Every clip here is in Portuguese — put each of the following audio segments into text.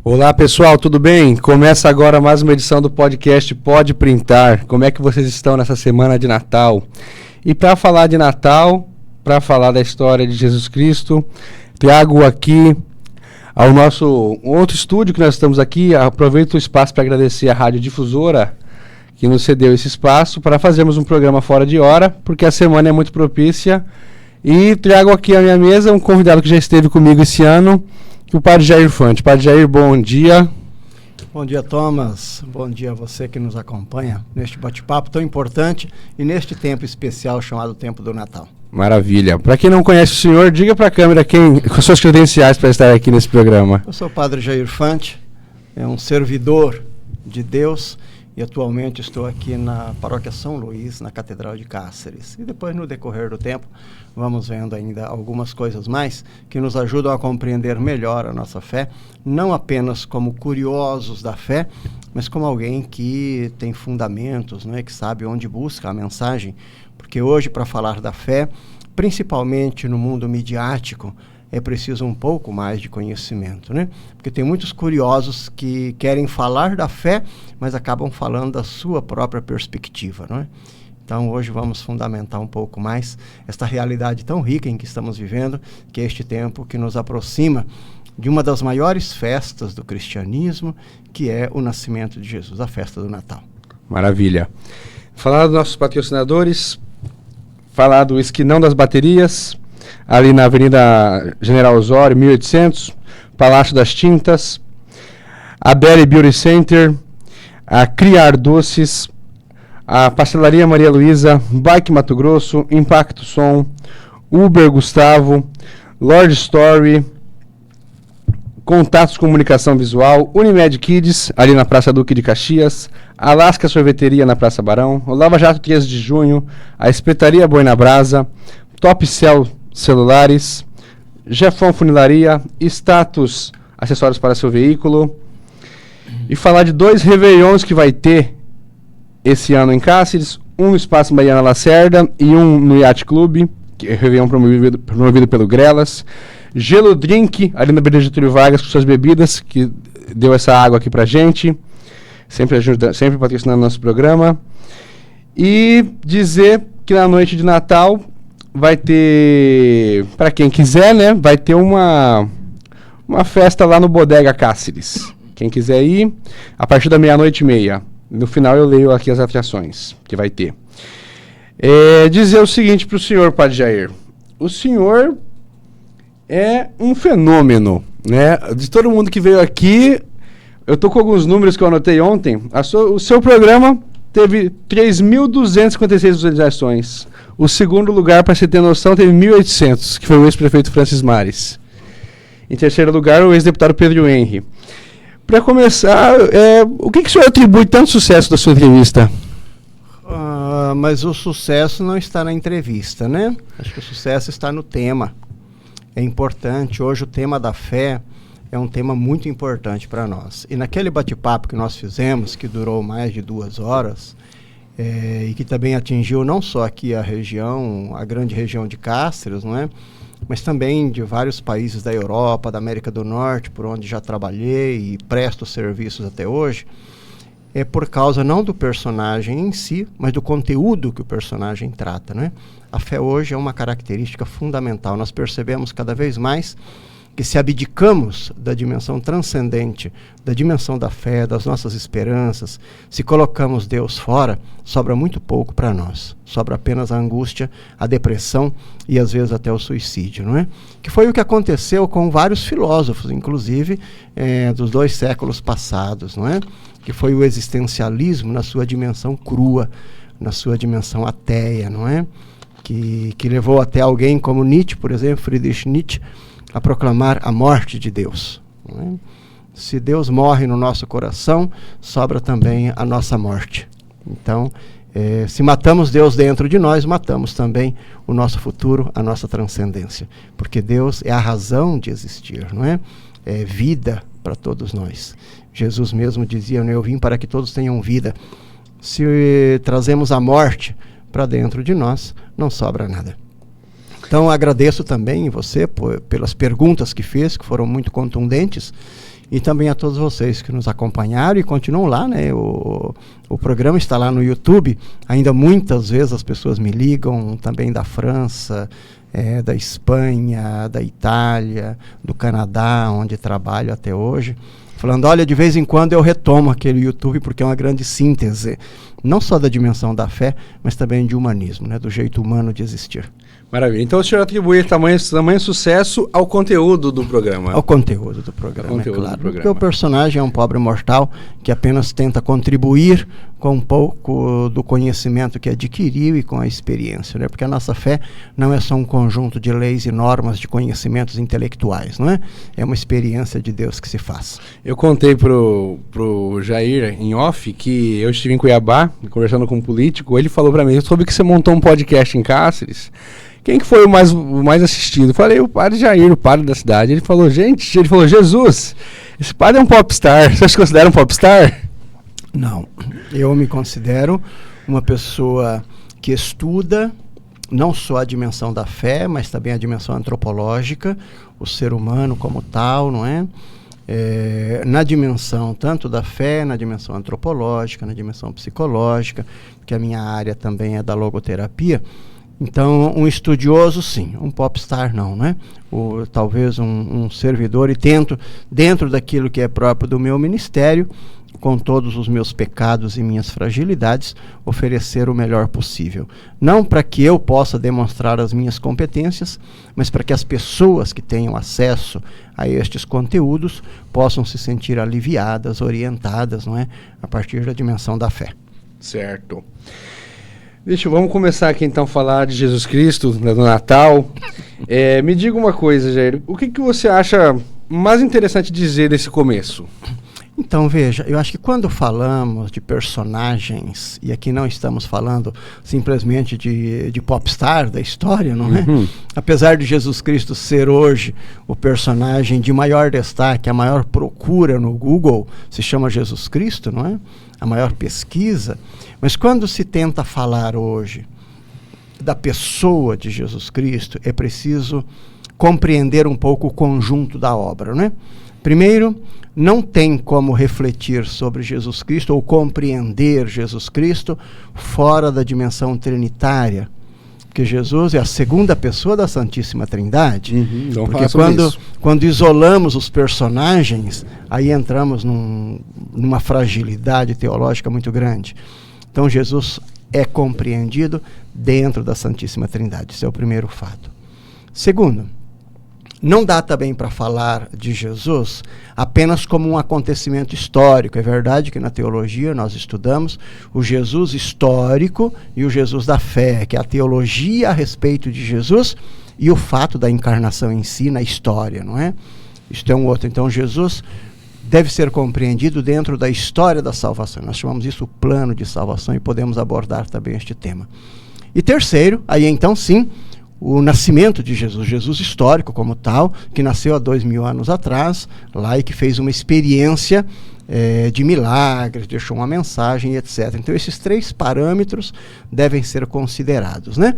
Olá pessoal, tudo bem? Começa agora mais uma edição do podcast Pode Printar. Como é que vocês estão nessa semana de Natal? E para falar de Natal, para falar da história de Jesus Cristo, trago aqui ao nosso outro estúdio que nós estamos aqui. Aproveito o espaço para agradecer a Rádio Difusora que nos cedeu esse espaço para fazermos um programa fora de hora, porque a semana é muito propícia. E trago aqui à minha mesa um convidado que já esteve comigo esse ano, o Padre Jair Fante. Padre Jair, bom dia. Bom dia, Thomas. Bom dia a você que nos acompanha neste bate-papo tão importante e neste tempo especial chamado Tempo do Natal. Maravilha. Para quem não conhece o senhor, diga para a câmera com suas credenciais para estar aqui nesse programa. Eu sou o Padre Jair Fante, um servidor de Deus e atualmente estou aqui na Paróquia São Luís, na Catedral de Cáceres. E depois, no decorrer do tempo, vamos vendo ainda algumas coisas mais que nos ajudam a compreender melhor a nossa fé, não apenas como curiosos da fé, mas como alguém que tem fundamentos, né, que sabe onde busca a mensagem. Porque hoje, para falar da fé, principalmente no mundo midiático, é preciso um pouco mais de conhecimento, né? Porque tem muitos curiosos que querem falar da fé, mas acabam falando da sua própria perspectiva, não é? Então, hoje vamos fundamentar um pouco mais esta realidade tão rica em que estamos vivendo, que é este tempo que nos aproxima de uma das maiores festas do cristianismo, que é o nascimento de Jesus, a festa do Natal. Maravilha. Falar dos nossos patrocinadores, falar do Esquinão das Baterias, ali na Avenida General Osório, 1800, Palácio das Tintas, a Belly Beauty Center, a Criar Doces, a Pastelaria Maria Luísa, Bike Mato Grosso, Impacto Som, Uber Gustavo, Lord Story, Contatos Comunicação Visual, Unimed Kids, ali na Praça Duque de Caxias, Alasca Sorveteria na Praça Barão, o Lava Jato 13 de Junho, a Espetaria Boi na Brasa, Top Cell Celulares, Jefão Funilaria, Status Acessórios para seu veículo. E falar de 2 Réveillons que vai ter esse ano em Cáceres, um no Espaço Mariana Lacerda e um no Yacht Club, que é Réveillon promovido pelo Grelas. Gelo Drink, ali na Avenida Getúlio Vargas, com suas bebidas, que deu essa água aqui pra gente, sempre patrocinando nosso programa. E dizer que na noite de Natal vai ter, para quem quiser, né, vai ter uma festa lá no Bodega Cáceres. Quem quiser ir, a partir da 00:30. No final eu leio aqui as atrações que vai ter. Dizer o seguinte para o senhor, Padre Jair. O senhor é um fenômeno, né? De todo mundo que veio aqui, eu tô com alguns números que eu anotei ontem. O seu programa teve 3.256 visualizações. O segundo lugar, para você ter noção, teve 1.800, que foi o ex-prefeito Francis Mares. Em terceiro lugar, o ex-deputado Pedro Henry. Para começar, o que o senhor atribui tanto sucesso da sua entrevista? Mas o sucesso não está na entrevista, né? Acho que o sucesso está no tema. É importante. Hoje o tema da fé é um tema muito importante para nós. E naquele bate-papo que nós fizemos, que durou mais de 2 horas, e que também atingiu não só aqui a grande região de Cáceres, não é? Mas também de vários países da Europa, da América do Norte, por onde já trabalhei e presto serviços até hoje, é por causa não do personagem em si, mas do conteúdo que o personagem trata, né? A fé hoje é uma característica fundamental. Nós percebemos cada vez mais que se abdicamos da dimensão transcendente, da dimensão da fé, das nossas esperanças, se colocamos Deus fora, sobra muito pouco para nós. Sobra apenas a angústia, a depressão e às vezes até o suicídio, não é? Que foi o que aconteceu com vários filósofos, inclusive dos 2 séculos passados, não é? Que foi o existencialismo na sua dimensão crua, na sua dimensão ateia, não é? Que levou até alguém como Nietzsche, por exemplo, Friedrich Nietzsche, a proclamar a morte de Deus. Não é? Se Deus morre no nosso coração, sobra também a nossa morte. Então, se matamos Deus dentro de nós, matamos também o nosso futuro, a nossa transcendência. Porque Deus é a razão de existir, não é? É vida para todos nós. Jesus mesmo dizia, eu vim para que todos tenham vida. Se trazemos a morte para dentro de nós, não sobra nada. Então agradeço também você pelas perguntas que fez, que foram muito contundentes, e também a todos vocês que nos acompanharam e continuam lá, né? O programa está lá no YouTube. Ainda muitas vezes as pessoas me ligam também da França, da Espanha, da Itália, do Canadá, onde trabalho até hoje, falando, olha, de vez em quando eu retomo aquele YouTube porque é uma grande síntese, não só da dimensão da fé, mas também de humanismo, né? Do jeito humano de existir. Maravilha. Então o senhor atribui tamanho sucesso ao conteúdo do programa. Ao conteúdo do programa, conteúdo claro. do programa. Porque o personagem é um pobre mortal que apenas tenta contribuir com um pouco do conhecimento que adquiriu e com a experiência, né? Porque a nossa fé não é só um conjunto de leis e normas de conhecimentos intelectuais, não é? É uma experiência de Deus que se faz. Eu contei pro Jair em off que eu estive em Cuiabá conversando com um político. Ele falou para mim, eu soube que você montou um podcast em Cáceres. Quem que foi o mais assistido? Eu falei, o padre Jair, o padre da cidade. Ele falou, Jesus, esse padre é um popstar. Você se considera um popstar? Não, eu me considero uma pessoa que estuda não só a dimensão da fé, mas também a dimensão antropológica, o ser humano como tal, não é? Na dimensão tanto da fé, na dimensão antropológica, na dimensão psicológica, porque a minha área também é da logoterapia. Então, um estudioso, sim. Um popstar, não, né? Talvez um servidor, e tento, dentro daquilo que é próprio do meu ministério, com todos os meus pecados e minhas fragilidades, oferecer o melhor possível. Não para que eu possa demonstrar as minhas competências, mas para que as pessoas que tenham acesso a estes conteúdos possam se sentir aliviadas, orientadas, não é? A partir da dimensão da fé. Certo. Vamos começar aqui então a falar de Jesus Cristo, do Natal. Me diga uma coisa, Jair, o que você acha mais interessante dizer desse começo? Então, veja, eu acho que quando falamos de personagens, e aqui não estamos falando simplesmente de popstar da história, não é? Apesar de Jesus Cristo ser hoje o personagem de maior destaque, a maior procura no Google, se chama Jesus Cristo, não é? A maior pesquisa. Mas quando se tenta falar hoje da pessoa de Jesus Cristo, é preciso compreender um pouco o conjunto da obra, não é? Primeiro, não tem como refletir sobre Jesus Cristo ou compreender Jesus Cristo fora da dimensão trinitária, porque Jesus é a segunda pessoa da Santíssima Trindade. Porque quando isolamos os personagens, aí entramos numa fragilidade teológica muito grande. Então Jesus é compreendido dentro da Santíssima Trindade. Esse é o primeiro fato. Segundo, não dá também para falar de Jesus apenas como um acontecimento histórico. É verdade que na teologia nós estudamos o Jesus histórico e o Jesus da fé, que é a teologia a respeito de Jesus e o fato da encarnação em si na história, não é? Isto é um outro. Então Jesus deve ser compreendido dentro da história da salvação. Nós chamamos isso o plano de salvação e podemos abordar também este tema. E terceiro, aí então sim, o nascimento de Jesus, Jesus histórico como tal, que nasceu há 2000 anos atrás, lá, e que fez uma experiência de milagres, deixou uma mensagem, etc. Então esses três parâmetros devem ser considerados, né?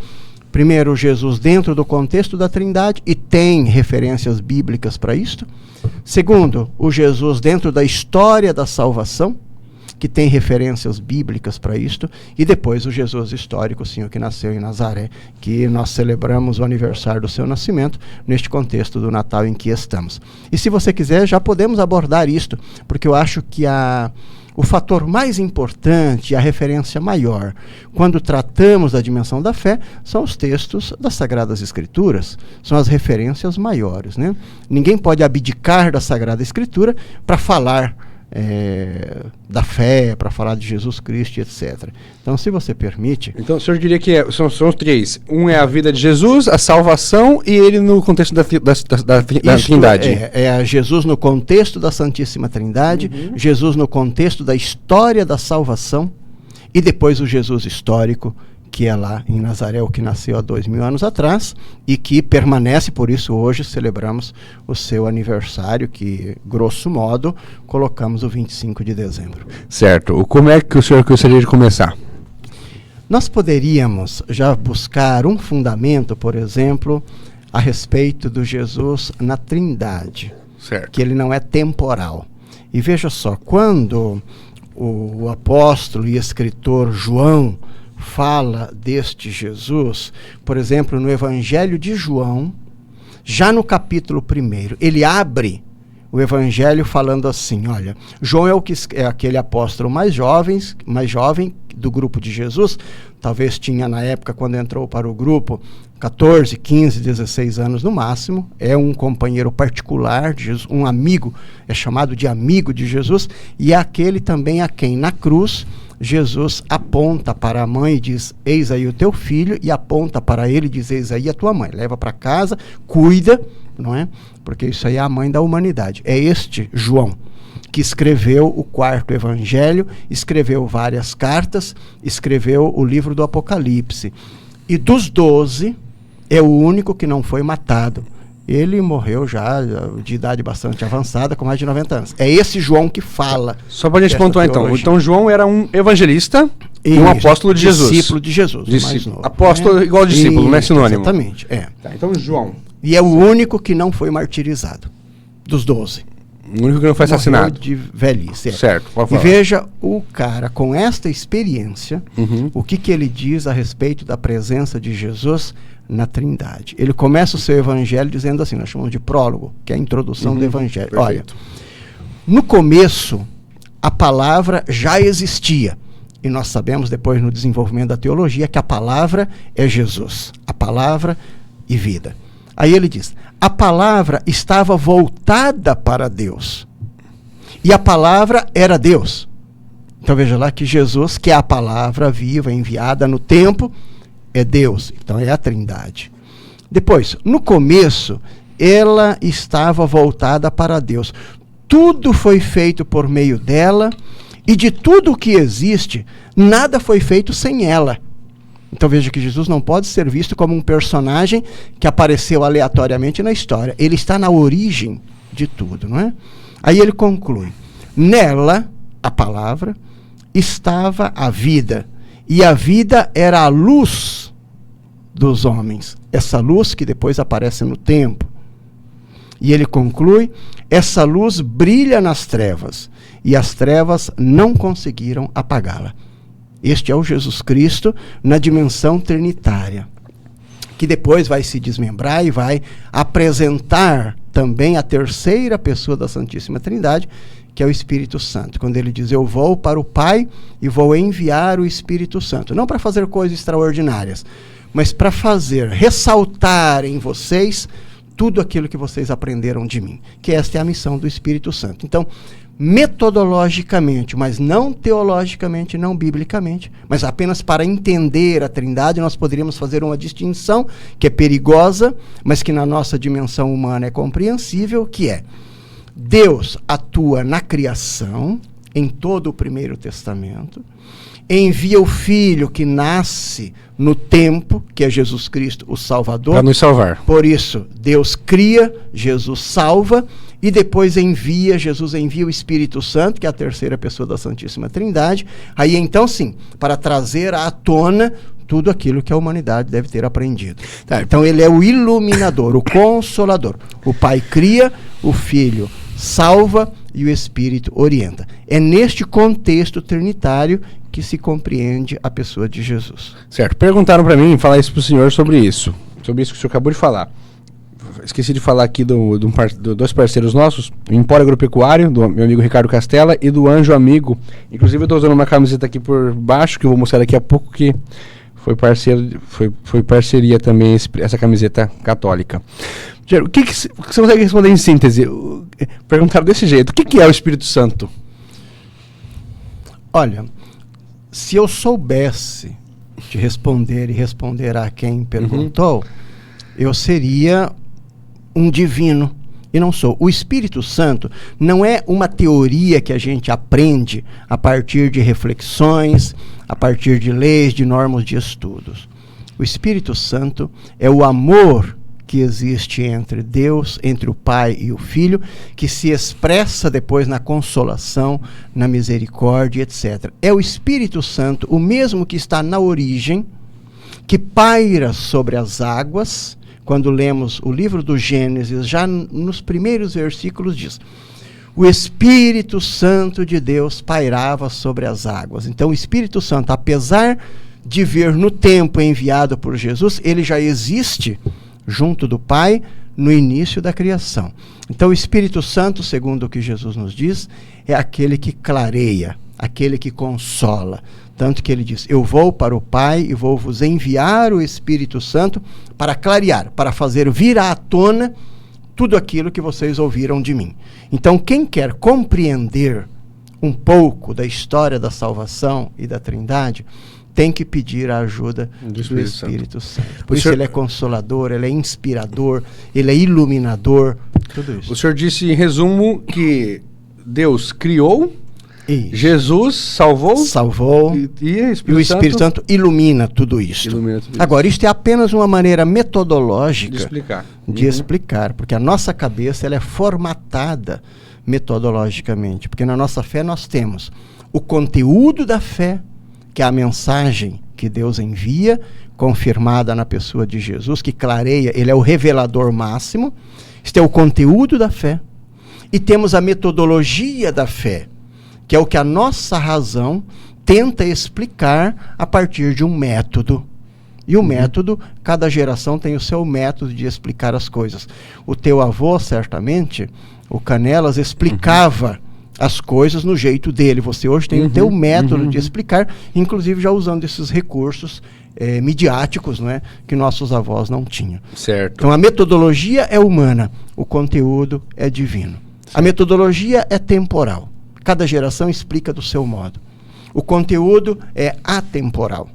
Primeiro, Jesus dentro do contexto da Trindade, e tem referências bíblicas para isto. Segundo, o Jesus dentro da história da salvação, que tem referências bíblicas para isto, e depois o Jesus histórico, sim, o que nasceu em Nazaré, que nós celebramos o aniversário do seu nascimento, neste contexto do Natal em que estamos. E se você quiser, já podemos abordar isto, porque eu acho que o fator mais importante, a referência maior, quando tratamos da dimensão da fé, são os textos das Sagradas Escrituras, são as referências maiores, né? Ninguém pode abdicar da Sagrada Escritura para falar da fé, para falar de Jesus Cristo, etc. Então, se você permite... Então, o senhor diria que são os três. Um é a vida de Jesus, a salvação, e ele no contexto da Trindade. É Jesus no contexto da Santíssima Trindade, Jesus no contexto da história da salvação, e depois o Jesus histórico, que é lá em Nazaré, o que nasceu há 2000 anos atrás, e que permanece, por isso hoje celebramos o seu aniversário, que, grosso modo, colocamos o 25 de dezembro. Certo. Como é que o senhor gostaria de começar? Nós poderíamos já buscar um fundamento, por exemplo, a respeito do Jesus na Trindade, certo, que ele não é temporal. E veja só, quando o apóstolo e escritor João fala deste Jesus, por exemplo, no Evangelho de João, já no capítulo 1, ele abre o Evangelho falando assim, olha, João é aquele apóstolo mais jovem do grupo de Jesus, talvez tinha na época, quando entrou para o grupo, 14, 15, 16 anos no máximo, é um companheiro particular de Jesus, um amigo, é chamado de amigo de Jesus, e é aquele também a quem na cruz Jesus aponta para a mãe e diz, eis aí o teu filho, e aponta para ele e diz, eis aí a tua mãe, leva para casa, cuida, não é? Porque isso aí é a mãe da humanidade. É este João que escreveu o 4º evangelho, escreveu várias cartas, escreveu o livro do Apocalipse. E dos 12, é o único que não foi matado. Ele morreu já de idade bastante avançada, com mais de 90 anos. É esse João que fala. Só para a gente pontuar então. Então João era um evangelista e um apóstolo de Jesus. Discípulo de Jesus. Mais novo, apóstolo igual discípulo, não é sinônimo. Exatamente, é. Tá, então João. E é o único que não foi martirizado, dos 12. O único que não foi assassinado. Morreu de velhice. Certo, pode falar. E veja o cara, com esta experiência, o que ele diz a respeito da presença de Jesus na Trindade. Ele começa o seu evangelho dizendo assim, nós chamamos de prólogo, que é a introdução do evangelho. Perfeito. Olha, no começo, a palavra já existia. E nós sabemos, depois no desenvolvimento da teologia, que a palavra é Jesus. A palavra e vida. Aí ele diz, a palavra estava voltada para Deus. E a palavra era Deus. Então veja lá que Jesus, que é a palavra viva, enviada no tempo, é Deus. Então é a Trindade. Depois, no começo, ela estava voltada para Deus. Tudo foi feito por meio dela, e de tudo o que existe, nada foi feito sem ela. Então veja que Jesus não pode ser visto como um personagem que apareceu aleatoriamente na história. Ele está na origem de tudo, não é? Aí ele conclui, nela, a palavra, estava a vida, e a vida era a luz dos homens. Essa luz que depois aparece no tempo. E ele conclui, essa luz brilha nas trevas, e as trevas não conseguiram apagá-la. Este é o Jesus Cristo na dimensão trinitária, que depois vai se desmembrar e vai apresentar também a terceira pessoa da Santíssima Trindade, que é o Espírito Santo. Quando ele diz, eu vou para o Pai e vou enviar o Espírito Santo. Não para fazer coisas extraordinárias, mas para ressaltar em vocês tudo aquilo que vocês aprenderam de mim. Que esta é a missão do Espírito Santo. Então, metodologicamente, mas não teologicamente, não biblicamente, mas apenas para entender a Trindade, nós poderíamos fazer uma distinção que é perigosa, mas que na nossa dimensão humana é compreensível, que é Deus atua na criação, em todo o Primeiro Testamento, envia o Filho que nasce no tempo, que é Jesus Cristo, o Salvador. Para nos salvar. Por isso, Deus cria, Jesus salva, e depois Jesus envia o Espírito Santo, que é a terceira pessoa da Santíssima Trindade. Aí então sim, para trazer à tona tudo aquilo que a humanidade deve ter aprendido. Tá. Então ele é o iluminador, o consolador. O Pai cria, o Filho salva e o Espírito orienta. É neste contexto trinitário que se compreende a pessoa de Jesus. Certo. Perguntaram para mim, falar isso para o senhor sobre isso que o senhor acabou de falar. Esqueci de falar aqui dois parceiros nossos, o Empório Agropecuário, do meu amigo Ricardo Castella, e do Anjo Amigo. Inclusive eu estou usando uma camiseta aqui por baixo, que eu vou mostrar daqui a pouco, que foi parceria também essa camiseta católica. O que você consegue responder em síntese? Perguntaram desse jeito, o que é o Espírito Santo? Olha, se eu soubesse te responder e responder a quem perguntou, eu seria um divino, e não sou. O Espírito Santo não é uma teoria que a gente aprende a partir de reflexões, a partir de leis, de normas de estudos. O Espírito Santo é o amor que existe entre Deus, entre o Pai e o Filho, que se expressa depois na consolação, na misericórdia, etc. É o Espírito Santo, o mesmo que está na origem, que paira sobre as águas. Quando lemos o livro do Gênesis, já nos primeiros versículos diz, o Espírito Santo de Deus pairava sobre as águas. Então o Espírito Santo, apesar de vir no tempo enviado por Jesus, ele já existe junto do Pai no início da criação. Então o Espírito Santo, segundo o que Jesus nos diz, é aquele que clareia, aquele que consola. Tanto que ele diz, eu vou para o Pai e vou vos enviar o Espírito Santo para clarear, para fazer vir à tona tudo aquilo que vocês ouviram de mim. Então, quem quer compreender um pouco da história da salvação e da Trindade, tem que pedir a ajuda do Espírito Santo. Por isso ele é consolador, ele é inspirador, ele é iluminador, tudo isso. O senhor disse, em resumo, que Deus criou, isso. Jesus salvou e o Espírito Santo ilumina tudo isso. Agora, isto é apenas uma maneira metodológica de explicar, porque a nossa cabeça ela é formatada metodologicamente, porque na nossa fé nós temos o conteúdo da fé, que é a mensagem que Deus envia, confirmada na pessoa de Jesus, que clareia, ele é o revelador máximo. Este é o conteúdo da fé. E temos a metodologia da fé, que é o que a nossa razão tenta explicar a partir de um método. E o método, cada geração tem o seu método de explicar as coisas. O teu avô, certamente, o Canelas, explicava as coisas no jeito dele. Você hoje tem o teu método de explicar, inclusive já usando esses recursos midiáticos, não é? Que nossos avós não tinham. Certo. Então a metodologia é humana, o conteúdo é divino. Certo. A metodologia é temporal. Cada geração explica do seu modo. O conteúdo é atemporal.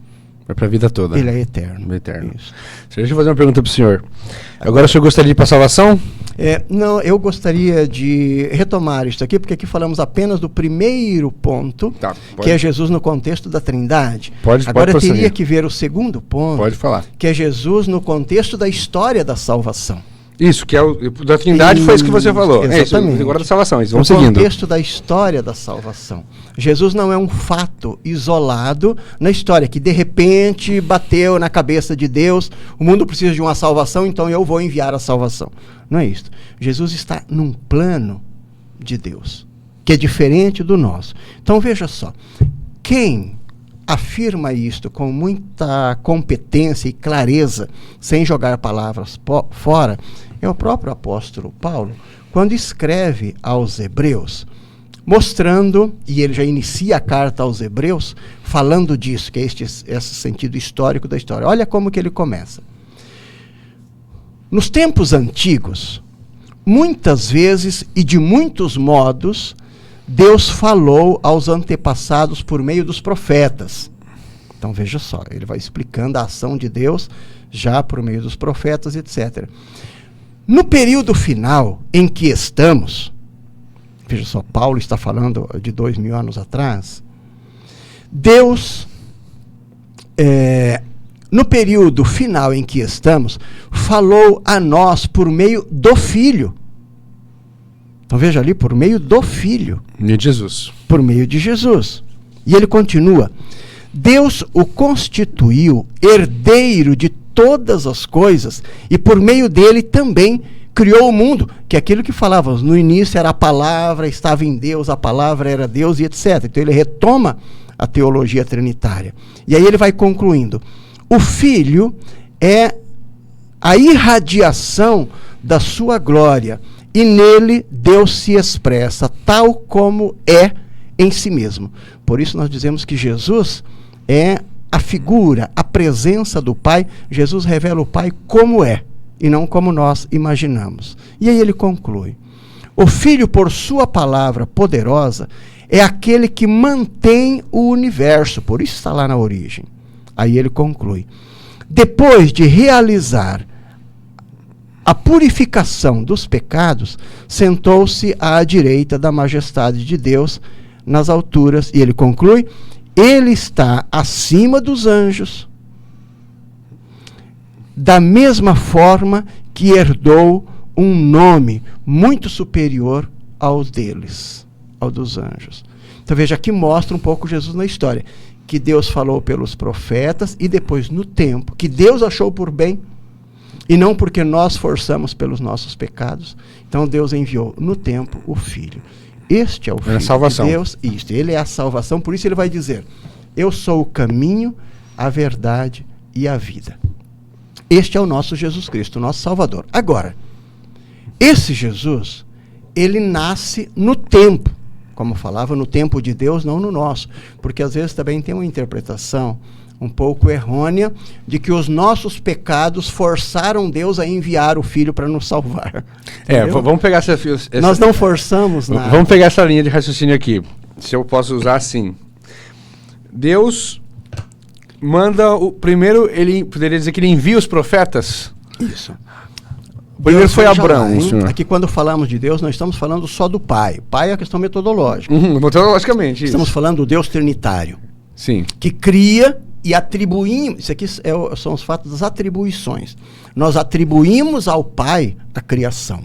É para a vida toda. Ele é eterno. Isso. Deixa eu fazer uma pergunta para o senhor. Agora o senhor gostaria de ir para a salvação? Não, eu gostaria de retomar isso aqui, porque aqui falamos apenas do primeiro ponto, que é Jesus no contexto da Trindade. Agora eu teria que ver o segundo ponto, que é Jesus no contexto da história da salvação. Isso, que é da Trindade, foi isso que você falou. Exatamente. Isso, agora da salvação, vamos seguindo. O contexto da história da salvação. Jesus não é um fato isolado na história, que de repente bateu na cabeça de Deus, o mundo precisa de uma salvação, então eu vou enviar a salvação. Não é isso. Jesus está num plano de Deus, que é diferente do nosso. Então veja só, quem afirma isto com muita competência e clareza, sem jogar palavras fora, é o próprio apóstolo Paulo, quando escreve aos Hebreus, mostrando, e ele já inicia a carta aos Hebreus, falando disso, que é esse sentido histórico da história. Olha como que ele começa. Nos tempos antigos, muitas vezes e de muitos modos, Deus falou aos antepassados por meio dos profetas. Então veja só, ele vai explicando a ação de Deus já por meio dos profetas, etc. No período final em que estamos, veja só, Paulo está falando de 2000 anos atrás, Deus, no período final em que estamos, falou a nós por meio do Filho. Então veja ali, por meio do Filho. De Jesus. Por meio de Jesus. E ele continua, Deus o constituiu herdeiro de todas as coisas e por meio dele também criou o mundo, que é aquilo que falávamos, no início era a palavra, estava em Deus, a palavra era Deus e etc. Então ele retoma a teologia trinitária. E aí ele vai concluindo, o Filho é a irradiação da sua glória e nele Deus se expressa tal como é em si mesmo. Por isso nós dizemos que Jesus é a figura, a presença do Pai. Jesus revela o Pai como é, e não como nós imaginamos. E aí ele conclui, o Filho, por sua palavra poderosa, é aquele que mantém o universo, por isso está lá na origem. Aí ele conclui, depois de realizar a purificação dos pecados, sentou-se à direita da majestade de Deus nas alturas, e ele conclui, ele está acima dos anjos, da mesma forma que herdou um nome muito superior ao deles, ao dos anjos. Então veja, aqui mostra um pouco Jesus na história, que Deus falou pelos profetas e depois no tempo, que Deus achou por bem, e não porque nós forçamos pelos nossos pecados, então Deus enviou no tempo o Filho. Este é o Filho salvação. de Deus. Isto, ele é a salvação. Por isso ele vai dizer: eu sou o caminho, a verdade e a vida. Este é o nosso Jesus Cristo, o nosso Salvador. Agora, esse Jesus, ele nasce no tempo. Como eu falava, no tempo de Deus, não no nosso. Porque às vezes também tem uma interpretação um pouco errônea de que os nossos pecados forçaram Deus a enviar o Filho para nos salvar. Vamos pegar essa... Nós não forçamos nada. Vamos pegar essa linha de raciocínio aqui, se eu posso usar assim. Deus manda o primeiro, ele poderia dizer que ele envia os profetas. Isso. Primeiro foi Abraão. Aqui quando falamos de Deus, nós estamos falando só do Pai. O Pai é a questão metodológica. Metodologicamente. Estamos falando do Deus trinitário. Sim. Que cria e atribuímos, isso aqui são os fatos das atribuições. Nós atribuímos ao Pai a criação.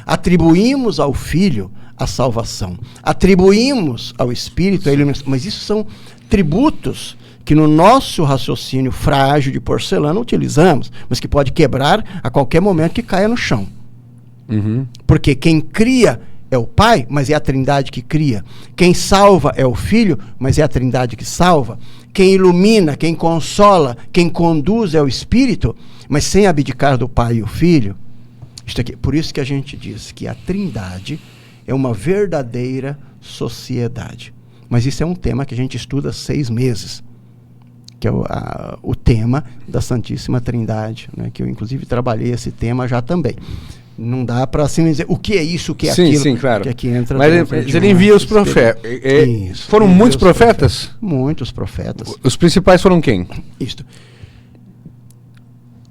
Atribuímos ao Filho a salvação. Atribuímos ao Espírito a iluminação. Mas isso são tributos que no nosso raciocínio frágil de porcelana utilizamos, mas que pode quebrar a qualquer momento que caia no chão. Uhum. Porque quem cria é o Pai, mas é a Trindade que cria. Quem salva é o Filho, mas é a Trindade que salva. Quem ilumina, quem consola, quem conduz é o Espírito, mas sem abdicar do Pai e o Filho. Isto aqui, por isso que a gente diz que a Trindade é uma verdadeira sociedade. Mas isso é um tema que a gente estuda 6 meses, que é o tema da Santíssima Trindade, né, que eu inclusive trabalhei esse tema já também. Não dá para assim dizer o que é isso, o que é aquilo. Sim, claro. Que aqui entra. Mas ele envia os profetas. Foram muitos profetas? Muitos profetas. Os principais foram quem? Isto.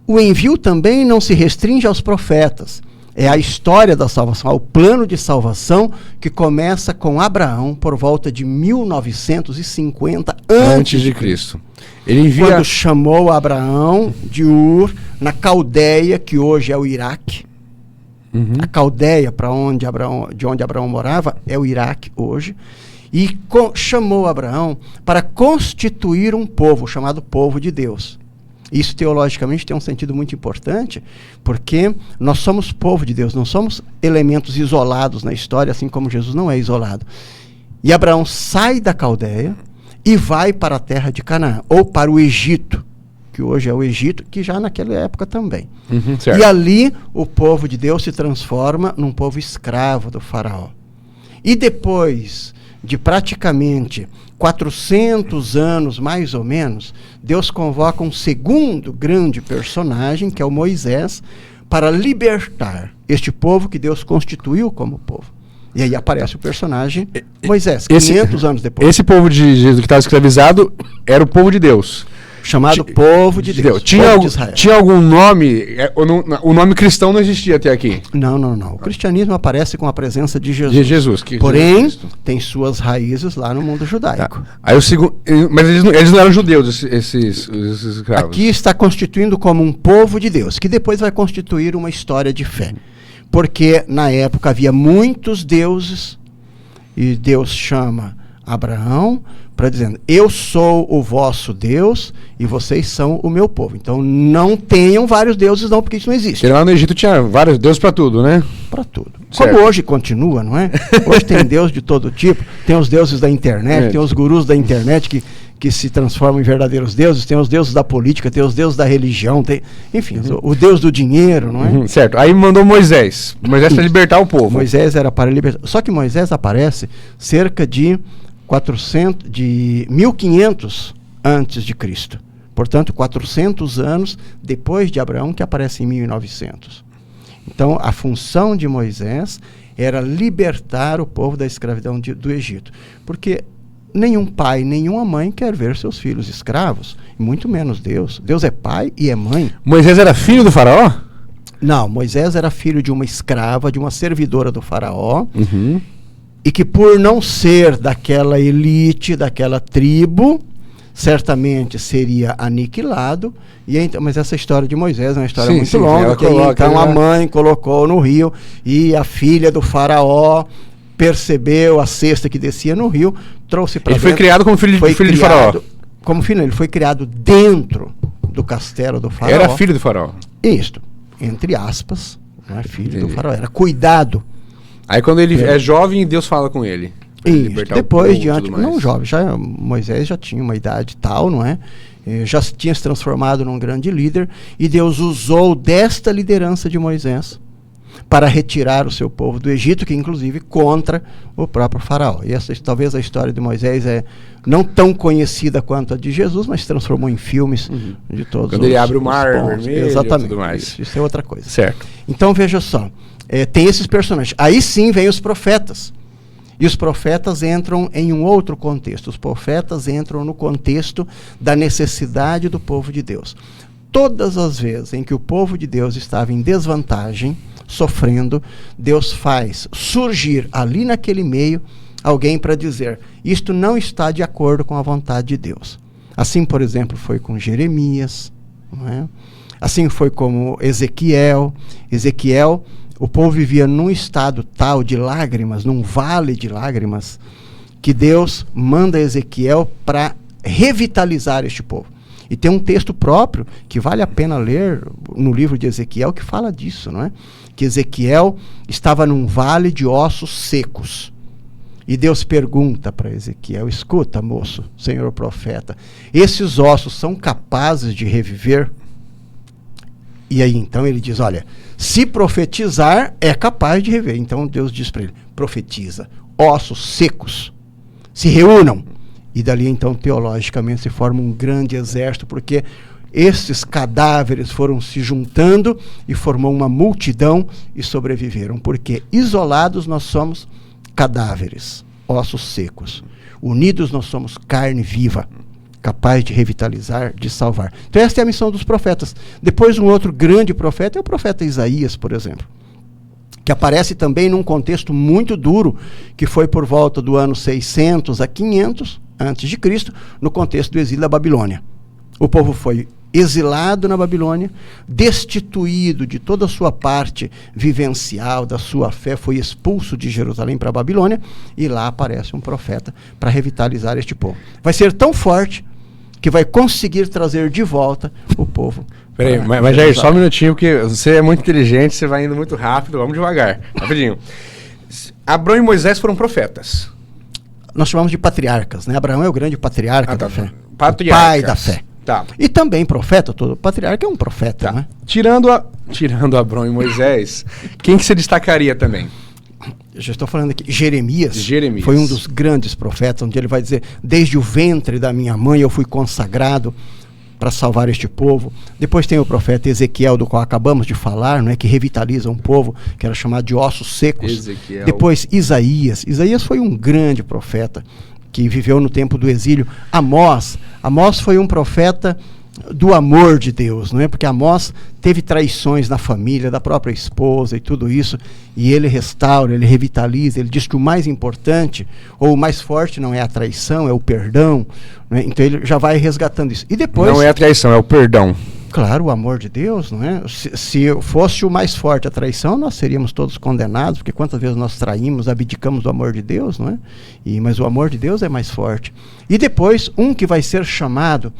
O envio também não se restringe aos profetas. É a história da salvação, ao plano de salvação que começa com Abraão por volta de 1950 antes de Cristo. Ele envia... Quando chamou Abraão de Ur, na Caldeia, que hoje é o Iraque. Uhum. A Caldeia, de onde Abraão morava, é o Iraque hoje. E chamou Abraão para constituir um povo, chamado povo de Deus. Isso teologicamente tem um sentido muito importante, porque nós somos povo de Deus, não somos elementos isolados na história, assim como Jesus não é isolado. E Abraão sai da Caldeia e vai para a terra de Canaã, ou para o Egito, que hoje é o Egito, que já naquela época também. E ali o povo de Deus se transforma num povo escravo do faraó. E depois de praticamente 400 anos, mais ou menos, Deus convoca um segundo grande personagem, que é o Moisés, para libertar este povo que Deus constituiu como povo. E aí aparece o personagem Moisés, 500 anos depois. Esse povo de Jesus que estava escravizado era o povo de Deus. Chamado povo de Deus. Tinha algum nome? O nome cristão não existia até aqui. Não. O cristianismo aparece com a presença de Jesus. De Jesus. Porém, tem suas raízes lá no mundo judaico. Tá. Aí mas eles não eram judeus, esses escravos. Aqui está constituindo como um povo de Deus, que depois vai constituir uma história de fé. Porque na época havia muitos deuses, e Deus chama Abraão para dizendo: eu sou o vosso Deus e vocês são o meu povo. Então não tenham vários deuses não, porque isso não existe. Porque lá no Egito tinha vários deuses para tudo, né? Para tudo. Certo. Como hoje continua, não é? Hoje tem deus de todo tipo, tem os deuses da internet, tem os gurus da internet que se transformam em verdadeiros deuses, tem os deuses da política, tem os deuses da religião, enfim, o deus do dinheiro, não é? Certo. Aí mandou Moisés para libertar o povo. Moisés era para libertar. Só que Moisés aparece cerca de 1500 antes de Cristo. Portanto, 400 anos depois de Abraão, que aparece em 1900. Então, a função de Moisés era libertar o povo da escravidão do Egito. Porque nenhum pai, nenhuma mãe quer ver seus filhos escravos, muito menos Deus. Deus é pai e é mãe. Moisés era filho do faraó? Não, Moisés era filho de uma escrava, de uma servidora do faraó, e que por não ser daquela elite, daquela tribo, certamente seria aniquilado. Mas essa história de Moisés é uma história muito longa, que então a mãe colocou no rio, e a filha do faraó percebeu a cesta que descia no rio, trouxe para dentro. Ele foi criado como filho de faraó. Como filho, ele foi criado dentro do castelo do faraó. Era filho do faraó. Isto, entre aspas, não é filho do faraó, era cuidado Aí quando ele é jovem, Deus fala com ele. E depois, diante, não jovem, Moisés já tinha uma idade tal, não é? Já tinha se transformado num grande líder, e Deus usou desta liderança de Moisés para retirar o seu povo do Egito, que inclusive contra o próprio faraó. E talvez a história de Moisés é não tão conhecida quanto a de Jesus, mas se transformou em filmes de todos quando ele abre o mar vermelho, exatamente, e tudo mais. Isso é outra coisa. Certo. Então veja só, tem esses personagens. Aí sim vem os profetas. E os profetas entram em um outro contexto. Os profetas entram no contexto da necessidade do povo de Deus. Todas as vezes em que o povo de Deus estava em desvantagem, sofrendo, Deus faz surgir ali naquele meio alguém para dizer: isto não está de acordo com a vontade de Deus. Assim, por exemplo, foi com Jeremias, não é? Assim foi como Ezequiel. O povo vivia num estado tal de lágrimas, num vale de lágrimas, que Deus manda Ezequiel para revitalizar este povo. E tem um texto próprio que vale a pena ler no livro de Ezequiel que fala disso, não é? Que Ezequiel estava num vale de ossos secos. E Deus pergunta para Ezequiel: escuta, moço, senhor profeta, esses ossos são capazes de reviver? E aí então ele diz: olha, se profetizar é capaz de reviver. Então Deus diz para ele: profetiza, ossos secos se reúnam. E dali então teologicamente se forma um grande exército, porque esses cadáveres foram se juntando e formou uma multidão e sobreviveram, porque isolados nós somos cadáveres, ossos secos. Unidos nós somos carne viva, capaz de revitalizar, de salvar. Então esta é a missão dos profetas. Depois um outro grande profeta é o profeta Isaías, por exemplo, que aparece também num contexto muito duro, que foi por volta do ano 600 a 500 antes de Cristo, no contexto do exílio da Babilônia. O povo foi exilado na Babilônia, destituído de toda a sua parte vivencial, da sua fé, foi expulso de Jerusalém para a Babilônia, e lá aparece um profeta para revitalizar este povo. Vai ser tão forte que vai conseguir trazer de volta o povo. Peraí, mas Jair, só um minutinho, porque você é muito inteligente, você vai indo muito rápido, vamos devagar, rapidinho. Abraão e Moisés foram profetas. Nós chamamos de patriarcas, né? Abraão é o grande patriarca da fé. Patriarcas. O pai da fé. Tá. E também profeta, todo patriarca é um profeta, tá, né? Tirando Abraão e Moisés, quem que você destacaria também? Eu já estou falando aqui, Jeremias foi um dos grandes profetas, onde ele vai dizer: desde o ventre da minha mãe eu fui consagrado para salvar este povo. Depois tem o profeta Ezequiel, do qual acabamos de falar, não é, que revitaliza um povo que era chamado de ossos secos. Ezequiel. Depois Isaías foi um grande profeta que viveu no tempo do exílio. Amós foi um profeta do amor de Deus, não é? Porque Amós teve traições na família, da própria esposa e tudo isso, e ele restaura, ele revitaliza, ele diz que o mais importante, ou o mais forte não é a traição, é o perdão, não é? Então ele já vai resgatando isso. E depois... Não é a traição, é o perdão. Claro, o amor de Deus, não é? Se fosse o mais forte a traição, nós seríamos todos condenados, porque quantas vezes nós traímos, abdicamos do amor de Deus, não é? Mas o amor de Deus é mais forte. E depois, um que vai ser chamado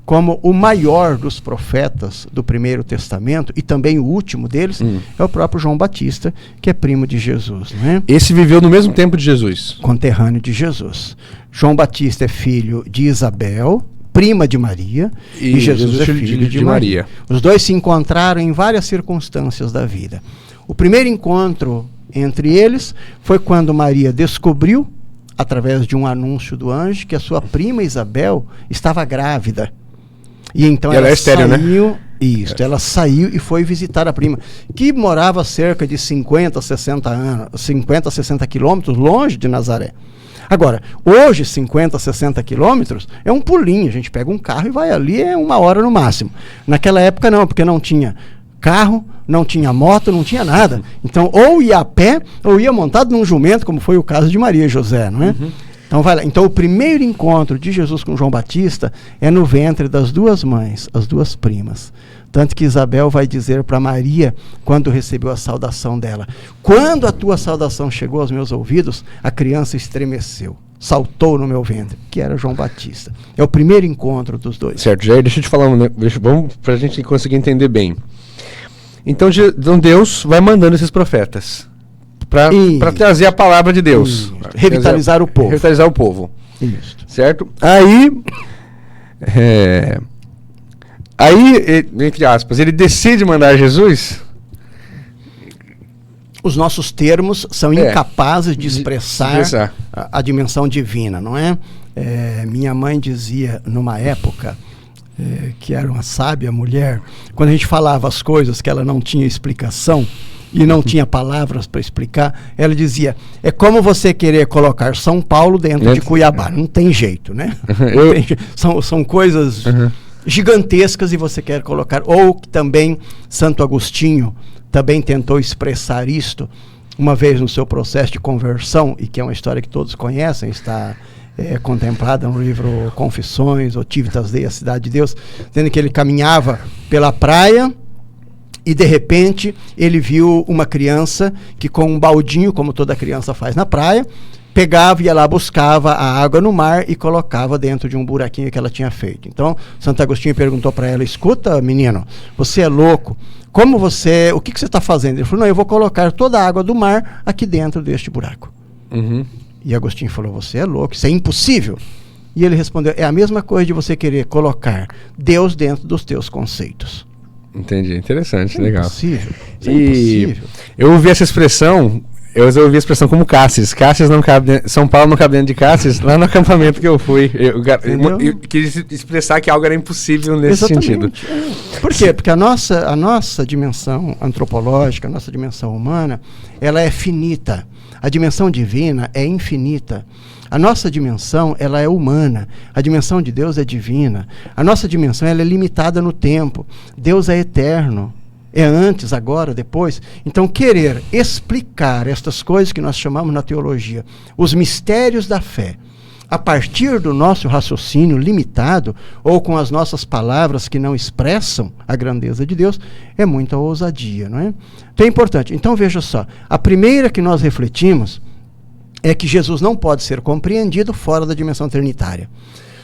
como o maior dos profetas do Primeiro Testamento, e também o último deles, é o próprio João Batista, que é primo de Jesus, não é? Esse viveu no mesmo tempo de Jesus. Conterrâneo de Jesus. João Batista é filho de Isabel, prima de Maria, e Jesus é filho de Maria. Os dois se encontraram em várias circunstâncias da vida. O primeiro encontro entre eles foi quando Maria descobriu, através de um anúncio do anjo, que a sua prima Isabel estava grávida. E então ela é estéril, saiu, né? Isso, ela saiu e foi visitar a prima, que morava cerca de 50 a 60 quilômetros longe de Nazaré. Agora, hoje 50, 60 quilômetros é um pulinho, a gente pega um carro e vai ali, é 1 hora no máximo. Naquela época não, porque não tinha carro, não tinha moto, não tinha nada. Então, ou ia a pé, ou ia montado num jumento, como foi o caso de Maria e José, não é? Então, vai lá. Então, o primeiro encontro de Jesus com João Batista é no ventre das duas mães, as duas primas. Tanto que Isabel vai dizer para Maria, quando recebeu a saudação dela: quando a tua saudação chegou aos meus ouvidos, a criança estremeceu, saltou no meu ventre, que era João Batista. É o primeiro encontro dos dois. Certo, Jair, deixa eu te falar, vamos para a gente conseguir entender bem. Então Deus vai mandando esses profetas para trazer a palavra de Deus. Isso. Revitalizar o povo. Revitalizar o povo. Isso. Certo? Aí, entre aspas, ele decide mandar Jesus. Os nossos termos são incapazes de expressar a dimensão divina, não é? Minha mãe dizia, numa época, que era uma sábia mulher, quando a gente falava as coisas que ela não tinha explicação e não tinha palavras para explicar, ela dizia, é como você querer colocar São Paulo dentro de Cuiabá, não tem jeito, né? São coisas gigantescas e você quer colocar, ou também Santo Agostinho também tentou expressar isto uma vez no seu processo de conversão, e que é uma história que todos conhecem, está contemplada no livro Confissões, ou Tivitas Dei, a Cidade de Deus, dizendo que ele caminhava pela praia e de repente ele viu uma criança que com um baldinho, como toda criança faz na praia, pegava e ia lá, buscava a água no mar e colocava dentro de um buraquinho que ela tinha feito. Então, Santo Agostinho perguntou para ela, escuta, menino, você é louco, o que você está fazendo? Ele falou, não, eu vou colocar toda a água do mar aqui dentro deste buraco. E Agostinho falou, você é louco, isso é impossível. E ele respondeu, é a mesma coisa de você querer colocar Deus dentro dos teus conceitos. Entendi, interessante, legal. Impossível. Isso é impossível. Eu ouvi essa expressão, como Cáceres. Cáceres não cabe São Paulo não cabe dentro de Cáceres, lá no acampamento que eu fui. Eu quis expressar que algo era impossível nesse sentido. Por quê? Porque a nossa dimensão antropológica, a nossa dimensão humana, ela é finita. A dimensão divina é infinita. A nossa dimensão, ela é humana. A dimensão de Deus é divina. A nossa dimensão, ela é limitada no tempo. Deus é eterno. É antes, agora, depois. Então, querer explicar estas coisas que nós chamamos na teologia, os mistérios da fé, a partir do nosso raciocínio limitado, ou com as nossas palavras que não expressam a grandeza de Deus, é muita ousadia, não é? Então é importante. Então, veja só, a primeira que nós refletimos é que Jesus não pode ser compreendido fora da dimensão trinitária.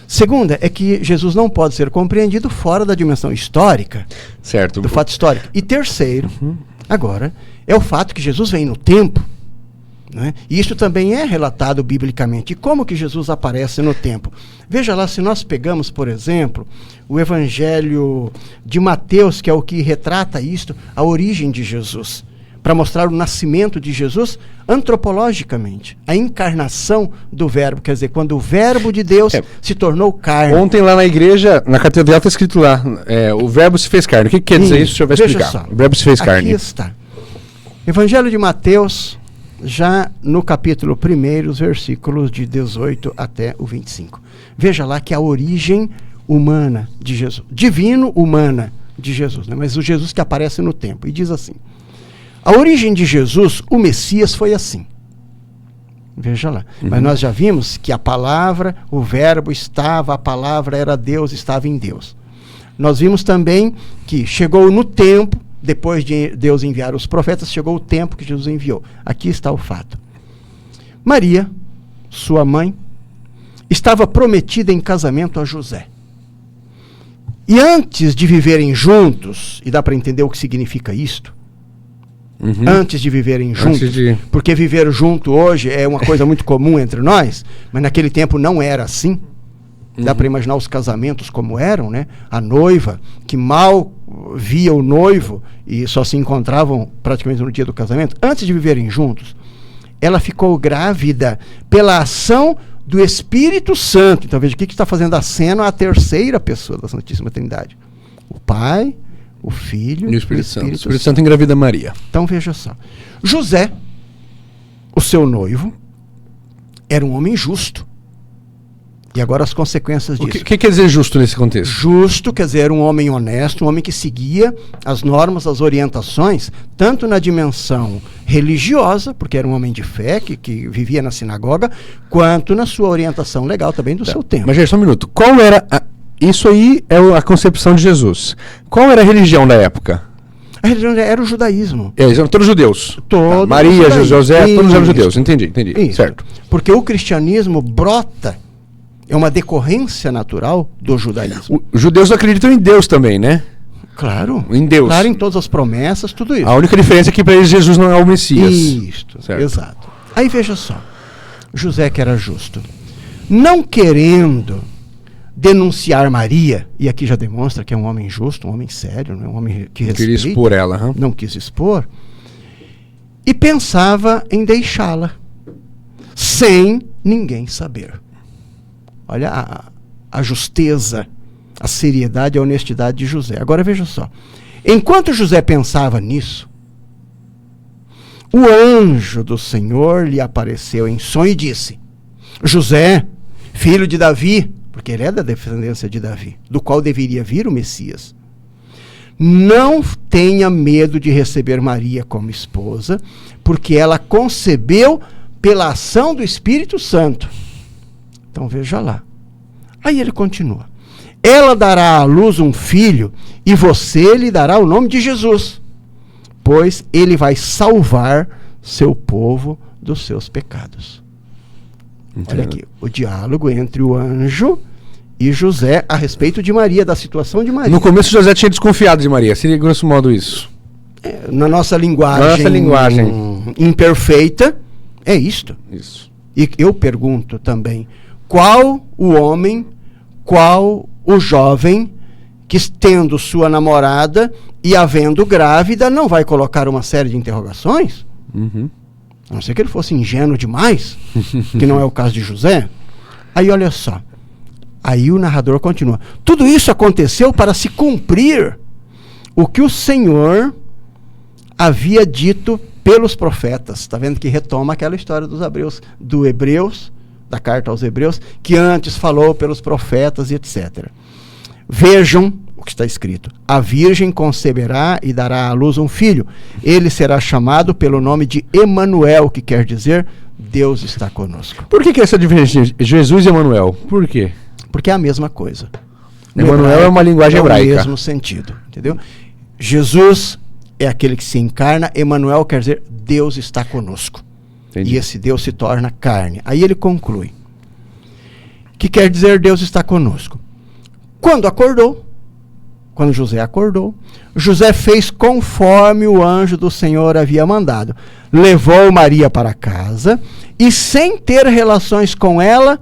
Segunda é que Jesus não pode ser compreendido fora da dimensão histórica, certo, do fato histórico. E terceiro, agora, é o fato que Jesus vem no tempo, né? E isso também é relatado biblicamente. E como que Jesus aparece no tempo? Veja lá, se nós pegamos, por exemplo, o Evangelho de Mateus, que é o que retrata isto, a origem de Jesus, para mostrar o nascimento de Jesus antropologicamente, a encarnação do verbo, quer dizer, quando o verbo de Deus se tornou carne. Ontem lá na igreja, na catedral está escrito lá, o verbo se fez carne. O que quer dizer isso? O senhor vai explicar. Só, o verbo se fez carne. Aqui está. Evangelho de Mateus, já no capítulo 1, os versículos de 18 até o 25. Veja lá que a origem humana de Jesus, divino-humana de Jesus, né? Mas o Jesus que aparece no tempo, e diz assim: a origem de Jesus, o Messias, foi assim. Veja lá. Mas nós já vimos que a palavra, o verbo estava, a palavra era Deus, estava em Deus. Nós vimos também que chegou no tempo, depois de Deus enviar os profetas, chegou o tempo que Jesus enviou. Aqui está o fato. Maria, sua mãe, estava prometida em casamento a José. E antes de viverem juntos, e dá para entender o que significa isto, antes de viverem juntos, porque viver junto hoje é uma coisa muito comum entre nós, mas naquele tempo não era assim. Dá para imaginar os casamentos como eram, né? A noiva, que mal via o noivo e só se encontravam praticamente no dia do casamento. Antes de viverem juntos, ela ficou grávida pela ação do Espírito Santo. Então veja, o que está fazendo a cena? A terceira pessoa da Santíssima Trindade. O Pai, o Filho e o Espírito Santo. O Espírito Santo engravida Maria. Então veja só. José, o seu noivo, era um homem justo. E agora as consequências disso. O que quer dizer justo nesse contexto? Justo quer dizer um homem honesto, um homem que seguia as normas, as orientações, tanto na dimensão religiosa, porque era um homem de fé, que vivia na sinagoga, quanto na sua orientação legal também do seu tempo. Mas, gente, só um minuto. Qual era... Isso aí é a concepção de Jesus. Qual era a religião da época? A religião era o judaísmo. Eram todos judeus. Todos Maria, José, todos eram judeus. Entendi. Isso. Certo. Porque o cristianismo brota, é uma decorrência natural do judaísmo. Os judeus acreditam em Deus também, né? Claro. Em Deus. Claro, em todas as promessas, tudo isso. A única diferença é que para eles Jesus não é o Messias. Isto, Certo. exato. Aí veja só, José que era justo, não querendo denunciar Maria, e aqui já demonstra que é um homem justo, um homem sério, não é um homem que respeita. Queria expor ela. Não quis expor. E pensava em deixá-la, sem ninguém saber. Olha a justeza, a seriedade e a honestidade de José. Agora veja só. Enquanto José pensava nisso, o anjo do Senhor lhe apareceu em sonho e disse: José, filho de Davi, porque ele é da descendência de Davi, do qual deveria vir o Messias, não tenha medo de receber Maria como esposa, porque ela concebeu pela ação do Espírito Santo. Então veja lá. Aí ele continua. Ela dará à luz um filho, e você lhe dará o nome de Jesus, pois ele vai salvar seu povo dos seus pecados. Entendo. Olha aqui, o diálogo entre o anjo e José a respeito de Maria, da situação de Maria. No começo José tinha desconfiado de Maria, seria grosso modo isso. Na nossa linguagem imperfeita, é isto. Isso. E eu pergunto também, qual o homem, qual o jovem que, tendo sua namorada e havendo grávida, não vai colocar uma série de interrogações? Uhum. A não ser que ele fosse ingênuo demais, que não é o caso de José. Aí olha só, aí o narrador continua. Tudo isso aconteceu para se cumprir o que o Senhor havia dito pelos profetas. Está vendo que retoma aquela história do Hebreus, da carta aos Hebreus, que antes falou pelos profetas e etc. Vejam o que está escrito. A virgem conceberá e dará à luz um filho. Ele será chamado pelo nome de Emanuel, que quer dizer Deus está conosco. Por que essa diferença? Jesus e Emanuel? Por quê? Porque é a mesma coisa. Emanuel é uma linguagem hebraica. É o mesmo sentido, entendeu? Jesus é aquele que se encarna, Emanuel quer dizer Deus está conosco. Entendi. E esse Deus se torna carne. Aí ele conclui. Que quer dizer Deus está conosco? Quando José acordou, José fez conforme o anjo do Senhor havia mandado. Levou Maria para casa e, sem ter relações com ela,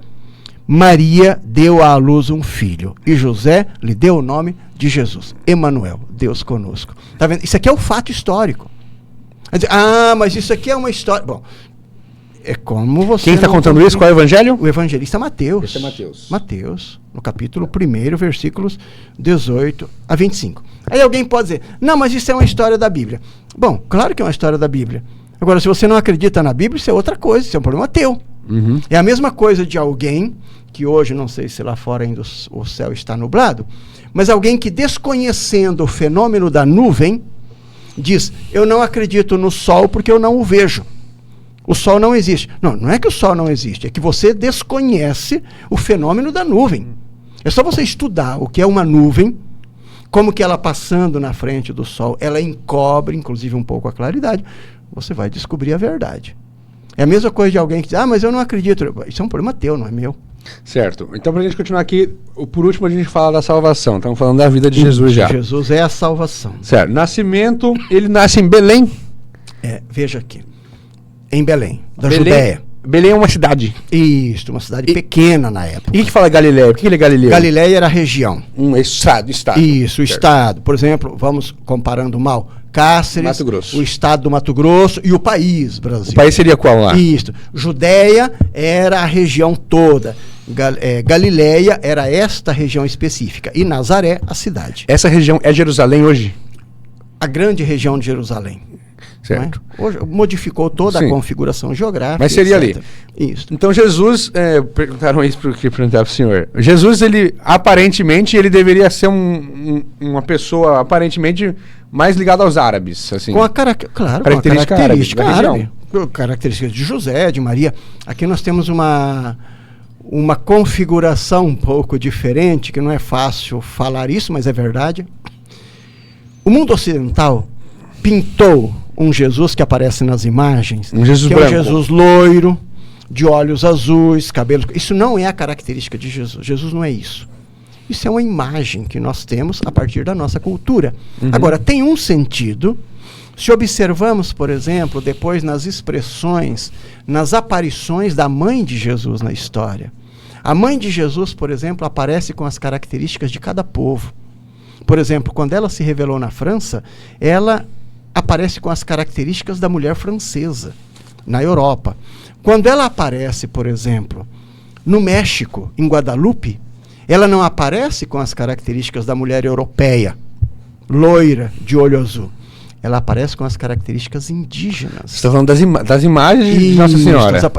Maria deu à luz um filho. E José lhe deu o nome de Jesus. Emanuel, Deus conosco. Tá vendo? Isso aqui é o fato histórico. Mas isso aqui é uma história... Bom, é como você... Quem está contando isso? Qual é o evangelho? O evangelista Mateus. Esse é Mateus. Mateus, no capítulo 1, versículos 18 a 25. Aí alguém pode dizer, não, mas isso é uma história da Bíblia. Bom, claro que é uma história da Bíblia. Agora, se você não acredita na Bíblia, isso é outra coisa, isso é um problema teu. Uhum. É a mesma coisa de alguém, que hoje, não sei se lá fora ainda o céu está nublado, mas alguém que, desconhecendo o fenômeno da nuvem, diz, eu não acredito no sol porque eu não o vejo. O sol não existe. Não é que o sol não existe, é que você desconhece o fenômeno da nuvem. É só você estudar o que é uma nuvem, como que ela passando na frente do sol, ela encobre, inclusive, um pouco a claridade, você vai descobrir a verdade. É a mesma coisa de alguém que diz, mas eu não acredito. Isso é um problema teu, não é meu. Certo. Então, para a gente continuar aqui, por último a gente fala da salvação. Estamos falando da vida de Jesus já. Jesus é a salvação. Certo. Nascimento, ele nasce em Belém. Veja aqui. Em Belém, da Belém, Judéia. Belém é uma cidade. Isso, uma cidade pequena na época. E que fala Galileia? Por que ele é Galileu? Galileia era a região. Estado. Isso, o estado. Por exemplo, vamos comparando mal. Cáceres, Mato Grosso. O estado do Mato Grosso e o país, Brasil. O país seria qual lá? Isso. Judéia era a região toda. Galileia era esta região específica. E Nazaré, a cidade. Essa região é Jerusalém hoje? A grande região de Jerusalém. Certo. Hoje modificou toda a configuração geográfica. Mas seria etc. ali. Isso. Então Jesus, perguntaram isso para o senhor. Jesus, ele aparentemente, ele deveria ser uma pessoa aparentemente mais ligada aos árabes, assim. Com a característica árabe. Características de José, de Maria. Aqui nós temos uma configuração um pouco diferente, que não é fácil falar isso, mas é verdade. O mundo ocidental pintou um Jesus que aparece nas imagens, um Jesus que branco. É um Jesus loiro, de olhos azuis, cabelos... Isso não é a característica de Jesus. Jesus não é isso. Isso é uma imagem que nós temos a partir da nossa cultura. Agora, tem um sentido, se observamos, por exemplo, depois nas expressões, nas aparições da mãe de Jesus na história. A mãe de Jesus, por exemplo, aparece com as características de cada povo. Por exemplo, quando ela se revelou na França, ela aparece com as características da mulher francesa, na Europa. Quando ela aparece, por exemplo, no México, em Guadalupe, ela não aparece com as características da mulher europeia, loira, de olho azul. Ela aparece com as características indígenas. Você está falando das imagens de Nossa Senhora.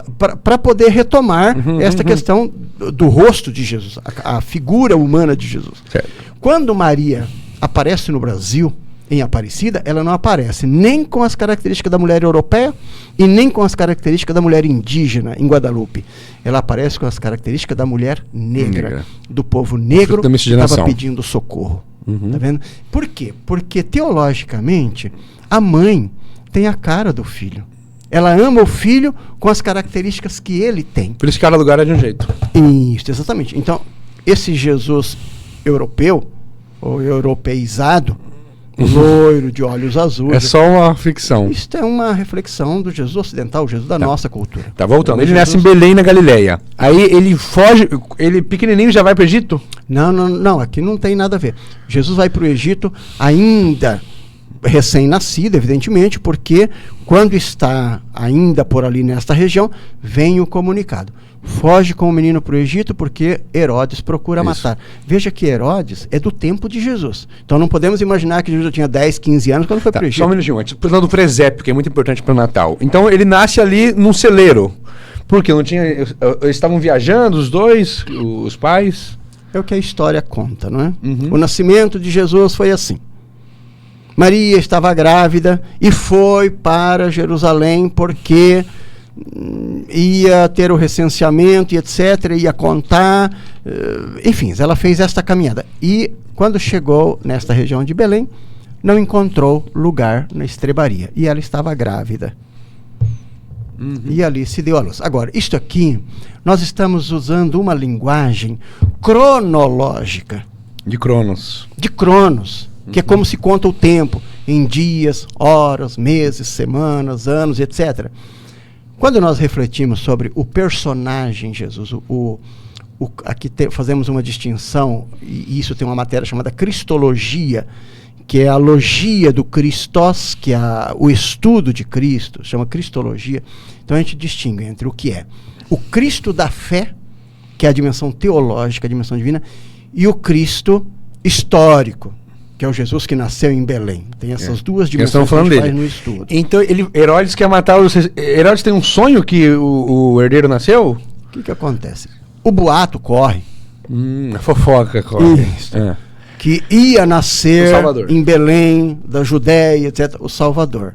Para poder retomar esta questão do rosto de Jesus, a figura humana de Jesus. Certo. Quando Maria aparece no Brasil, em Aparecida, ela não aparece nem com as características da mulher europeia e nem com as características da mulher indígena, em Guadalupe. Ela aparece com as características da mulher negra. Do povo negro que estava pedindo socorro. Tá vendo? Por quê? Porque teologicamente a mãe tem a cara do filho. Ela ama o filho com as características que ele tem. Por isso que cada lugar é de um jeito. Isso, exatamente. Então, esse Jesus europeu, ou europeizado, loiro, de olhos azuis. É só uma ficção. Isso é uma reflexão do Jesus ocidental, o Jesus da nossa cultura. Tá voltando. Ele Jesus... nasce em Belém, na Galileia. Aí ele foge, ele pequenininho já vai para o Egito? Não, aqui não tem nada a ver. Jesus vai para o Egito ainda recém-nascido, evidentemente, porque quando está ainda por ali nesta região, vem o comunicado. Foge com o menino para o Egito porque Herodes procura matar. Veja que Herodes é do tempo de Jesus. Então não podemos imaginar que Jesus tinha 10, 15 anos quando foi para o Egito. Só um minutinho antes. Falando do presépio, que é muito importante para o Natal. Então ele nasce ali num celeiro. Porque não tinha. Eles estavam viajando, os dois, os pais. É o que a história conta, não é? O nascimento de Jesus foi assim. Maria estava grávida e foi para Jerusalém porque ia ter o recenseamento e etc, ia contar, enfim, ela fez esta caminhada. E quando chegou nesta região de Belém, não encontrou lugar na estrebaria. E ela estava grávida. E ali se deu à luz. Agora, isto aqui, nós estamos usando uma linguagem cronológica. De Cronos. De Cronos, que é como se conta o tempo, em dias, horas, meses, semanas, anos, etc. Quando nós refletimos sobre o personagem Jesus, aqui fazemos uma distinção, e isso tem uma matéria chamada Cristologia, que é a logia do Christos, que é o estudo de Cristo, chama Cristologia. Então a gente distingue entre o que é o Cristo da fé, que é a dimensão teológica, a dimensão divina, e o Cristo histórico, que é o Jesus que nasceu em Belém. Tem essas duas dimensões que a gente faz no estudo. Então Herodes quer matar Herodes tem um sonho que o herdeiro nasceu? O que acontece? O boato corre. A fofoca corre. Isso. Que ia nascer em Belém, da Judéia, etc., o Salvador.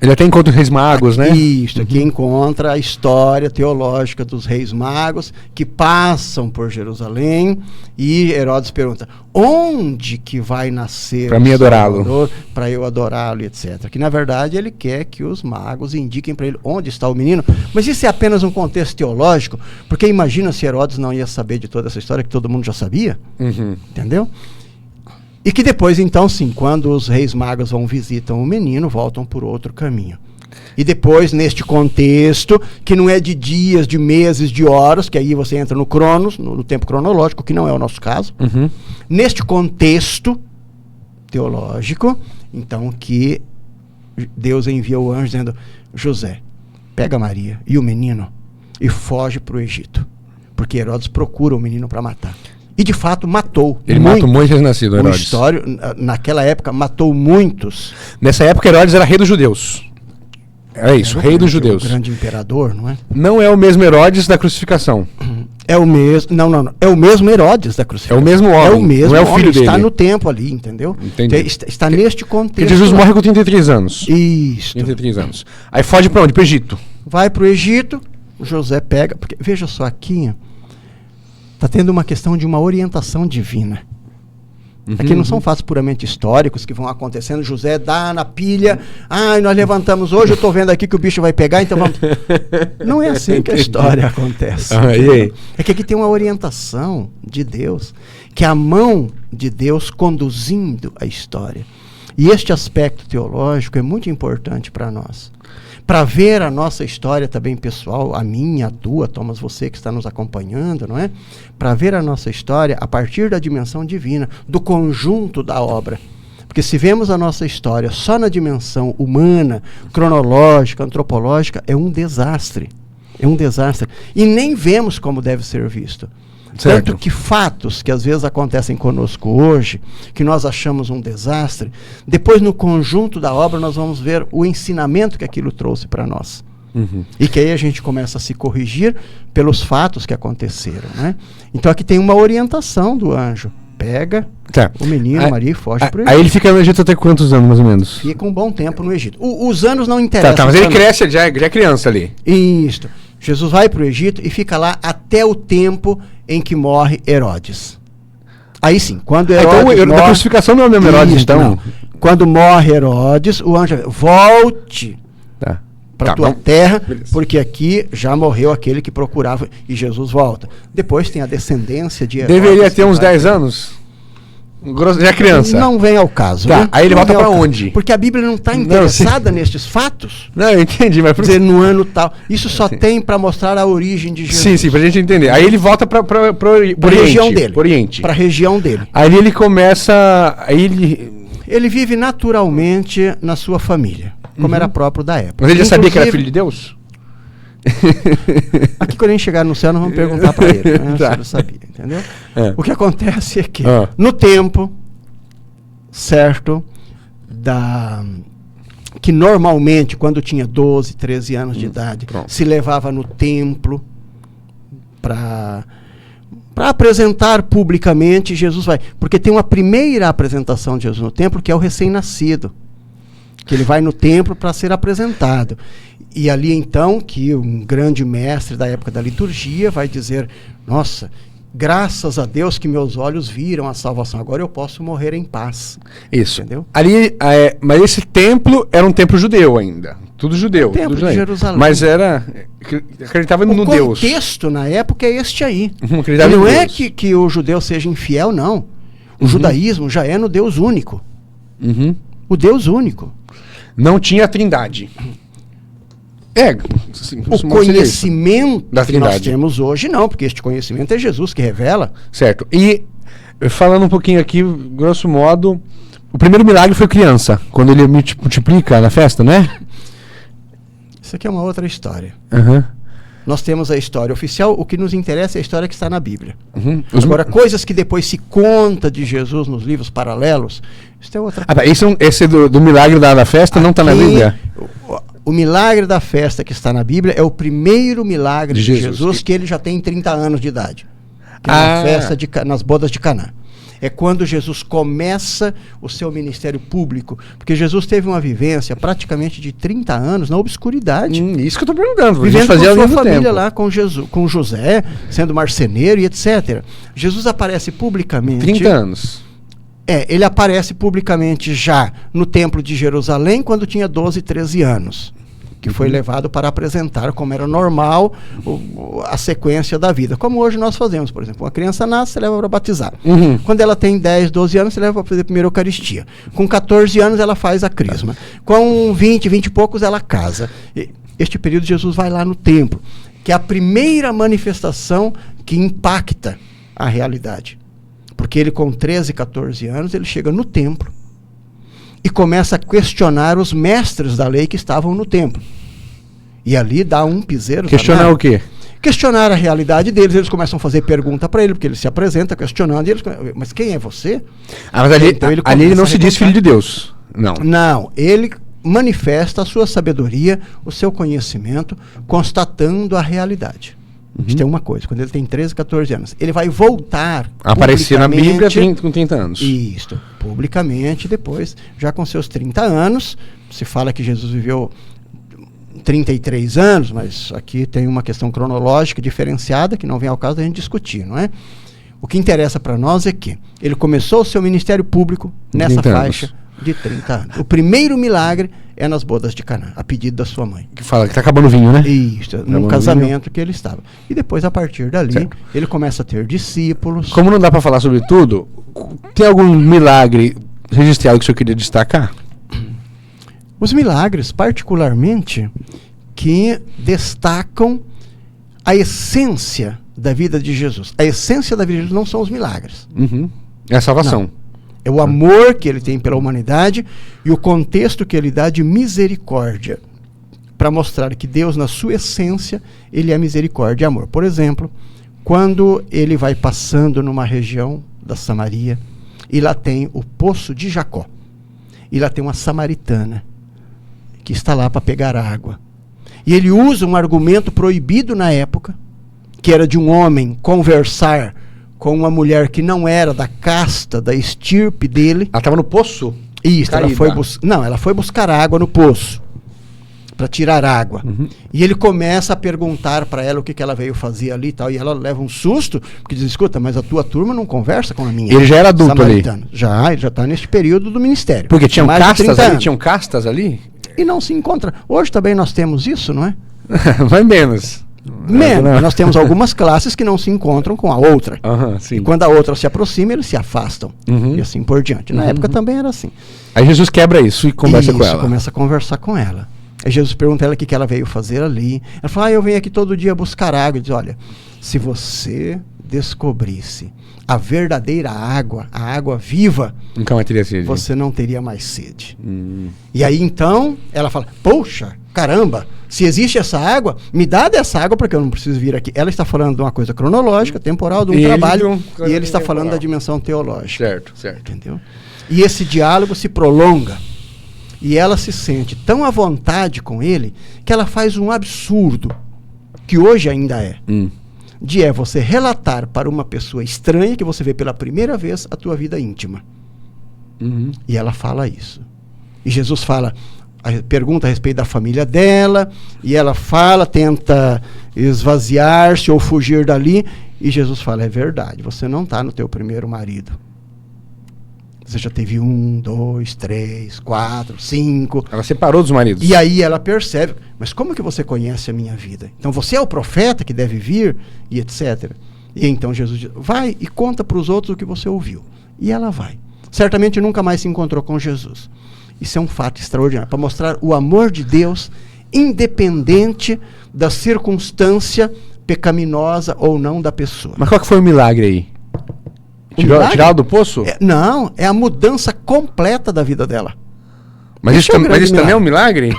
Ele até encontra os reis magos, né? Isso, aqui encontra a história teológica dos reis magos que passam por Jerusalém e Herodes pergunta, onde que vai nascer para mim adorá-lo? Para eu adorá-lo, etc. Que na verdade ele quer que os magos indiquem para ele onde está o menino, mas isso é apenas um contexto teológico, porque imagina se Herodes não ia saber de toda essa história que todo mundo já sabia, entendeu? E que depois, então, sim, quando os reis magos visitam o menino, voltam por outro caminho. E depois, neste contexto, que não é de dias, de meses, de horas, que aí você entra no Cronos, no tempo cronológico, que não é o nosso caso. Neste contexto teológico, então, que Deus envia o anjo dizendo, José, pega Maria e o menino e foge para o Egito. Porque Herodes procura o menino para matar. E de fato matou. Ele matou muitos recém-nascidos, Herodes. Naquela época matou muitos. Nessa época Herodes era rei dos judeus. É isso, rei dos judeus. O grande imperador, não é? Não é o mesmo Herodes da crucificação. É o mesmo. Não. É o mesmo Herodes da crucificação. É o mesmo homem. É o mesmo. Não é o filho dele. Está no tempo ali, entendeu? Entendi. Está neste contexto. Porque Jesus morre com 33 anos. Isso. 33 anos. Aí foge para onde? Para o Egito. Vai para o Egito. José pega. Porque, veja só aqui. Está tendo uma questão de uma orientação divina. Aqui não são fatos puramente históricos que vão acontecendo. José dá na pilha. Nós levantamos hoje, eu estou vendo aqui que o bicho vai pegar, então vamos... Não é assim que a história acontece. É que aqui tem uma orientação de Deus, que é a mão de Deus conduzindo a história. E este aspecto teológico é muito importante para nós. Para ver a nossa história também pessoal, a minha, a tua, Thomas, você que está nos acompanhando, não é? Para ver a nossa história a partir da dimensão divina, do conjunto da obra. Porque se vemos a nossa história só na dimensão humana, cronológica, antropológica, é um desastre. É um desastre. E nem vemos como deve ser visto. Certo. Tanto que fatos que às vezes acontecem conosco hoje, que nós achamos um desastre, depois no conjunto da obra nós vamos ver o ensinamento que aquilo trouxe para nós. E que aí a gente começa a se corrigir pelos fatos que aconteceram, né? Então aqui tem uma orientação do anjo. Pega o menino, Maria, e foge para o Egito. Aí ele fica no Egito até quantos anos, mais ou menos? Fica um bom tempo no Egito. Os anos não interessam. Mas ele cresce, já é criança ali. Isso. Jesus vai para o Egito e fica lá até o tempo em que morre Herodes. Aí sim, quando Herodes morre... Da crucificação não é o mesmo Herodes, então? Não. Quando morre Herodes, o anjo volte para a tua terra, porque aqui já morreu aquele que procurava, e Jesus volta. Depois tem a descendência de Herodes. Deveria ter uns 10 anos? Já é criança. Não vem ao caso. Né? Aí ele volta para onde? Porque a Bíblia não está interessada nestes fatos. Não, eu entendi. Mas dizer, no ano tal. Isso só tem para mostrar a origem de Jesus. Sim, para a gente entender. Aí ele volta para a região dele. Para a região dele. Aí ele começa... Ele vive naturalmente na sua família, como era próprio da época. Mas ele já sabia que era filho de Deus? Aqui quando a gente chegar no céu nós vamos perguntar para ele, né? Se ele sabia, entendeu? O que acontece é que no tempo certo que normalmente quando tinha 12, 13 anos de idade se levava no templo para apresentar publicamente, Jesus vai, porque tem uma primeira apresentação de Jesus no templo que é o recém-nascido, que ele vai no templo para ser apresentado. E ali então que um grande mestre da época da liturgia vai dizer, nossa, graças a Deus que meus olhos viram a salvação, agora eu posso morrer em paz. Isso. Entendeu? Ali, mas esse templo era um templo judeu ainda, tudo judeu. O templo de Jerusalém. Mas acreditava no Deus. O contexto na época é este aí. Acreditava não em é Deus. que o judeu seja infiel, não. O judaísmo já é no Deus único. O Deus único. Não tinha a trindade. O conhecimento que nós temos hoje não, porque este conhecimento é Jesus que revela. Certo. E falando um pouquinho aqui, grosso modo, o primeiro milagre foi criança, quando ele multiplica na festa, né? Isso aqui é uma outra história. Nós temos a história oficial, o que nos interessa é a história que está na Bíblia. Agora, coisas que depois se conta de Jesus nos livros paralelos, isso é outra coisa. Esse do milagre da festa não está na Bíblia? O milagre da festa que está na Bíblia é o primeiro milagre de Jesus que ele já tem 30 anos de idade. Que é na festa nas bodas de Caná. É quando Jesus começa o seu ministério público. Porque Jesus teve uma vivência praticamente de 30 anos na obscuridade. Isso que eu estou perguntando. Vivendo com a sua família lá, com José, sendo marceneiro e etc. Jesus aparece publicamente... 30 anos. Ele aparece publicamente já no templo de Jerusalém quando tinha 12, 13 anos. Que foi levado para apresentar como era normal a sequência da vida. Como hoje nós fazemos, por exemplo. Uma criança nasce, você leva para batizar. Quando ela tem 10, 12 anos, você leva para fazer a primeira Eucaristia. Com 14 anos, ela faz a crisma. Com 20 e poucos, ela casa. Este período, Jesus vai lá no templo, que é a primeira manifestação que impacta a realidade. Porque ele, com 13, 14 anos, ele chega no templo e começa a questionar os mestres da lei que estavam no templo. E ali dá um piseiro. Questionar o quê? Questionar a realidade deles. Eles começam a fazer pergunta para ele, porque ele se apresenta questionando. E eles, mas quem é você? Mas ali, então ele não se diz filho de Deus. Não, ele manifesta a sua sabedoria, o seu conhecimento, constatando a realidade. Isso é uma coisa, quando ele tem 13, 14 anos. Ele vai voltar aparecer na Bíblia com 30 anos. Isso, publicamente depois, já com seus 30 anos. Se fala que Jesus viveu 33 anos, mas aqui tem uma questão cronológica diferenciada, que não vem ao caso da gente discutir, não é? O que interessa para nós é que ele começou o seu ministério público nessa faixa de 30 anos. O primeiro milagre é nas bodas de Caná, a pedido da sua mãe. Que fala que tá acabando o vinho, né? Isso, num casamento que ele estava. E depois, a partir dali, ele começa a ter discípulos. Como não dá para falar sobre tudo, tem algum milagre registrado que o senhor queria destacar? Os milagres, particularmente, que destacam a essência da vida de Jesus. A essência da vida de Jesus não são os milagres. É a salvação. Não. É o amor que ele tem pela humanidade e o contexto que ele dá de misericórdia, para mostrar que Deus, na sua essência, ele é misericórdia e amor. Por exemplo, quando ele vai passando numa região da Samaria, e lá tem o poço de Jacó, e lá tem uma samaritana que está lá para pegar água. E ele usa um argumento proibido na época, que era de um homem conversar com uma mulher que não era da casta, da estirpe dele. Ela estava no poço? Isso, ela foi buscar água no poço, para tirar água. E ele começa a perguntar para ela o que ela veio fazer ali e tal, e ela leva um susto, porque diz, escuta, mas a tua turma não conversa com a minha. Ele já era adulto ali? Ele já está neste período do ministério. Porque tinham castas ali? Tinham castas ali? E não se encontra. Hoje também nós temos isso, não é? Vai menos. Nós temos algumas classes que não se encontram com a outra. Sim. E quando a outra se aproxima, eles se afastam. E assim por diante. Na época também era assim. Aí Jesus quebra isso e conversa com ela. Começa a conversar com ela. Aí Jesus pergunta a ela o que ela veio fazer ali. Ela fala, eu venho aqui todo dia buscar água. Ele diz, olha, se você descobrisse a verdadeira água, a água viva, nunca mais teria sede. Você não teria mais sede. E aí então ela fala, poxa, caramba, se existe essa água, me dá dessa água porque eu não preciso vir aqui. Ela está falando de uma coisa cronológica, temporal, de um trabalho, e ele está falando da dimensão teológica. Certo. Entendeu? E esse diálogo se prolonga. E ela se sente tão à vontade com ele que ela faz um absurdo, que hoje ainda é. De você relatar para uma pessoa estranha, que você vê pela primeira vez, a tua vida íntima. E ela fala isso. E Jesus pergunta a respeito da família dela, e ela fala, tenta esvaziar-se ou fugir dali, e Jesus fala, é verdade, você não está no teu primeiro marido. Você já teve 1, 2, 3, 4, 5. Ela separou dos maridos. E aí ela percebe, mas como que você conhece a minha vida? Então você é o profeta que deve vir, e etc. E então Jesus diz, vai e conta para os outros o que você ouviu. E ela vai. Certamente nunca mais se encontrou com Jesus. Isso é um fato extraordinário, para mostrar o amor de Deus, independente da circunstância pecaminosa ou não da pessoa. Mas qual que foi o milagre aí? Tirá-la do poço? Não, é a mudança completa da vida dela. Mas isso também é um milagre?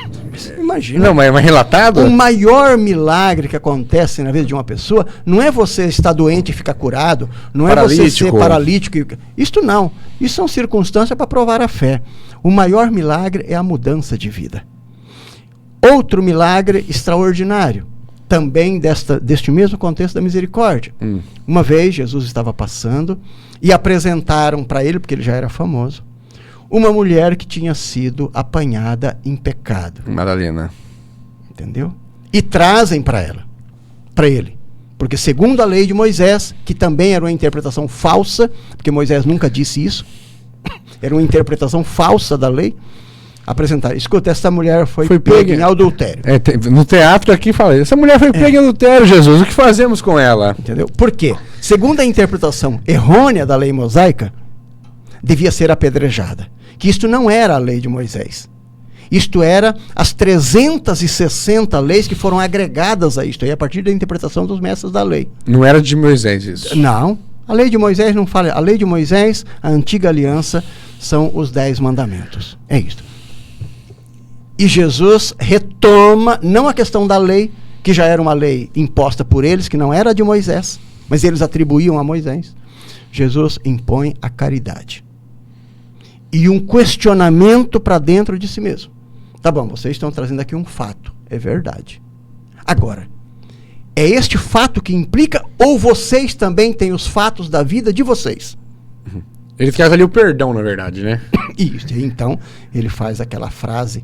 Imagina. Não, mas é relatado? O maior milagre que acontece na vida de uma pessoa não é você estar doente e ficar curado, não é você ser paralítico. Isto não. Isso são circunstâncias para provar a fé. O maior milagre é a mudança de vida. Outro milagre extraordinário, também deste mesmo contexto da misericórdia. Uma vez Jesus estava passando e apresentaram para ele, porque ele já era famoso, uma mulher que tinha sido apanhada em pecado. Madalena. Entendeu? E trazem para ele. Porque segundo a lei de Moisés, que também era uma interpretação falsa, porque Moisés nunca disse isso, era uma interpretação falsa da lei, apresentar. Escuta, essa mulher foi pega em adultério. No teatro aqui fala, essa mulher foi pega em adultério, Jesus, o que fazemos com ela? Entendeu? Por quê? Segundo a interpretação errônea da lei mosaica, devia ser apedrejada. Que isto não era a lei de Moisés. Isto era as 360 leis que foram agregadas a isto, aí a partir da interpretação dos mestres da lei. Não era de Moisés isso? Não. A lei de Moisés não fala. A lei de Moisés, a antiga aliança, são os 10 mandamentos. É isto. E Jesus retoma, não a questão da lei, que já era uma lei imposta por eles, que não era de Moisés, mas eles atribuíam a Moisés. Jesus impõe a caridade. E um questionamento para dentro de si mesmo. Tá bom, vocês estão trazendo aqui um fato. É verdade. Agora, é este fato que implica, ou vocês também têm os fatos da vida de vocês? Ele traz ali o perdão, na verdade, né? Isso. Então, ele faz aquela frase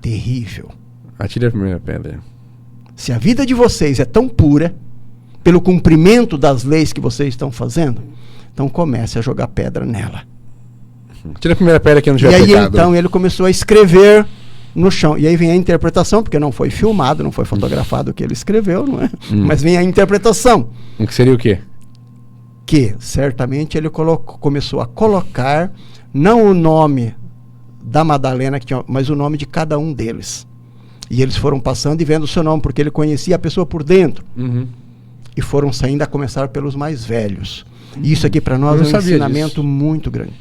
terrível. Atire a primeira pedra. Se a vida de vocês é tão pura, pelo cumprimento das leis que vocês estão fazendo, então comece a jogar pedra nela. Tira a primeira pedra que não tiver E aí pecado. então ele começou a escrever no chão. E aí vem a interpretação, porque não foi filmado, não foi fotografado o que ele escreveu, não é? Mas vem a interpretação. O que seria o quê? Que certamente ele começou a colocar não o nome da Madalena, mas o nome de cada um deles. E eles foram passando e vendo o seu nome, porque ele conhecia a pessoa por dentro. E foram saindo a começar pelos mais velhos. E isso aqui para nós é um ensinamento muito grande.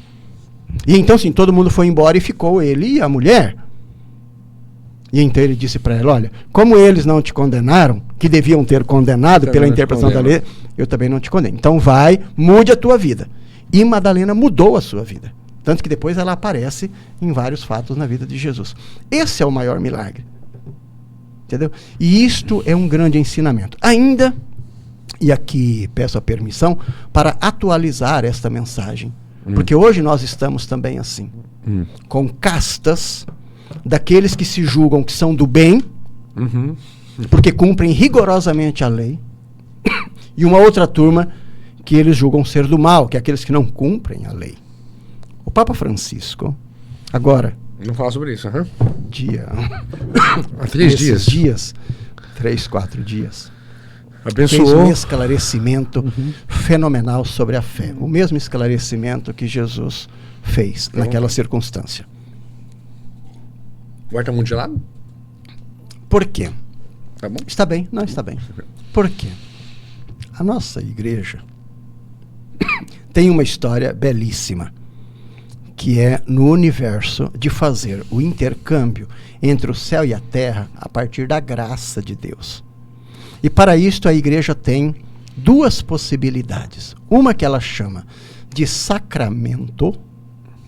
E então, sim, todo mundo foi embora e ficou ele e a mulher. E então ele disse para ela, olha, como eles não te condenaram, que deviam ter condenado pela interpretação da lei, eu também não te condeno. Então vai, mude a tua vida. E Madalena mudou a sua vida. Tanto que depois ela aparece em vários fatos na vida de Jesus. Esse é o maior milagre. Entendeu? E isto é um grande ensinamento. Ainda, e aqui peço a permissão, para atualizar esta mensagem. Porque hoje nós estamos também assim, com castas daqueles que se julgam que são do bem, porque cumprem rigorosamente a lei, e uma outra turma que eles julgam ser do mal, que é aqueles que não cumprem a lei. O Papa Francisco, agora... Não fala sobre isso, Há 3, 4 dias, abençoou. fez um esclarecimento fenomenal sobre a fé. O mesmo esclarecimento que Jesus fez naquela circunstância. O ar tá muito gelado? Por quê? Tá bom? Está bem? Não, está bem. Por quê? A nossa igreja tem uma história belíssima, que é no universo de fazer o intercâmbio entre o céu e a terra a partir da graça de Deus. E para isto a igreja tem duas possibilidades. Uma que ela chama de sacramento,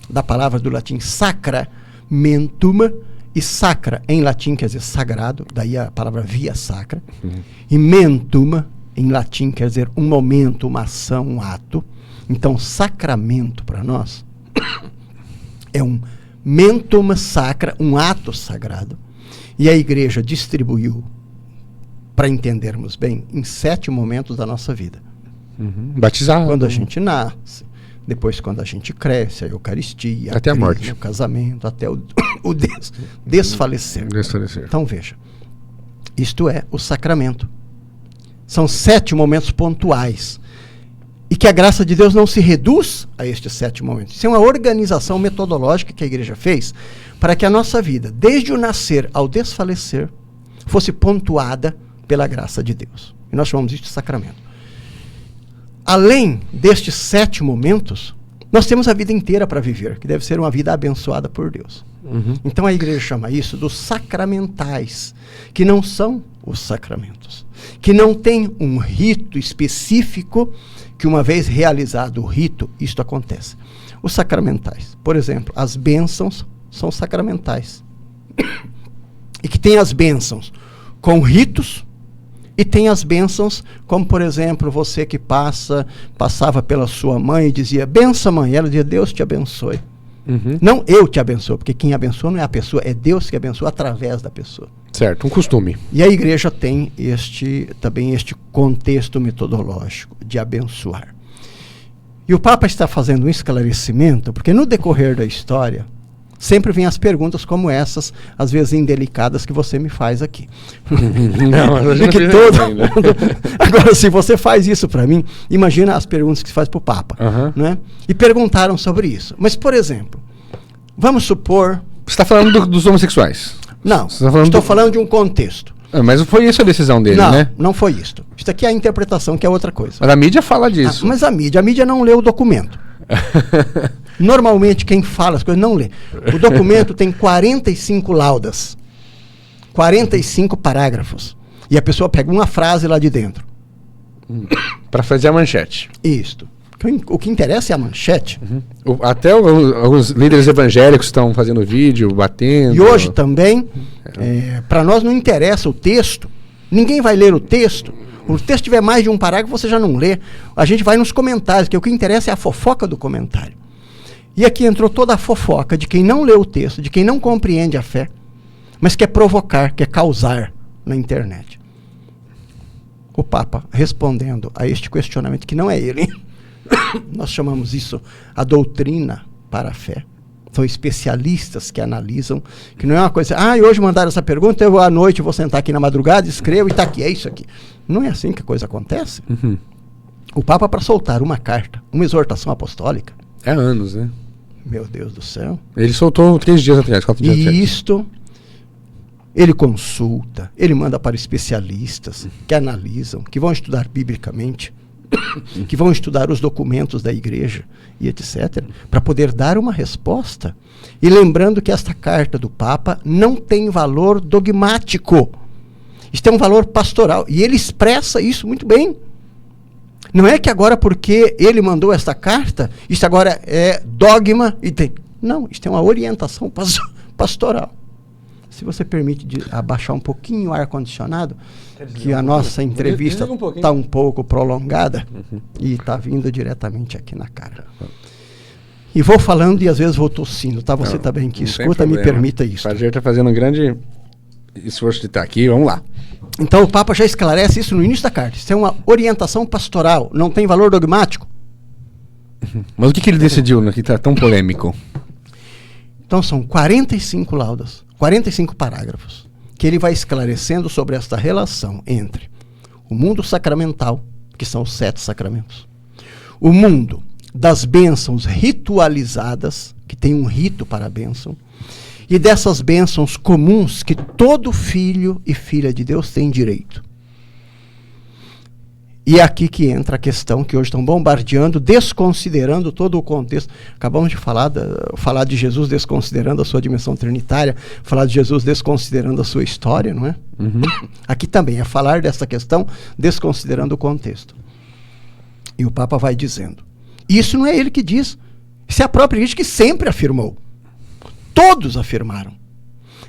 da palavra do latim sacramentum, e sacra em latim quer dizer sagrado, daí a palavra via sacra, e mentum em latim quer dizer um momento, uma ação, um ato. Então sacramento para nós é um mentum sacra, um ato sagrado. E a igreja distribuiu, para entendermos bem, em 7 momentos da nossa vida. Batizado. Quando a gente nasce, depois quando a gente cresce, a Eucaristia, até a morte, o casamento, até o desfalecer. Então veja, isto é o sacramento. São 7 momentos pontuais. E que a graça de Deus não se reduz a estes 7 momentos. Isso é uma organização metodológica que a igreja fez para que a nossa vida, desde o nascer ao desfalecer, fosse pontuada pela graça de Deus. E nós chamamos isso de sacramento. Além destes 7 momentos, nós temos a vida inteira para viver, que deve ser uma vida abençoada por Deus. Então a igreja chama isso dos sacramentais, que não são os sacramentos, que não tem um rito específico, que uma vez realizado o rito, isto acontece. Os sacramentais, por exemplo, as bênçãos são sacramentais. E que tem as bênçãos com ritos, e tem as bênçãos, como por exemplo, você que passava pela sua mãe e dizia, benção mãe, ela dizia, Deus te abençoe. Não eu te abençoo, porque quem abençoa não é a pessoa, é Deus que abençoa através da pessoa. Certo, um costume. E a igreja tem também este contexto metodológico de abençoar. E o Papa está fazendo um esclarecimento, porque no decorrer da história, sempre vem as perguntas como essas, às vezes indelicadas, que você me faz aqui. Agora, se você faz isso para mim, imagina as perguntas que se faz para o Papa. Né? E perguntaram sobre isso. Mas, por exemplo, vamos supor... Você está falando dos homossexuais? Não, estou falando de um contexto. Mas foi isso a decisão dele, não, né? Não foi isto. Isto aqui é a interpretação, que é outra coisa. Mas a mídia fala disso. Mas a mídia não lê o documento. Normalmente quem fala as coisas não lê. O documento tem 45 laudas, 45 parágrafos. E a pessoa pega uma frase lá de dentro. Para fazer a manchete. Isto. O que interessa é a manchete. Até alguns líderes evangélicos estão fazendo vídeo, batendo. E hoje também, para nós não interessa o texto. Ninguém vai ler o texto. O texto tiver mais de um parágrafo, você já não lê. A gente vai nos comentários, que o que interessa é a fofoca do comentário. E aqui entrou toda a fofoca de quem não lê o texto, de quem não compreende a fé, mas quer provocar, quer causar na internet. o Papa respondendo a este questionamento, que não é ele, nós chamamos isso a doutrina para a fé. São especialistas que analisam, que não é uma coisa, e hoje mandaram essa pergunta, eu à noite vou sentar aqui na madrugada, escrevo e está aqui, é isso aqui. Não é assim que a coisa acontece. Uhum. O Papa, para soltar uma carta, uma exortação apostólica... É anos, né? Meu Deus do céu. Ele soltou 3 dias atrás, 4 dias atrás. E isto, ele consulta, ele manda para especialistas que analisam, que vão estudar biblicamente, que vão estudar os documentos da igreja e etc., para poder dar uma resposta. E lembrando que esta carta do Papa não tem valor dogmático. Isso tem um valor pastoral. E ele expressa isso muito bem. Não é que agora, porque ele mandou esta carta, isso agora é dogma e tem. Não, isso tem uma orientação pastoral. Se você permite abaixar um pouquinho o ar-condicionado, que a nossa entrevista está um pouco prolongada e está vindo diretamente aqui na cara. E vou falando e às vezes vou tossindo, tá? Você também que escuta, me permita isso. O Padre está fazendo um grande esforço de estar aqui, vamos lá. Então o Papa já esclarece isso no início da carta. Isso é uma orientação pastoral, não tem valor dogmático. Mas o que ele decidiu, né, que está tão polêmico? Então são 45 laudas, 45 parágrafos, que ele vai esclarecendo sobre esta relação entre o mundo sacramental, que são os 7 sacramentos, o mundo das bênçãos ritualizadas, que tem um rito para a bênção, e dessas bênçãos comuns que todo filho e filha de Deus tem direito. E é aqui que entra a questão que hoje estão bombardeando, desconsiderando todo o contexto. Acabamos de falar de Jesus desconsiderando a sua dimensão trinitária, falar de Jesus desconsiderando a sua história, não é? Uhum. Aqui também é falar dessa questão desconsiderando o contexto. E o Papa vai dizendo, isso não é ele que diz, isso é a própria igreja que sempre afirmou. Todos afirmaram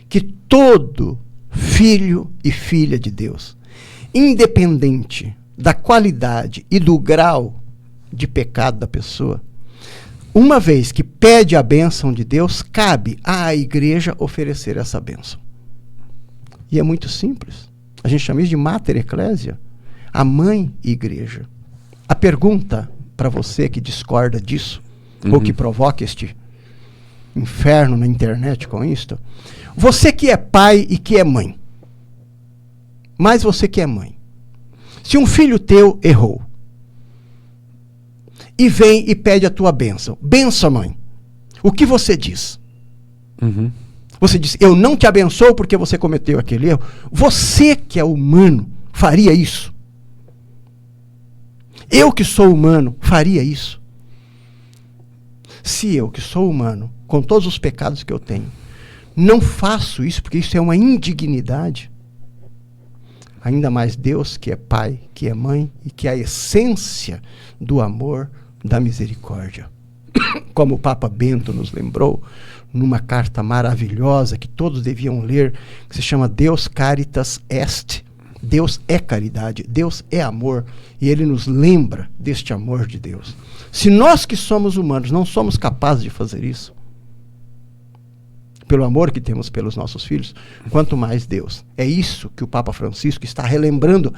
que todo filho e filha de Deus, independente da qualidade e do grau de pecado da pessoa, uma vez que pede a bênção de Deus, cabe à igreja oferecer essa bênção. E é muito simples. A gente chama isso de Mater Ecclesia, a mãe igreja. A pergunta para você que discorda disso, ou que provoca este inferno na internet com isto, você que é pai e que é mãe, mas você que é mãe, se um filho teu errou e vem e pede a tua bênção, benção, mãe, o que você diz? Você diz, eu não te abençoo porque você cometeu aquele erro. Você que é humano faria isso? Eu que sou humano faria isso? Se eu que sou humano, com todos os pecados que eu tenho, não faço isso porque isso é uma indignidade, ainda mais Deus que é pai, que é mãe e que é a essência do amor, da misericórdia. Como o Papa Bento nos lembrou, numa carta maravilhosa que todos deviam ler, que se chama Deus Caritas Est. Deus é caridade, Deus é amor, e ele nos lembra deste amor de Deus. Se nós que somos humanos não somos capazes de fazer isso, pelo amor que temos pelos nossos filhos, quanto mais Deus. É isso que o Papa Francisco está relembrando.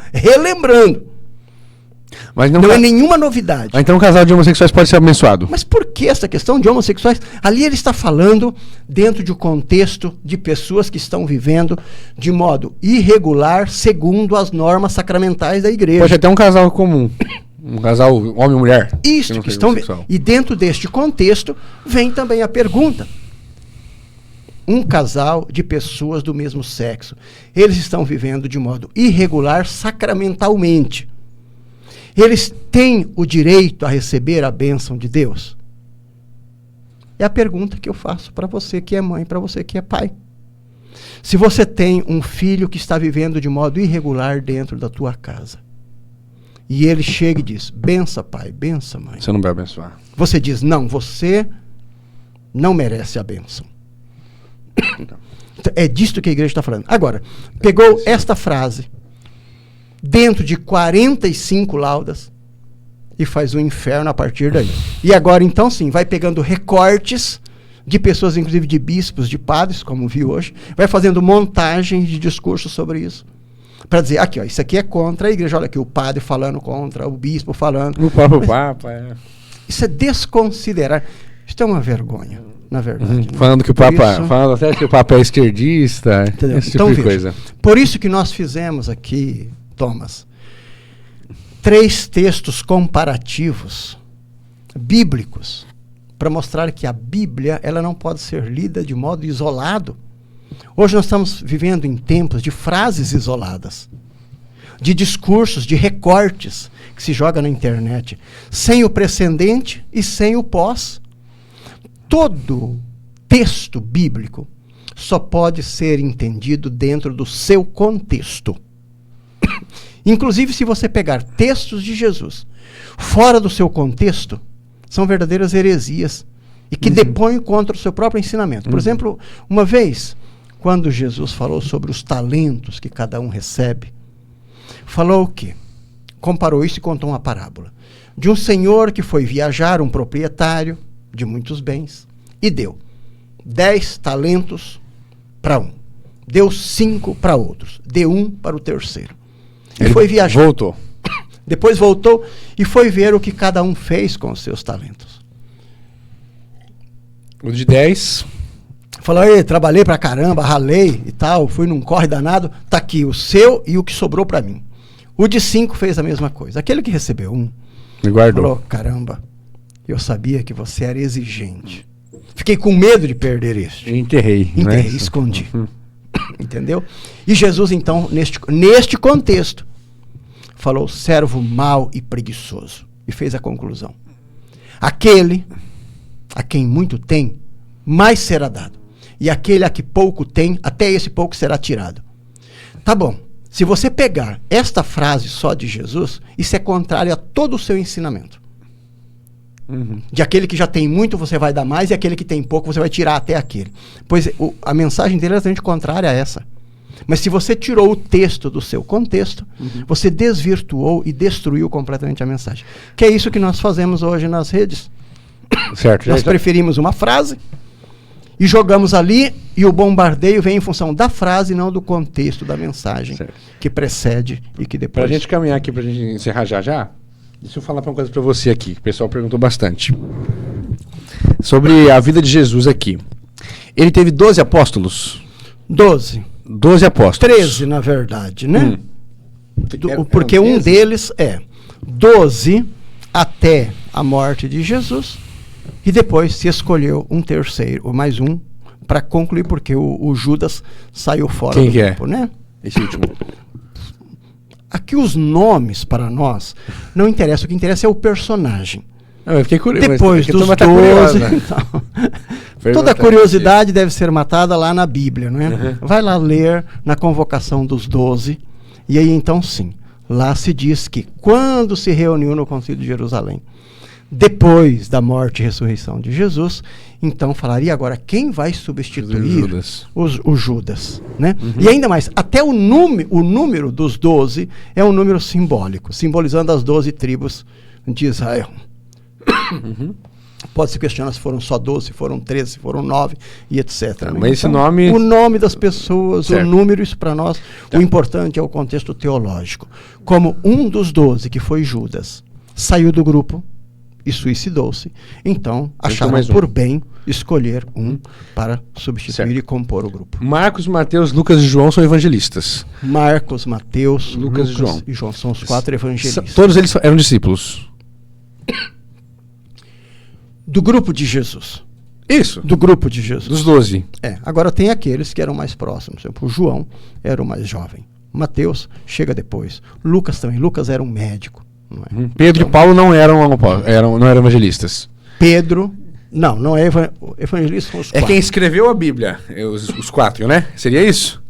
Mas não é nenhuma novidade. Então um casal de homossexuais pode ser abençoado. Mas por que essa questão de homossexuais? Ali ele está falando dentro de um contexto de pessoas que estão vivendo de modo irregular, segundo as normas sacramentais da igreja. Pode até um casal comum. Um casal homem e mulher. Isso, que estão... E dentro deste contexto vem também a pergunta. Um casal de pessoas do mesmo sexo, eles estão vivendo de modo irregular sacramentalmente. Eles têm o direito a receber a bênção de Deus? É a pergunta que eu faço para você que é mãe, para você que é pai. Se você tem um filho que está vivendo de modo irregular dentro da tua casa, e ele chega e diz, bença pai, bença mãe. Você não vai abençoar. Você diz, não, você não merece a bênção. É disto que a igreja está falando. Agora, pegou esta frase dentro de 45 laudas e faz um inferno a partir daí. E agora, então, sim, vai pegando recortes de pessoas, inclusive de bispos, de padres, como vi hoje, vai fazendo montagens de discursos sobre isso. Para dizer, aqui, ó, isso aqui é contra a igreja. Olha aqui, o padre falando contra, o bispo falando. O próprio Papa. Isso é desconsiderar. Isso é uma vergonha, na verdade. Falando que o Papa, falando até que o Papa é esquerdista, entendeu? esse Então, tipo de veja, coisa. por isso que nós fizemos aqui, Thomas, 3 textos comparativos bíblicos para mostrar que a Bíblia ela não pode ser lida de modo isolado. Hoje nós estamos vivendo em tempos de frases isoladas, de discursos, de recortes que se joga na internet, sem o precedente e sem o pós. Todo texto bíblico só pode ser entendido dentro do seu contexto. Inclusive, se você pegar textos de Jesus fora do seu contexto, são verdadeiras heresias e que depõem contra o seu próprio ensinamento. Por exemplo, uma vez, quando Jesus falou sobre os talentos que cada um recebe, falou o quê? Comparou isso e contou uma parábola de um senhor que foi viajar, um proprietário de muitos bens, e deu 10 talentos para um, deu 5 para outros, deu 1 para o terceiro. E foi viajar. Voltou. Depois voltou e foi ver o que cada um fez com os seus talentos. O de 10... Falou, trabalhei pra caramba, ralei e tal, fui num corre danado, tá aqui o seu e o que sobrou pra mim. O de 5 fez a mesma coisa. Aquele que recebeu 1, guardou. falou, caramba, eu sabia que você era exigente. Fiquei com medo de perder este. Enterrei, escondi. Entendeu? E Jesus, então, neste contexto, falou, servo mau e preguiçoso. E fez a conclusão. Aquele a quem muito tem, mais será dado. E aquele a que pouco tem, até esse pouco será tirado. Tá bom. Se você pegar esta frase só de Jesus, isso é contrário a todo o seu ensinamento. De aquele que já tem muito, você vai dar mais, e aquele que tem pouco, você vai tirar até aquele. Pois a mensagem dele é exatamente contrária a essa. Mas se você tirou o texto do seu contexto, você desvirtuou e destruiu completamente a mensagem. Que é isso que nós fazemos hoje nas redes. Certo. Nós preferimos uma frase e jogamos ali, e o bombardeio vem em função da frase e não do contexto da mensagem que precede e que depois... Pra gente caminhar aqui, pra gente encerrar já, deixa eu falar uma coisa pra você aqui, que o pessoal perguntou bastante. Sobre a vida de Jesus aqui. Ele teve 12 apóstolos? 12. 12 apóstolos. 13, na verdade, né? Porque um deles é 12 até a morte de Jesus, e depois se escolheu um terceiro, ou mais um, para concluir, porque o Judas saiu fora do grupo, né? Esse último. Aqui os nomes para nós não interessam, o que interessa é o personagem. Não, eu fiquei curioso. Depois dos 12, então, toda curiosidade deve ser matada lá na Bíblia, não é? Vai lá ler na convocação dos 12, e aí então sim, lá se diz que quando se reuniu no Concílio de Jerusalém, depois da morte e ressurreição de Jesus, então falaria agora quem vai substituir o Judas, né? E ainda mais, até o número dos 12 é um número simbólico, simbolizando as 12 tribos de Israel. Pode se questionar se foram só 12, se foram 13, se foram 9 e etc. Tá, né? mas esse então, nome... O nome das pessoas, certo. O número, isso para nós, o importante é o contexto teológico. Como um dos 12, que foi Judas, saiu do grupo e suicidou-se, então acharam por bem escolher um para substituir e compor o grupo. Marcos, Mateus, Lucas e João são evangelistas. Marcos, Mateus, Lucas e João são os 4 evangelistas. Todos eles eram discípulos. Do grupo de Jesus. Isso. Do grupo de Jesus. Dos 12. Agora tem aqueles que eram mais próximos. Por exemplo, o João era o mais jovem. Mateus chega depois. Lucas também. Lucas era um médico. Não é? Pedro e Paulo não eram evangelistas. Pedro, não é evangelista, são os 4. É quem escreveu a Bíblia, os 4, né? Seria isso?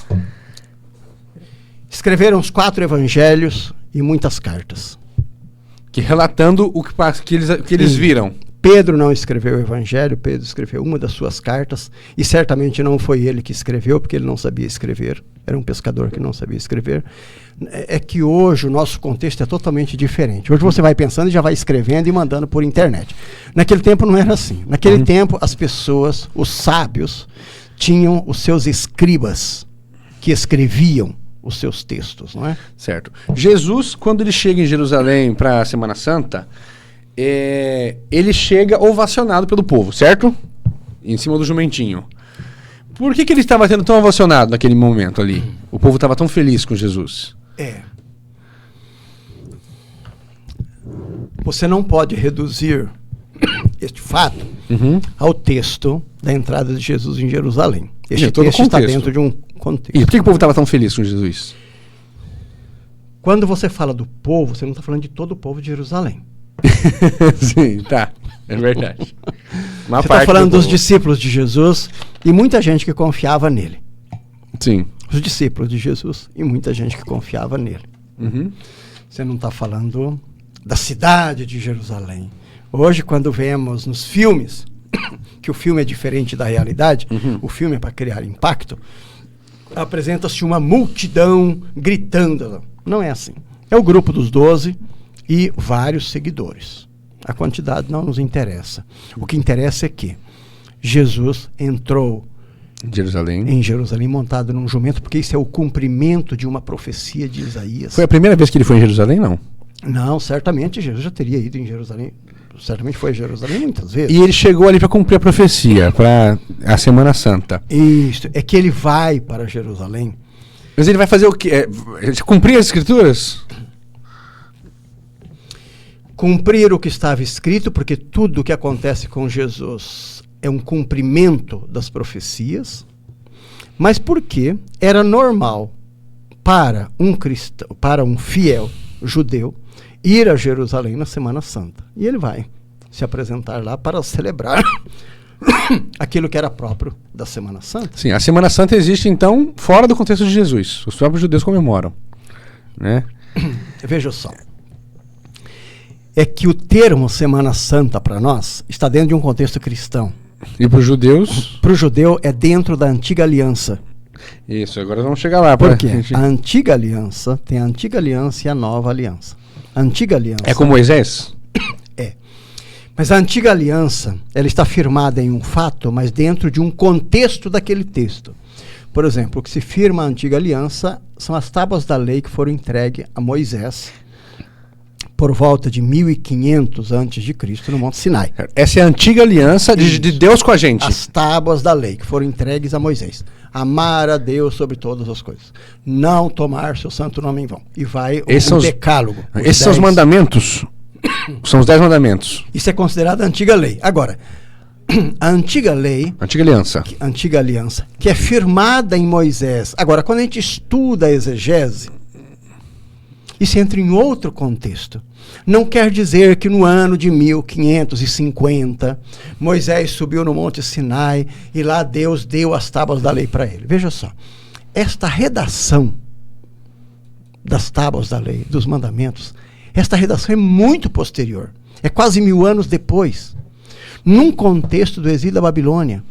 Escreveram os 4 evangelhos e muitas cartas. Que relatando o que eles viram. Pedro não escreveu o evangelho, Pedro escreveu uma das suas cartas, e certamente não foi ele que escreveu, porque ele não sabia escrever, era um pescador que não sabia escrever. É que hoje o nosso contexto é totalmente diferente. Hoje você vai pensando e já vai escrevendo e mandando por internet. Naquele tempo não era assim. Naquele tempo as pessoas, os sábios, tinham os seus escribas, que escreviam os seus textos, não é? Certo. Jesus, quando ele chega em Jerusalém para a Semana Santa, ele chega ovacionado pelo povo, certo? Em cima do jumentinho. Por que ele estava sendo tão ovacionado naquele momento ali? O povo estava tão feliz com Jesus. Você não pode reduzir este fato ao texto da entrada de Jesus em Jerusalém. Este texto está dentro de um contexto. E por que o povo estava tão feliz com Jesus? Quando você fala do povo, você não está falando de todo o povo de Jerusalém. Sim, tá. É verdade. Você está falando dos discípulos de Jesus e muita gente que confiava nele. Sim. Os discípulos de Jesus e muita gente que confiava nele. Você não está falando da cidade de Jerusalém. Hoje, quando vemos nos filmes, que o filme é diferente da realidade, o filme é para criar impacto, apresenta-se uma multidão gritando. Não é assim. É o grupo dos 12 e vários seguidores. A quantidade não nos interessa. O que interessa é que Jesus entrou em Jerusalém montado num jumento, porque isso é o cumprimento de uma profecia de Isaías. Foi a primeira vez que ele foi em Jerusalém, não? Não, certamente Jesus já teria ido em Jerusalém. Certamente foi em Jerusalém muitas vezes. E ele chegou ali para cumprir a profecia, para a Semana Santa. Isso, é que ele vai para Jerusalém. Mas ele vai fazer o quê? Cumprir as escrituras? Cumprir o que estava escrito, porque tudo o que acontece com Jesus é um cumprimento das profecias, mas porque era normal para um cristão, para um fiel judeu, ir a Jerusalém na Semana Santa. E ele vai se apresentar lá para celebrar aquilo que era próprio da Semana Santa. Sim, a Semana Santa existe, então, fora do contexto de Jesus. Os próprios judeus comemoram, né? Veja só. É que o termo Semana Santa para nós está dentro de um contexto cristão. E para os judeus? Para o judeu é dentro da Antiga Aliança. Isso, agora vamos chegar lá. Por quê? A Antiga Aliança tem a Antiga Aliança e a Nova Aliança. A Antiga Aliança... É com Moisés? É. Mas a Antiga Aliança, ela está firmada em um fato, mas dentro de um contexto daquele texto. Por exemplo, o que se firma a Antiga Aliança são as tábuas da lei que foram entregues a Moisés por volta de 1500 a.C. no Monte Sinai. Essa é a Antiga Aliança de Deus com a gente. As tábuas da lei que foram entregues a Moisés. Amar a Deus sobre todas as coisas. Não tomar seu santo nome em vão. E vai o decálogo. Esses são os mandamentos. São os 10 mandamentos. Isso é considerado a Antiga Lei. Agora, a Antiga Lei... Antiga Aliança. Que é firmada em Moisés. Agora, quando a gente estuda a exegese, isso entra em outro contexto. Não quer dizer que no ano de 1550, Moisés subiu no Monte Sinai e lá Deus deu as tábuas da lei para ele. Veja só, esta redação das tábuas da lei, dos mandamentos, esta redação é muito posterior. É quase 1000 anos depois. Num contexto do exílio da Babilônia.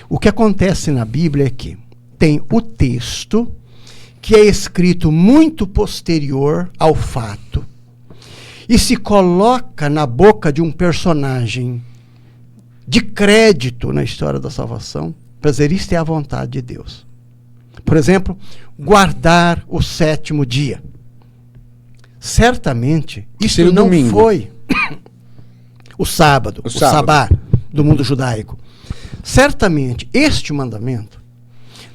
O que acontece na Bíblia é que tem o texto que é escrito muito posterior ao fato e se coloca na boca de um personagem de crédito na história da salvação para dizer isto é a vontade de Deus. Por exemplo, guardar o 7º dia. Certamente, isso não foi o sábado, o sabá do mundo judaico. Certamente, este mandamento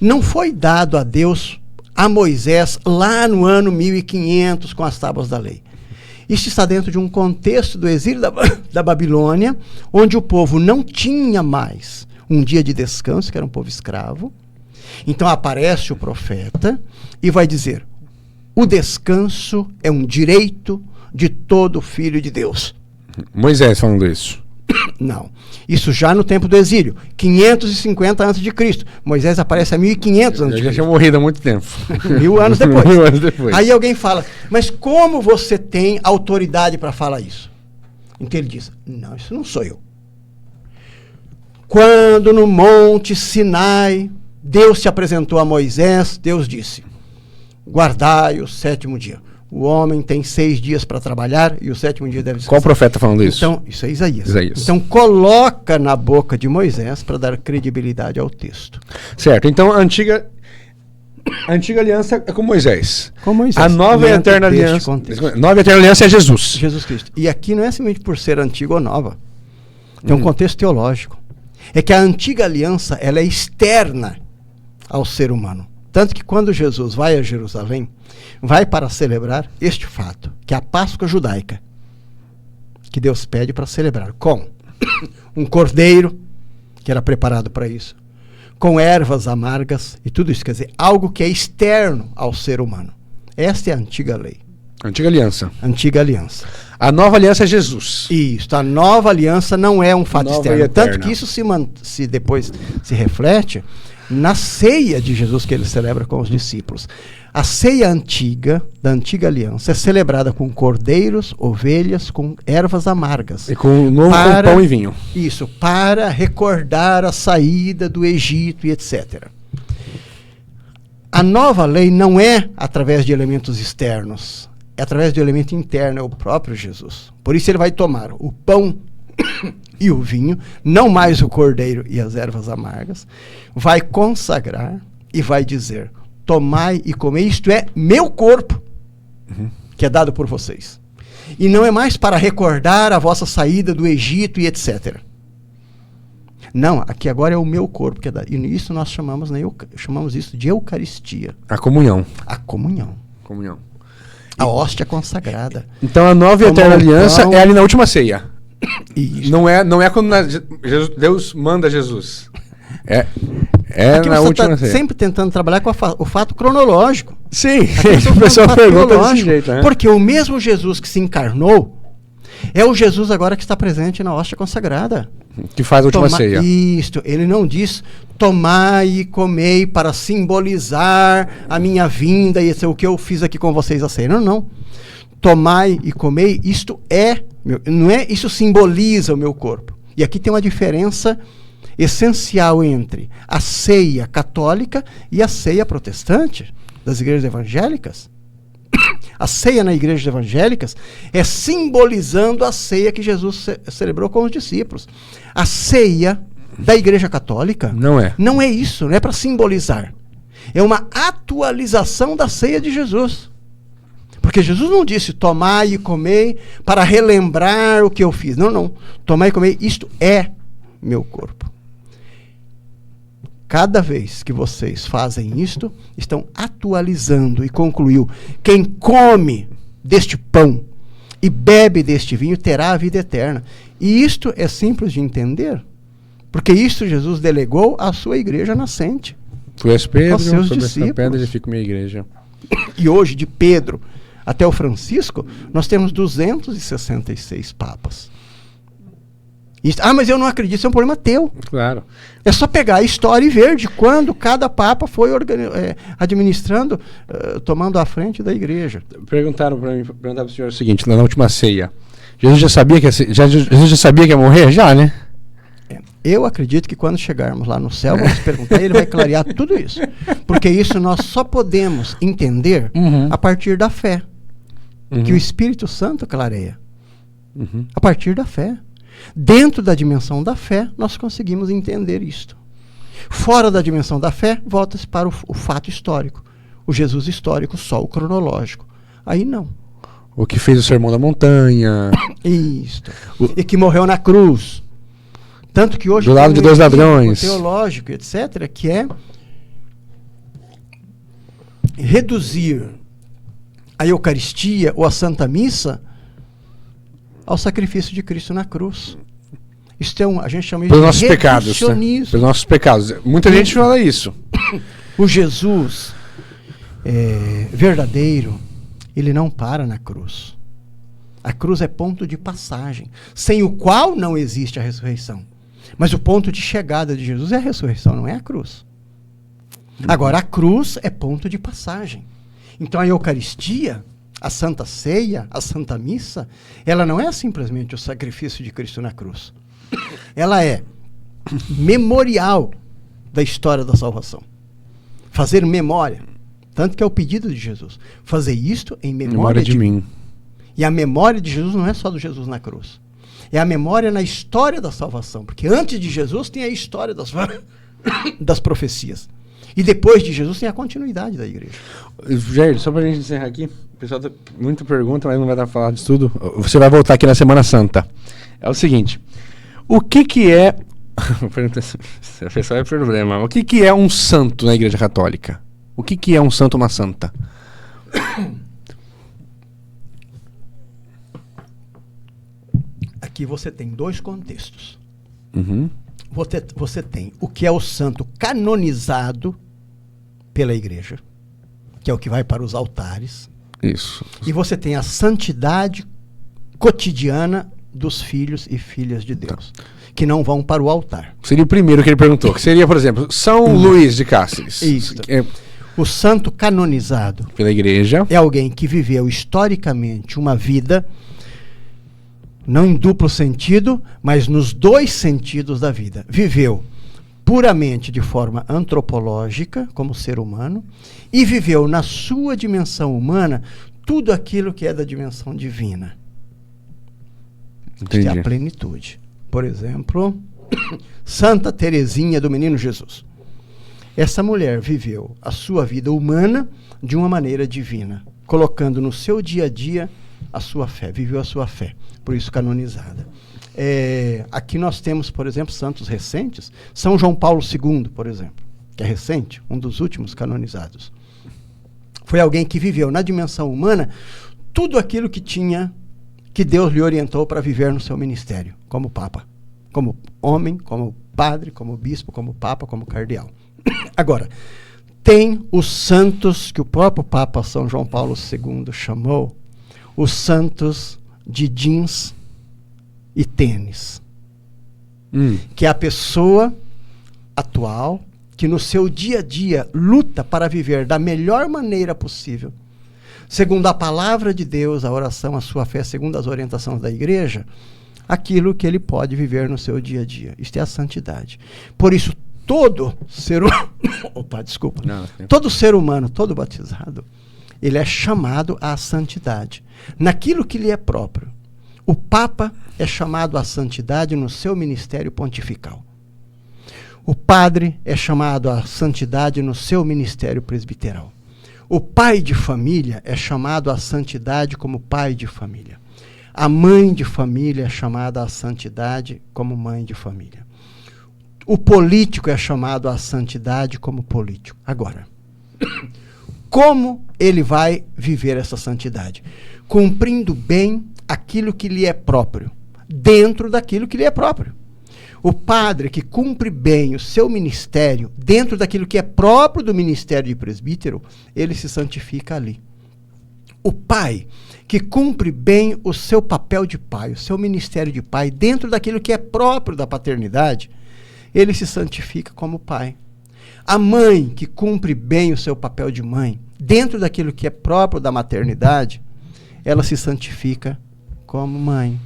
não foi dado a Deus, a Moisés, lá no ano 1500, com as tábuas da lei. Isso está dentro de um contexto do exílio da Babilônia, onde o povo não tinha mais um dia de descanso, que era um povo escravo. Então aparece o profeta e vai dizer, o descanso é um direito de todo filho de Deus. Moisés falando isso. Não. Isso já no tempo do exílio. 550 a.C. Moisés aparece a 1500 a.C. Eu já tinha morrido há muito tempo. 1000 anos depois. 1000 anos depois. Aí alguém fala, mas como você tem autoridade para falar isso? Então ele diz, não, isso não sou eu. Quando no Monte Sinai, Deus se apresentou a Moisés, Deus disse, guardai o 7º dia. O homem tem 6 dias para trabalhar e o 7º dia deve descansar. Qual profeta falando isso? Então, isso é Isaías. Então, coloca na boca de Moisés para dar credibilidade ao texto. Certo. Então, a Antiga A antiga aliança é com Moisés. Com Moisés. A nova e eterna aliança. Nova e eterna aliança é Jesus. Jesus Cristo. E aqui não é simplesmente por ser antiga ou nova. Tem um contexto teológico. É que a antiga aliança, ela é externa ao ser humano. Tanto que quando Jesus vai a Jerusalém, vai para celebrar este fato, que é a Páscoa judaica, que Deus pede para celebrar com um cordeiro, que era preparado para isso, com ervas amargas e tudo isso, quer dizer, algo que é externo ao ser humano. Esta é a antiga lei. Antiga aliança. Antiga aliança. A nova aliança é Jesus. Isso, a nova aliança não é um fato Nova externo. e eterna. Tanto que isso se depois se reflete na ceia de Jesus que ele celebra com os discípulos. A ceia antiga, da antiga aliança, é celebrada com cordeiros, ovelhas, com ervas amargas. E com o novo com pão e vinho. Isso, para recordar a saída do Egito e etc. A nova lei não é através de elementos externos, é através do elemento interno, é o próprio Jesus. Por isso ele vai tomar o pão e o vinho, não mais o cordeiro e as ervas amargas, vai consagrar e vai dizer: tomai e comei, isto é meu corpo, que é dado por vocês. E não é mais para recordar a vossa saída do Egito e etc. Não, aqui agora é o meu corpo que é dado. E isso nós chamamos isso de Eucaristia. A comunhão. A comunhão. Comunhão. A hóstia consagrada. Então a nova e eterna aliança é ali na última ceia. Isso. Não é quando Deus manda Jesus. É Aqui na você última está ceia. sempre tentando trabalhar com o fato cronológico. Sim, Aqui o pessoal pergunta desse cronológico, jeito, né? porque o mesmo Jesus que se encarnou é o Jesus agora que está presente na hóstia consagrada. Que faz a última ceia. Isto, ele não diz tomai e comei para simbolizar a minha vinda e o que eu fiz aqui com vocês a ceia. Não, não. Tomai e comei, isto é, não é, isso simboliza o meu corpo. E aqui tem uma diferença essencial entre a ceia católica e a ceia protestante das igrejas evangélicas. A ceia na igreja evangélicas é simbolizando a ceia que Jesus celebrou com os discípulos. A ceia da igreja católica não é isso, não é para simbolizar. É uma atualização da ceia de Jesus. Porque Jesus não disse tomai e comei para relembrar o que eu fiz. Não, não. Tomai e comei, isto é meu corpo. Cada vez que vocês fazem isto, estão atualizando, e concluiu: quem come deste pão e bebe deste vinho terá a vida eterna. E isto é simples de entender, porque isto Jesus delegou à sua igreja nascente. Tu és Pedro, aos seus sobre discípulos. essa pedra edifico minha igreja. E hoje, de Pedro até o Francisco, nós temos 266 papas. Mas eu não acredito, isso é um problema teu. Claro. É só pegar a história e ver de quando cada papa foi administrando, tomando a frente da igreja. Perguntaram para o senhor o seguinte, na última ceia, Jesus já sabia Jesus já sabia que ia morrer? Já, né? Eu acredito que quando chegarmos lá no céu, vamos perguntar e ele vai clarear tudo isso. Porque isso nós só podemos entender a partir da fé. Que o Espírito Santo clareia. A partir da fé. Dentro da dimensão da fé, nós conseguimos entender isto. Fora da dimensão da fé, volta-se para o fato histórico. O Jesus histórico, só o cronológico. Aí não. O que fez o Sermão da Montanha. Isto. E que morreu na cruz. Tanto que hoje do lado de dois ladrões. Teológico, etc., que é reduzir a Eucaristia ou a Santa Missa ao sacrifício de Cristo na cruz. Isso é a gente chama isso pelos de nossos pecados, né? Pelos nossos pecados. Muita gente fala isso. O Jesus verdadeiro, ele não para na cruz. A cruz é ponto de passagem, sem o qual não existe a ressurreição. Mas o ponto de chegada de Jesus é a ressurreição, não é a cruz. Agora, a cruz é ponto de passagem. Então, a Eucaristia, a Santa Ceia, a Santa Missa, ela não é simplesmente o sacrifício de Cristo na cruz. Ela é memorial da história da salvação. Fazer memória. Tanto que é o pedido de Jesus. Fazer isto em memória de mim. E a memória de Jesus não é só do Jesus na cruz. É a memória na história da salvação. Porque antes de Jesus tem a história das profecias. E depois de Jesus tem a continuidade da igreja. Jair, só pra gente encerrar aqui, o pessoal tem muita pergunta, mas não vai dar pra falar disso tudo. Você vai voltar aqui na Semana Santa. É o seguinte, o que é... o pessoal é problema. O que é um santo na Igreja Católica? O que é um santo, uma santa? Aqui você tem dois contextos. Uhum. Você tem o que é o santo canonizado pela igreja, que é o que vai para os altares. Isso. E você tem a santidade cotidiana dos filhos e filhas de Deus, que não vão para o altar. Seria o primeiro que ele perguntou, que seria, por exemplo, São Luís de Cáceres. Isso. O santo canonizado Pela igreja. é alguém que viveu historicamente uma vida, não em duplo sentido, mas nos dois sentidos da vida. Viveu puramente de forma antropológica, como ser humano, e viveu na sua dimensão humana tudo aquilo que é da dimensão divina. Entendi. Que é a plenitude. Por exemplo, Santa Teresinha do Menino Jesus. Essa mulher viveu a sua vida humana de uma maneira divina, colocando no seu dia a dia a sua fé, viveu a sua fé, por isso canonizada. Aqui nós temos, por exemplo, santos recentes, São João Paulo II, por exemplo, que é recente, um dos últimos canonizados. Foi alguém que viveu na dimensão humana tudo aquilo que Deus lhe orientou para viver no seu ministério, como Papa, como homem, como padre, como bispo, como Papa, como cardeal. Agora, tem os santos que o próprio Papa São João Paulo II chamou os santos de jeans e tênis. Que é a pessoa atual que no seu dia a dia luta para viver da melhor maneira possível, segundo a palavra de Deus, a oração, a sua fé, segundo as orientações da igreja, aquilo que ele pode viver no seu dia a dia. Isto é a santidade. Por isso, todo ser humano, todo ser humano, todo batizado, ele é chamado à santidade, naquilo que lhe é próprio. O Papa é chamado à santidade no seu ministério pontifical. O padre é chamado à santidade no seu ministério presbiteral. O pai de família é chamado à santidade como pai de família. A mãe de família é chamada à santidade como mãe de família. O político é chamado à santidade como político. Agora, como ele vai viver essa santidade? Cumprindo bem aquilo que lhe é próprio, dentro daquilo que lhe é próprio. O padre que cumpre bem o seu ministério, dentro daquilo que é próprio do ministério de presbítero, ele se santifica ali. O pai que cumpre bem o seu papel de pai, o seu ministério de pai, dentro daquilo que é próprio da paternidade, ele se santifica como pai. A mãe que cumpre bem o seu papel de mãe, dentro daquilo que é próprio da maternidade, ela se santifica como mãe.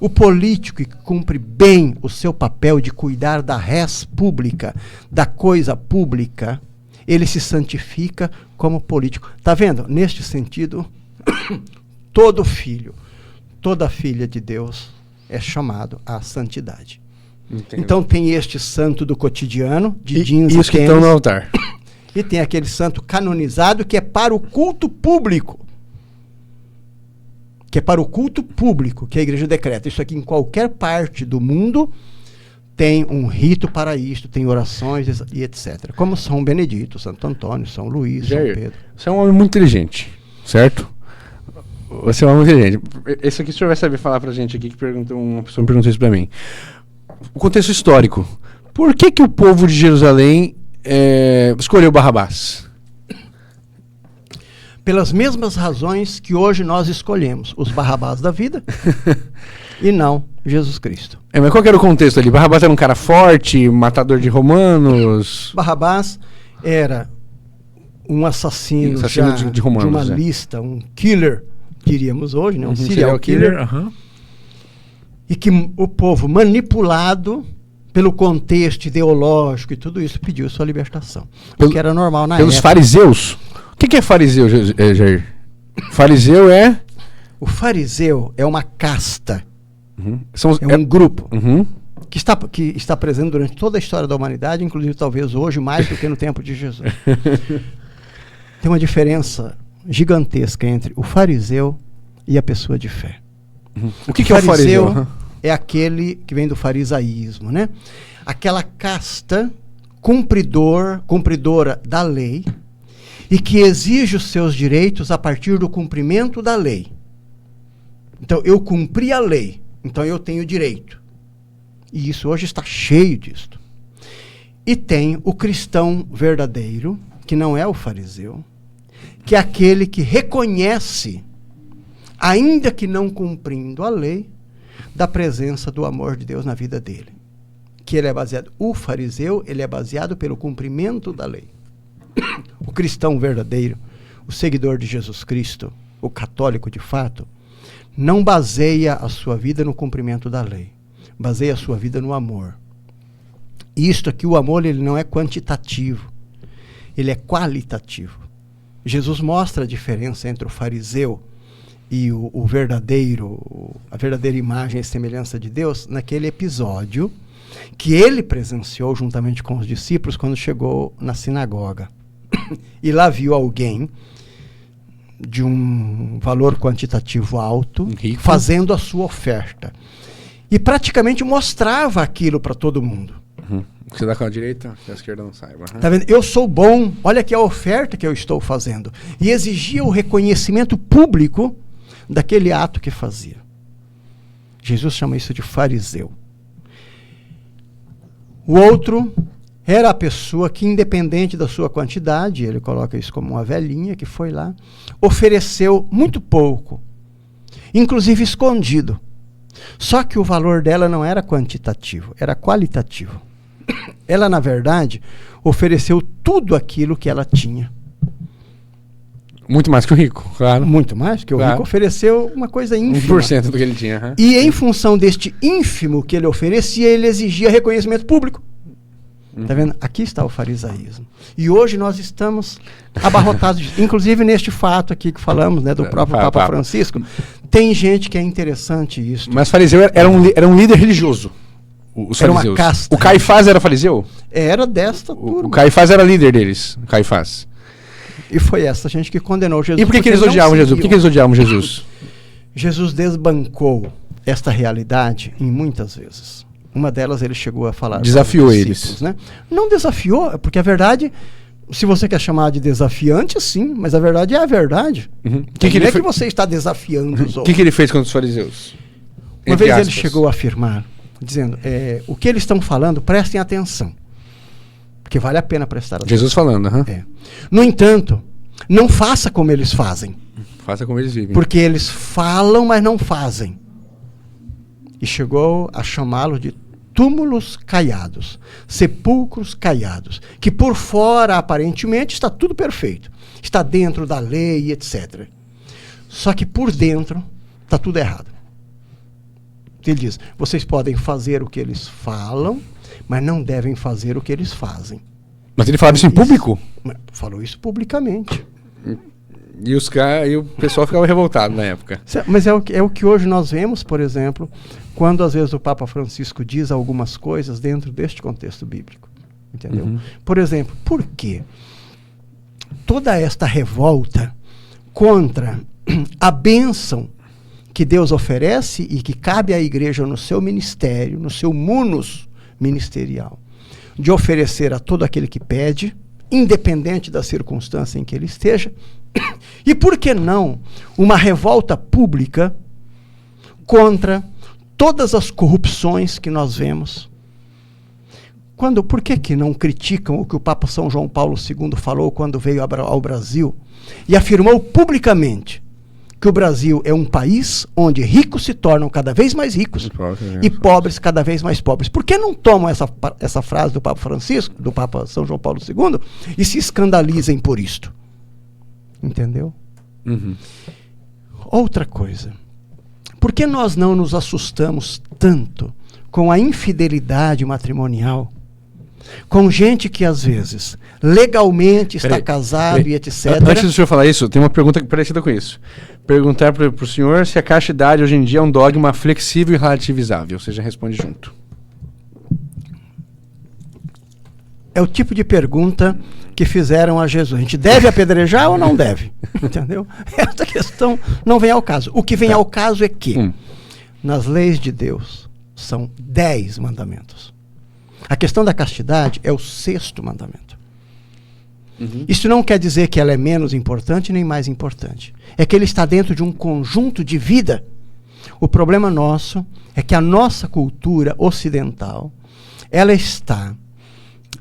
O político que cumpre bem o seu papel de cuidar da res pública, da coisa pública, ele se santifica como político. Está vendo? Neste sentido, todo filho, toda filha de Deus é chamado à santidade. Entendo. Então tem este santo do cotidiano, de jeans e os que estão no altar. E tem aquele santo canonizado que é para o culto público. Que é para o culto público que a igreja decreta. Isso aqui em qualquer parte do mundo tem um rito para isto, tem orações e etc. Como São Benedito, Santo Antônio, São Luís, Jair, São Pedro. você é um homem muito inteligente, certo? Você é um homem muito inteligente. Esse aqui o senhor vai saber falar pra gente aqui, uma pessoa me perguntou isso pra mim. O contexto histórico. Por que o povo de Jerusalém escolheu Barrabás? Pelas mesmas razões que hoje nós escolhemos os Barrabás da vida e não Jesus Cristo. Mas qual que era o contexto ali? Barrabás era um cara forte, matador de romanos? Barrabás era um assassino de romanos, de uma lista, um killer, diríamos hoje, né? Um serial killer. E que o povo, manipulado pelo contexto ideológico e tudo isso, pediu sua libertação. Porque era normal na época. Pelos fariseus? O que é fariseu, Jair? Fariseu é? O fariseu é uma casta. Uhum. É um grupo que está presente durante toda a história da humanidade, inclusive talvez hoje mais do que no tempo de Jesus. Tem uma diferença gigantesca entre o fariseu e a pessoa de fé. O que é o fariseu? É aquele que vem do farisaísmo, né? Aquela casta cumpridora da lei e que exige os seus direitos a partir do cumprimento da lei. Então, eu cumpri a lei, então eu tenho direito. E isso hoje está cheio disto. E tem o cristão verdadeiro, que não é o fariseu, que é aquele que reconhece, ainda que não cumprindo a lei, da presença do amor de Deus na vida dele. Que ele é baseado, o fariseu, ele é baseado pelo cumprimento da lei. O cristão verdadeiro, o seguidor de Jesus Cristo, o católico de fato, não baseia a sua vida no cumprimento da lei. Baseia a sua vida no amor. E isto aqui, o amor, ele não é quantitativo. Ele é qualitativo. Jesus mostra a diferença entre o fariseu e o verdadeiro, a verdadeira imagem e semelhança de Deus, naquele episódio que ele presenciou juntamente com os discípulos quando chegou na sinagoga. E lá viu alguém de um valor quantitativo alto, rico, fazendo a sua oferta. E praticamente mostrava aquilo para todo mundo. Você dá com a direita, que a esquerda não saiba. Tá vendo? Eu sou bom, olha aqui a oferta que eu estou fazendo. E exigia o reconhecimento público daquele ato que fazia. Jesus chama isso de fariseu. O outro era a pessoa que, independente da sua quantidade, ele coloca isso como uma velhinha que foi lá, ofereceu muito pouco, inclusive escondido. Só que o valor dela não era quantitativo, era qualitativo. Ela, na verdade, ofereceu tudo aquilo que ela tinha. Muito mais que o rico, claro. Muito mais, porque o rico ofereceu uma coisa ínfima. 1% do que ele tinha. E em função deste ínfimo que ele oferecia, ele exigia reconhecimento público. Tá vendo? Aqui está o farisaísmo. E hoje nós estamos abarrotados, inclusive neste fato aqui que falamos, né, do próprio Papa Francisco. Tem gente que é interessante isso. Mas fariseu era um líder religioso. Os era fariseus. Uma casta. O Caifás era fariseu? Era desta turma. O Caifás era líder deles, o Caifás. E foi essa gente que condenou Jesus. E por que eles odiavam Jesus? Por que eles odiavam Jesus? Jesus desbancou esta realidade em muitas vezes. Uma delas ele chegou a falar. Desafiou eles. Né? Não desafiou, porque a verdade, se você quer chamar de desafiante, sim, mas a verdade é a verdade. Não é que você está desafiando os outros. O que ele fez contra os fariseus? Uma vez ele chegou a afirmar, dizendo, o que eles estão falando, prestem atenção. Porque vale a pena prestar atenção. Jesus falando, No entanto, não faça como eles fazem. Faça como eles vivem. Porque eles falam, mas não fazem. E chegou a chamá-lo de túmulos caiados, sepulcros caiados, que por fora, aparentemente, está tudo perfeito. Está dentro da lei, etc. Só que por dentro está tudo errado. Ele diz, vocês podem fazer o que eles falam, mas não devem fazer o que eles fazem. Mas ele falava isso em público? Falou isso publicamente. E o pessoal ficava revoltado na época. Mas é o que hoje nós vemos, por exemplo, quando às vezes o Papa Francisco diz algumas coisas dentro deste contexto bíblico. Entendeu? Por exemplo, por quê? Toda esta revolta contra a bênção que Deus oferece e que cabe à igreja no seu ministério, no seu munus ministerial, de oferecer a todo aquele que pede, independente da circunstância em que ele esteja, e por que não uma revolta pública contra todas as corrupções que nós vemos? Por que não criticam o que o Papa São João Paulo II falou quando veio ao Brasil e afirmou publicamente que o Brasil é um país onde ricos se tornam cada vez mais ricos e pobres cada vez mais pobres? Por que não tomam essa frase do Papa Francisco, do Papa São João Paulo II, e se escandalizem por isto? Entendeu? Outra coisa. Por que nós não nos assustamos tanto com a infidelidade matrimonial? Com gente que, às vezes, legalmente está casado e etc. Antes do senhor falar isso, tem uma pergunta parecida com isso. Perguntar para o senhor se a castidade hoje em dia é um dogma flexível e relativizável. Você já responde junto. é o tipo de pergunta que fizeram a Jesus. A gente deve apedrejar ou não deve? Entendeu? Essa questão não vem ao caso. O que vem ao caso é que, nas leis de Deus, são 10 mandamentos. A questão da castidade é o 6º mandamento. Isso não quer dizer que ela é menos importante nem mais importante. É que ele está dentro de um conjunto de vida. O problema nosso é que a nossa cultura ocidental, ela está,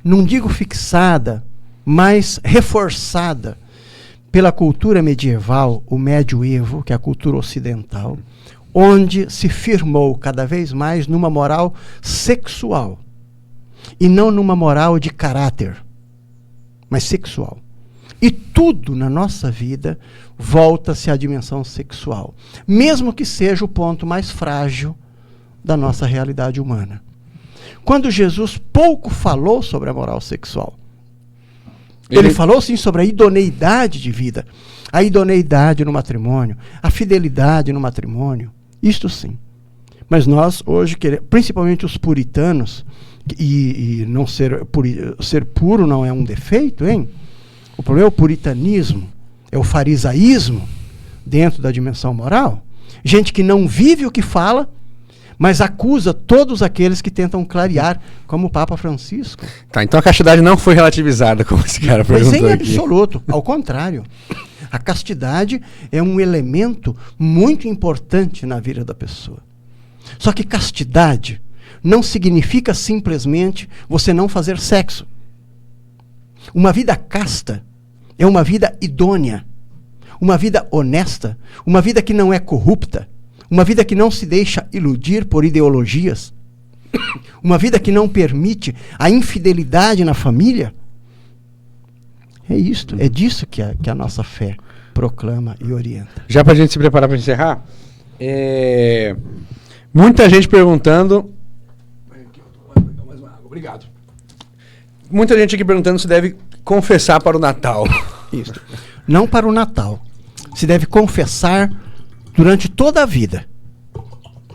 não digo fixada, mas reforçada pela cultura medieval, o medioevo, que é a cultura ocidental, onde se firmou cada vez mais numa moral sexual e não numa moral de caráter, mas sexual. E tudo na nossa vida volta-se à dimensão sexual, mesmo que seja o ponto mais frágil da nossa realidade humana. Quando Jesus pouco falou sobre a moral sexual, ele falou sim sobre a idoneidade de vida, a idoneidade no matrimônio, a fidelidade no matrimônio, isto sim. Mas nós hoje, principalmente os puritanos, e não ser puro não é um defeito, hein? O problema é o puritanismo, é o farisaísmo dentro da dimensão moral. Gente que não vive o que fala, mas acusa todos aqueles que tentam clarear, como o Papa Francisco. Tá, então a castidade não foi relativizada, como esse cara perguntou aqui. Mas em absoluto, ao contrário. A castidade é um elemento muito importante na vida da pessoa. Só que castidade não significa simplesmente você não fazer sexo. Uma vida casta é uma vida idônea, uma vida honesta, uma vida que não é corrupta, uma vida que não se deixa iludir por ideologias, uma vida que não permite a infidelidade na família. É isto, é disso que a nossa fé proclama e orienta. Já para a gente se preparar para encerrar, muita gente perguntando... Obrigado. Muita gente aqui perguntando se deve confessar para o Natal. Isso. Não para o Natal. Se deve confessar durante toda a vida.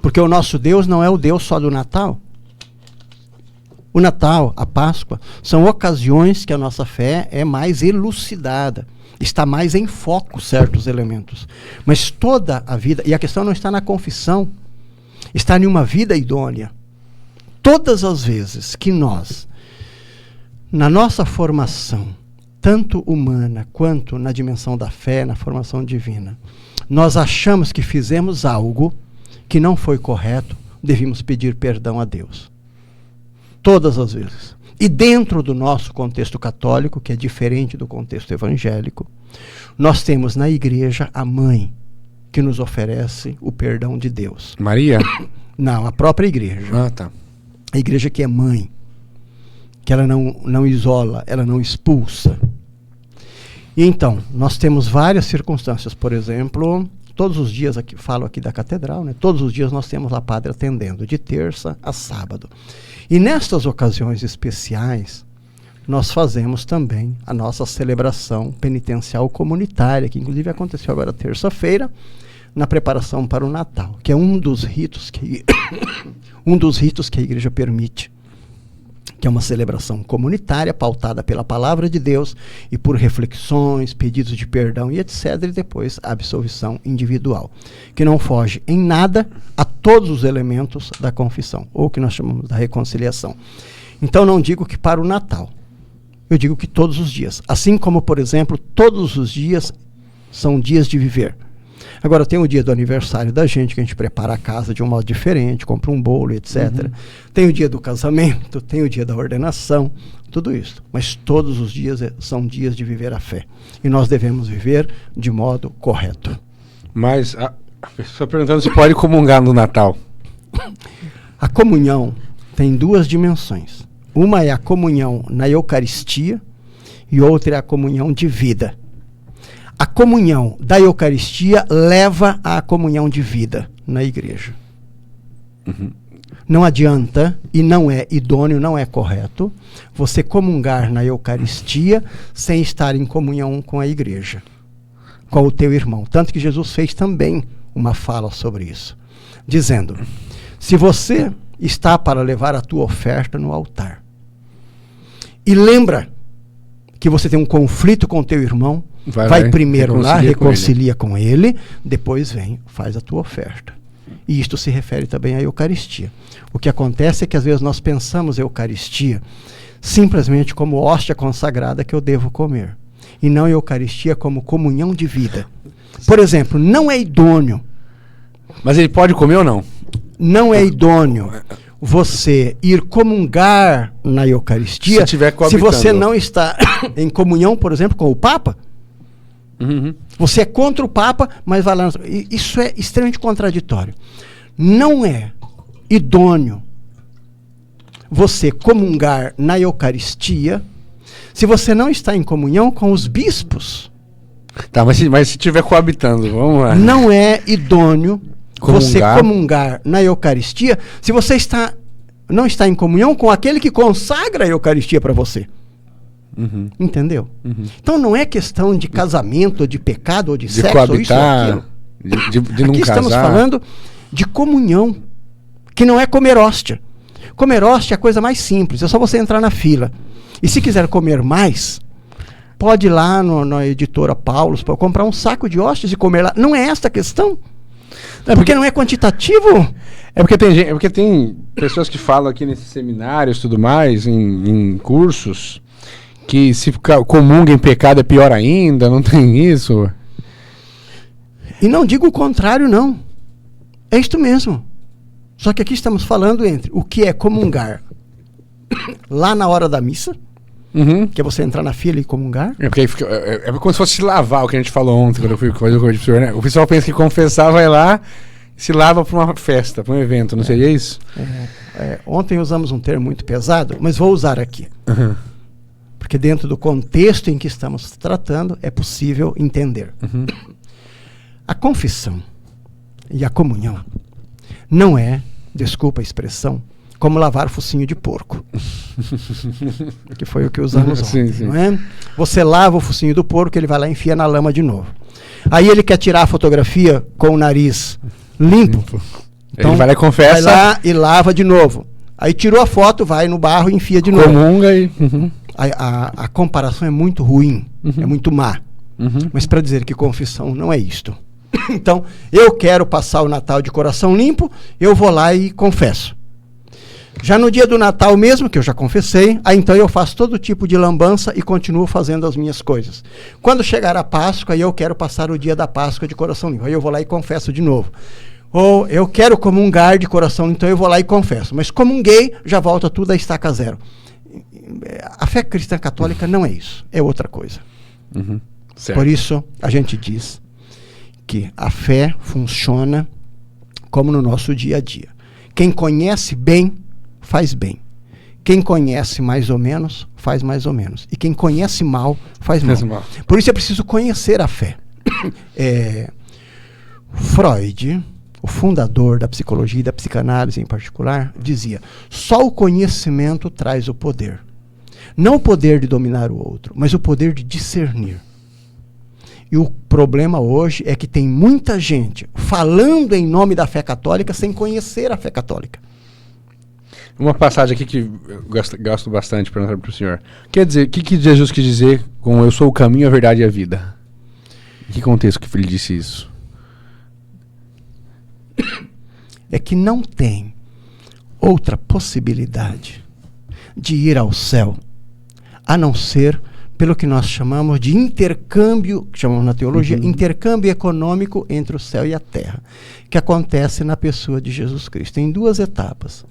Porque o nosso Deus não é o Deus só do Natal. O Natal, a Páscoa, são ocasiões que a nossa fé é mais elucidada. Está mais em foco certos elementos. Mas toda a vida, e a questão não está na confissão, está em uma vida idônea. Todas as vezes que nós, na nossa formação, tanto humana quanto na dimensão da fé, na formação divina, nós achamos que fizemos algo que não foi correto, devemos pedir perdão a Deus. Todas as vezes. E dentro do nosso contexto católico, que é diferente do contexto evangélico, nós temos na igreja a mãe que nos oferece o perdão de Deus. Maria? Não, a própria igreja. Ah, tá. A igreja que é mãe, que ela não isola, ela não expulsa. E então, nós temos várias circunstâncias. Por exemplo, todos os dias, falo aqui da catedral, né? Todos os dias nós temos lá padre atendendo, de terça a sábado. E nestas ocasiões especiais, nós fazemos também a nossa celebração penitencial comunitária, que inclusive aconteceu agora terça-feira, na preparação para o Natal, que é um dos ritos que a igreja permite, que é uma celebração comunitária, pautada pela palavra de Deus e por reflexões, pedidos de perdão e etc., e depois a absolvição individual, que não foge em nada a todos os elementos da confissão, ou que nós chamamos da reconciliação. Então não digo que para o Natal, eu digo que todos os dias, assim como, por exemplo, todos os dias são dias de viver. Agora tem o dia do aniversário da gente, que a gente prepara a casa de um modo diferente, compra um bolo, etc. Tem o dia do casamento, tem o dia da ordenação, tudo isso. Mas todos os dias são dias de viver a fé. E nós devemos viver de modo correto. Mas a pessoa perguntando se pode comungar no Natal. A comunhão tem duas dimensões. Uma é a comunhão na Eucaristia e outra é a comunhão de vida. A comunhão da Eucaristia leva à comunhão de vida na igreja. Não adianta, e não é idôneo, não é correto, você comungar na Eucaristia sem estar em comunhão com a igreja, com o teu irmão. Tanto que Jesus fez também uma fala sobre isso, dizendo, se você está para levar a tua oferta no altar, E lembra que você tem um conflito com o teu irmão, vai primeiro lá, reconcilia com ele, depois vem, faz a tua oferta. E isto se refere também à Eucaristia. O que acontece é que às vezes nós pensamos a Eucaristia simplesmente como hóstia consagrada que eu devo comer, e não a Eucaristia como comunhão de vida. Por exemplo, não é idôneo. Mas ele pode comer ou não? Não é idôneo você ir comungar na Eucaristia se você não está em comunhão, por exemplo, com o Papa. Uhum. Você é contra o Papa, mas vai lá. Isso é extremamente contraditório. Não é idôneo você comungar na Eucaristia se você não está em comunhão com os bispos. Tá, mas se estiver coabitando, vamos lá. Não é idôneo você comungar na Eucaristia se você não está em comunhão com aquele que consagra a Eucaristia para você. Uhum. Entendeu? Uhum. Então não é questão de casamento, ou de pecado, ou de sexo, coabitar, ou isso ou aquilo. de não Aqui estamos casar. falando de comunhão, que não é comer hóstia. Comer hóstia é a coisa mais simples, é só você entrar na fila. E se quiser comer mais, pode ir lá na editora Paulus para comprar um saco de hóstias e comer lá. Não é esta a questão. Porque não é quantitativo. É porque tem pessoas que falam aqui nesses seminários e tudo mais, em cursos, que se comunga em pecado é pior ainda, não tem isso? E não digo o contrário, não. É isto mesmo. Só que aqui estamos falando entre o que é comungar lá na hora da missa, que é você entrar na fila e comungar. É como se fosse se lavar, o que a gente falou ontem, quando eu fui fazer o convite pro senhor, né? O pessoal pensa que confessar, vai lá e se lava para uma festa, para um evento, não seria isso? Ontem usamos um termo muito pesado, mas vou usar aqui. Uhum. Porque dentro do contexto em que estamos tratando, é possível entender. Uhum. A confissão e a comunhão não é, desculpa a expressão, como lavar focinho de porco. Que foi o que usamos ontem, sim. não é? Você lava o focinho do porco, ele vai lá e enfia na lama de novo. Aí ele quer tirar a fotografia com o nariz limpo. Então, ele vai lá e confessa. Vai lá e lava de novo. Aí tirou a foto, vai no barro e enfia de novo. Comunga e... Uhum. A comparação é muito ruim, é muito má. Uhum. Mas para dizer que confissão não é isto. Então, eu quero passar o Natal de coração limpo, eu vou lá e confesso. Já no dia do Natal mesmo, que eu já confessei, aí então eu faço todo tipo de lambança e continuo fazendo as minhas coisas. Quando chegar a Páscoa, eu quero passar o dia da Páscoa de coração limpo, aí eu vou lá e confesso de novo. Ou eu quero comungar de coração limpo, então eu vou lá e confesso. Mas comunguei, já volta tudo a estaca zero. A fé cristã católica não é isso, é outra coisa. Uhum. Por isso, a gente diz que a fé funciona como no nosso dia a dia. Quem conhece bem, faz bem. Quem conhece mais ou menos, faz mais ou menos. E quem conhece mal, faz mal. Por isso é preciso conhecer a fé. Freud, o fundador da psicologia e da psicanálise em particular, dizia: só o conhecimento traz o poder. Não o poder de dominar o outro, mas o poder de discernir. E o problema hoje é que tem muita gente falando em nome da fé católica sem conhecer a fé católica. Uma passagem aqui que eu gosto bastante para o senhor. Quer dizer, o que Jesus quis dizer com eu sou o caminho, a verdade e a vida? Em que contexto que ele disse isso? É que não tem outra possibilidade de ir ao céu a não ser pelo que nós chamamos de intercâmbio, que chamamos na teologia, intercâmbio econômico entre o céu e a terra, que acontece na pessoa de Jesus Cristo, em duas etapas.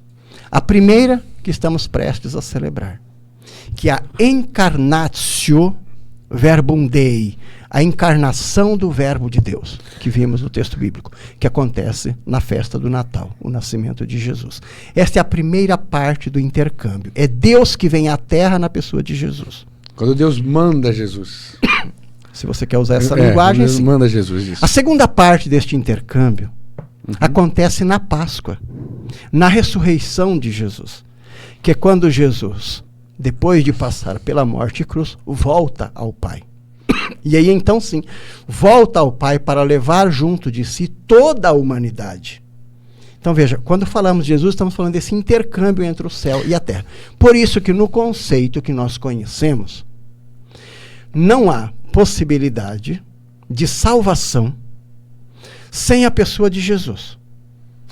A primeira, que estamos prestes a celebrar, que é a encarnatio verbum Dei, a encarnação do verbo de Deus, que vimos no texto bíblico, que acontece na festa do Natal, o nascimento de Jesus. Esta é a primeira parte do intercâmbio. É Deus que vem à terra na pessoa de Jesus. Quando Deus manda Jesus. Se você quer usar essa linguagem, Deus manda Jesus, isso. A segunda parte deste intercâmbio acontece na Páscoa, na ressurreição de Jesus, que é quando Jesus, depois de passar pela morte e cruz, volta ao Pai. E aí então sim, volta ao Pai para levar junto de si toda a humanidade. Então veja, quando falamos de Jesus, estamos falando desse intercâmbio entre o céu e a terra. Por isso que no conceito que nós conhecemos, não há possibilidade de salvação sem a pessoa de Jesus.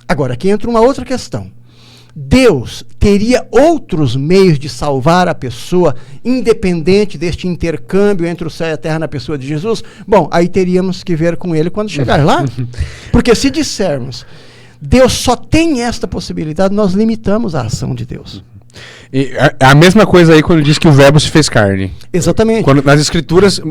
Agora, aqui entra uma outra questão. Deus teria outros meios de salvar a pessoa, independente deste intercâmbio entre o céu e a terra na pessoa de Jesus? Bom, aí teríamos que ver com ele quando chegar lá. Porque se dissermos, Deus só tem esta possibilidade, nós limitamos a ação de Deus. E a mesma coisa aí quando diz que o verbo se fez carne. Exatamente. Quando nas escrituras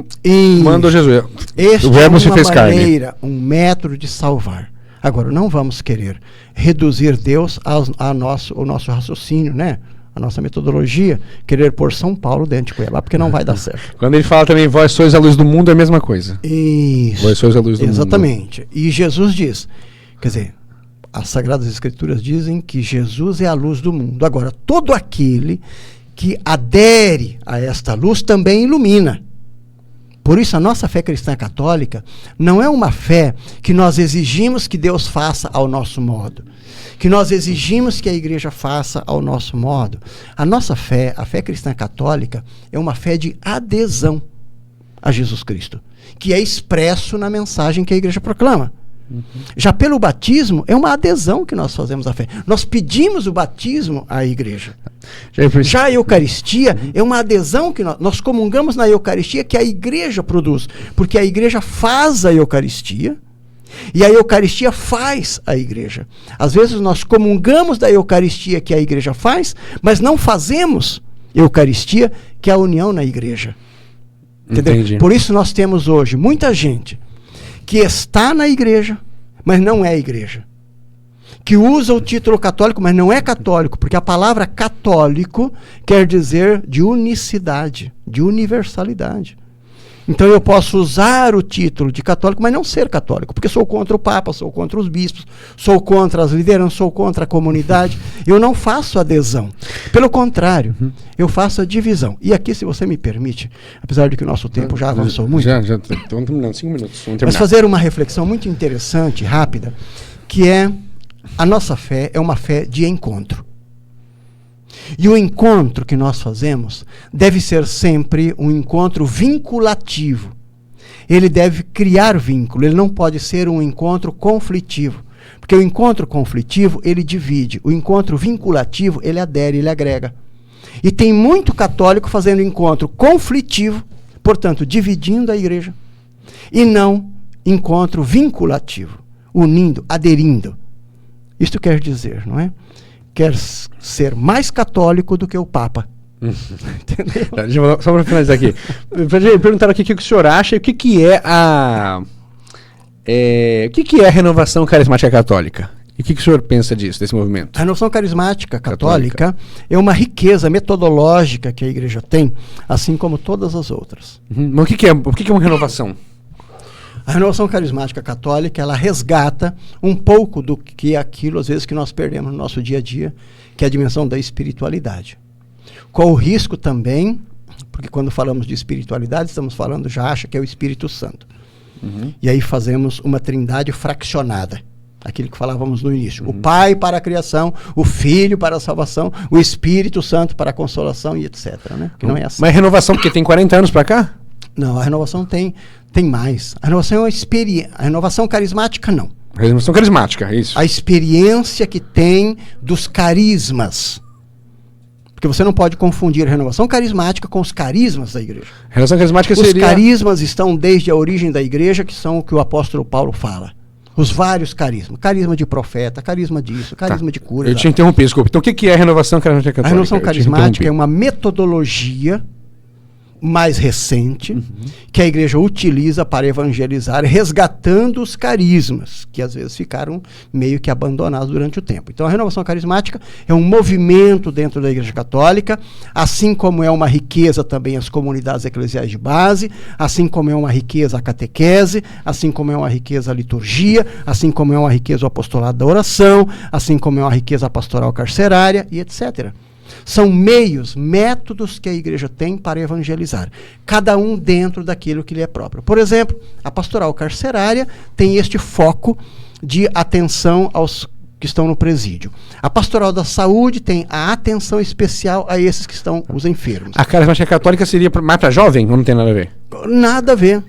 mandou Jesus. Este o verbo é se fez carne. Um método de salvar. Agora, não vamos querer reduzir Deus ao nosso raciocínio, né? A nossa metodologia, querer pôr São Paulo dentro de Cuiabá, porque não vai dar certo. Quando ele fala também, vós sois a luz do mundo, é a mesma coisa. Isso. Vós sois a luz do mundo. Exatamente. E Jesus diz, quer dizer, as Sagradas Escrituras dizem que Jesus é a luz do mundo. Agora, todo aquele que adere a esta luz também ilumina. Por isso, a nossa fé cristã católica não é uma fé que nós exigimos que Deus faça ao nosso modo, que nós exigimos que a igreja faça ao nosso modo. A nossa fé, a fé cristã católica, é uma fé de adesão a Jesus Cristo, que é expresso na mensagem que a igreja proclama. Já pelo batismo, é uma adesão que nós fazemos à fé. Nós pedimos o batismo à igreja. Já a Eucaristia é uma adesão que nós comungamos na Eucaristia que a igreja produz. Porque a igreja faz a Eucaristia e a Eucaristia faz a igreja. Às vezes nós comungamos da Eucaristia que a igreja faz, mas não fazemos Eucaristia, que é a união na igreja. Entendeu? Por isso nós temos hoje muita gente que está na igreja, mas não é igreja. Que usa o título católico, mas não é católico, porque a palavra católico quer dizer de unicidade, de universalidade. Então eu posso usar o título de católico, mas não ser católico, porque sou contra o Papa, sou contra os bispos, sou contra as lideranças, sou contra a comunidade. Eu não faço adesão. Pelo contrário, eu faço a divisão. E aqui, se você me permite, apesar de que o nosso tempo já avançou muito, já estamos terminando, 5 minutos. Mas fazer uma reflexão muito interessante, rápida, que é a nossa fé é uma fé de encontro. E o encontro que nós fazemos deve ser sempre um encontro vinculativo. Ele deve criar vínculo, ele não pode ser um encontro conflitivo. Porque o encontro conflitivo, ele divide. O encontro vinculativo, ele adere, ele agrega. E tem muito católico fazendo encontro conflitivo, portanto, dividindo a igreja. E não encontro vinculativo, unindo, aderindo. Isto quer dizer, não é? Quer ser mais católico do que o Papa. Entendeu? Só para finalizar aqui. Perguntaram aqui o que o senhor acha e o que é a renovação carismática católica. E o que o senhor pensa disso, desse movimento? A renovação carismática católica é uma riqueza metodológica que a igreja tem, assim como todas as outras. Mas o que é uma renovação? A renovação carismática católica, ela resgata um pouco do que é aquilo, às vezes, que nós perdemos no nosso dia a dia, que é a dimensão da espiritualidade. Com o risco também, porque quando falamos de espiritualidade, estamos falando, já acha que é o Espírito Santo. E aí fazemos uma trindade fraccionada. Aquilo que falávamos no início. O Pai para a criação, o Filho para a salvação, o Espírito Santo para a consolação e etc. Né? Que não é assim. Mas renovação porque tem 40 anos para cá? Não, a renovação tem mais. A renovação é uma experiência. A renovação carismática, não. A renovação carismática, é isso. A experiência que tem dos carismas. Porque você não pode confundir a renovação carismática com os carismas da igreja. A renovação carismática seria... Os carismas estão desde a origem da igreja, que são o que o apóstolo Paulo fala. Os vários carismas. Carisma de profeta, carisma disso, carisma de cura. Eu te interrompi, desculpa. Então o que é a renovação carismática católica? A renovação carismática é uma metodologia mais recente que a igreja utiliza para evangelizar, resgatando os carismas, que às vezes ficaram meio que abandonados durante o tempo. Então a renovação carismática é um movimento dentro da igreja católica, assim como é uma riqueza também as comunidades eclesiais de base, assim como é uma riqueza a catequese, assim como é uma riqueza a liturgia, assim como é uma riqueza o apostolado da oração, assim como é uma riqueza a pastoral carcerária e etc. São meios, métodos que a igreja tem para evangelizar, cada um dentro daquilo que lhe é próprio. Por exemplo, a pastoral carcerária tem este foco de atenção aos que estão no presídio. A pastoral da saúde tem a atenção especial a esses que estão os enfermos. A carismática católica seria mais para jovem ou não tem nada a ver? Nada a ver.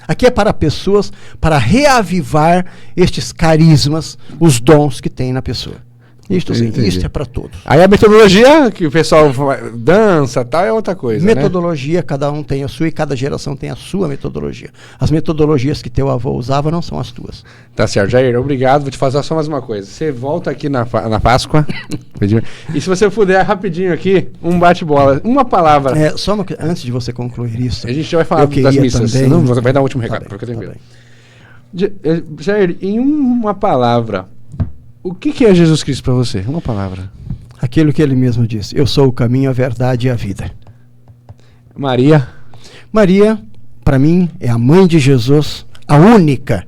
Aqui é para pessoas, para reavivar estes carismas, os dons que tem na pessoa. Isto é para todos. Aí a metodologia que o pessoal dança, tal, é outra coisa, metodologia, né? Cada um tem a sua e cada geração tem a sua metodologia. As metodologias que teu avô usava não são as tuas. Tá certo, Jair, obrigado. Vou te fazer só mais uma coisa. Você volta aqui na Páscoa. E se você puder, rapidinho aqui, um bate-bola. Uma palavra. Antes de você concluir isso. A gente já vai falar das missas. Não, você vai dar o último recado. Porque eu tenho medo. Jair, em uma palavra, o que é Jesus Cristo para você? Uma palavra. Aquilo que ele mesmo disse. Eu sou o caminho, a verdade e a vida. Maria. Maria, para mim, é a mãe de Jesus, a única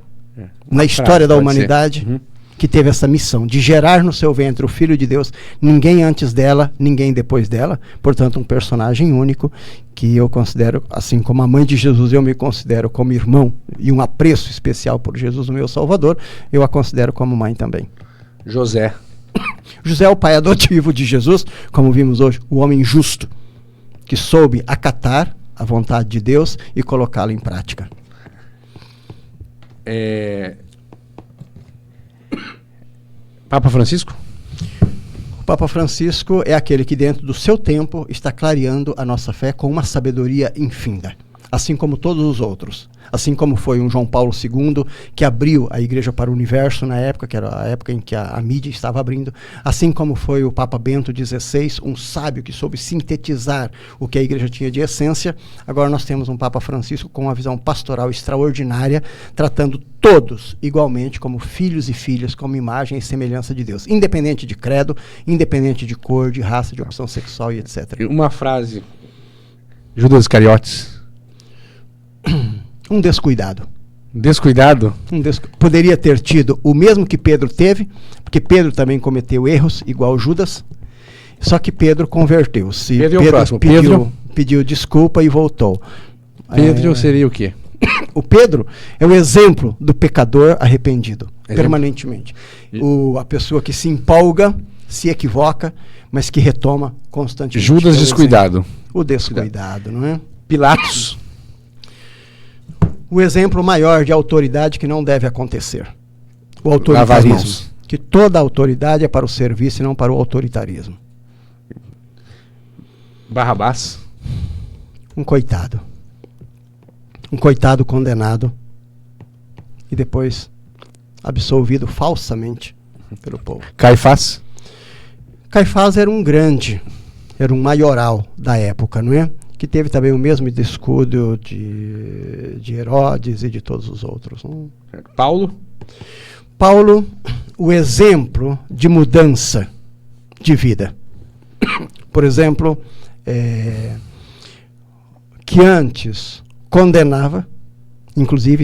na história da humanidade que teve essa missão de gerar no seu ventre o Filho de Deus. Ninguém antes dela, ninguém depois dela. Portanto, um personagem único que eu considero, assim como a mãe de Jesus, eu me considero como irmão e um apreço especial por Jesus, o meu Salvador, eu a considero como mãe também. José. José é o pai adotivo de Jesus, como vimos hoje, o homem justo, que soube acatar a vontade de Deus e colocá-la em prática. Papa Francisco? O Papa Francisco é aquele que dentro do seu tempo está clareando a nossa fé com uma sabedoria infinda, assim como todos os outros. Assim como foi um João Paulo II, que abriu a igreja para o universo na época, que era a época em que a mídia estava abrindo. Assim como foi o Papa Bento XVI, um sábio que soube sintetizar o que a igreja tinha de essência. Agora nós temos um Papa Francisco com uma visão pastoral extraordinária, tratando todos igualmente como filhos e filhas, como imagem e semelhança de Deus. Independente de credo, independente de cor, de raça, de opção sexual e etc. Uma frase. Judas Iscariotes. Um descuidado. Descuidado? Poderia ter tido o mesmo que Pedro teve, porque Pedro também cometeu erros, igual Judas, só que Pedro converteu-se. Pediu desculpa e voltou. Pedro seria o quê? O Pedro é o exemplo do pecador arrependido, permanentemente. A pessoa que se empolga, se equivoca, mas que retoma constantemente. Judas descuidado. O descuidado, não é? Pilatos. O exemplo maior de autoridade que não deve acontecer. O autoritarismo. Que toda autoridade é para o serviço e não para o autoritarismo. Barrabás. Um coitado. Um coitado condenado e depois absolvido falsamente pelo povo. Caifás. Caifás era um grande, era um maioral da época, não é? Que teve também o mesmo descuido de Herodes e de todos os outros. Não? Paulo, o exemplo de mudança de vida. Por exemplo, que antes condenava, inclusive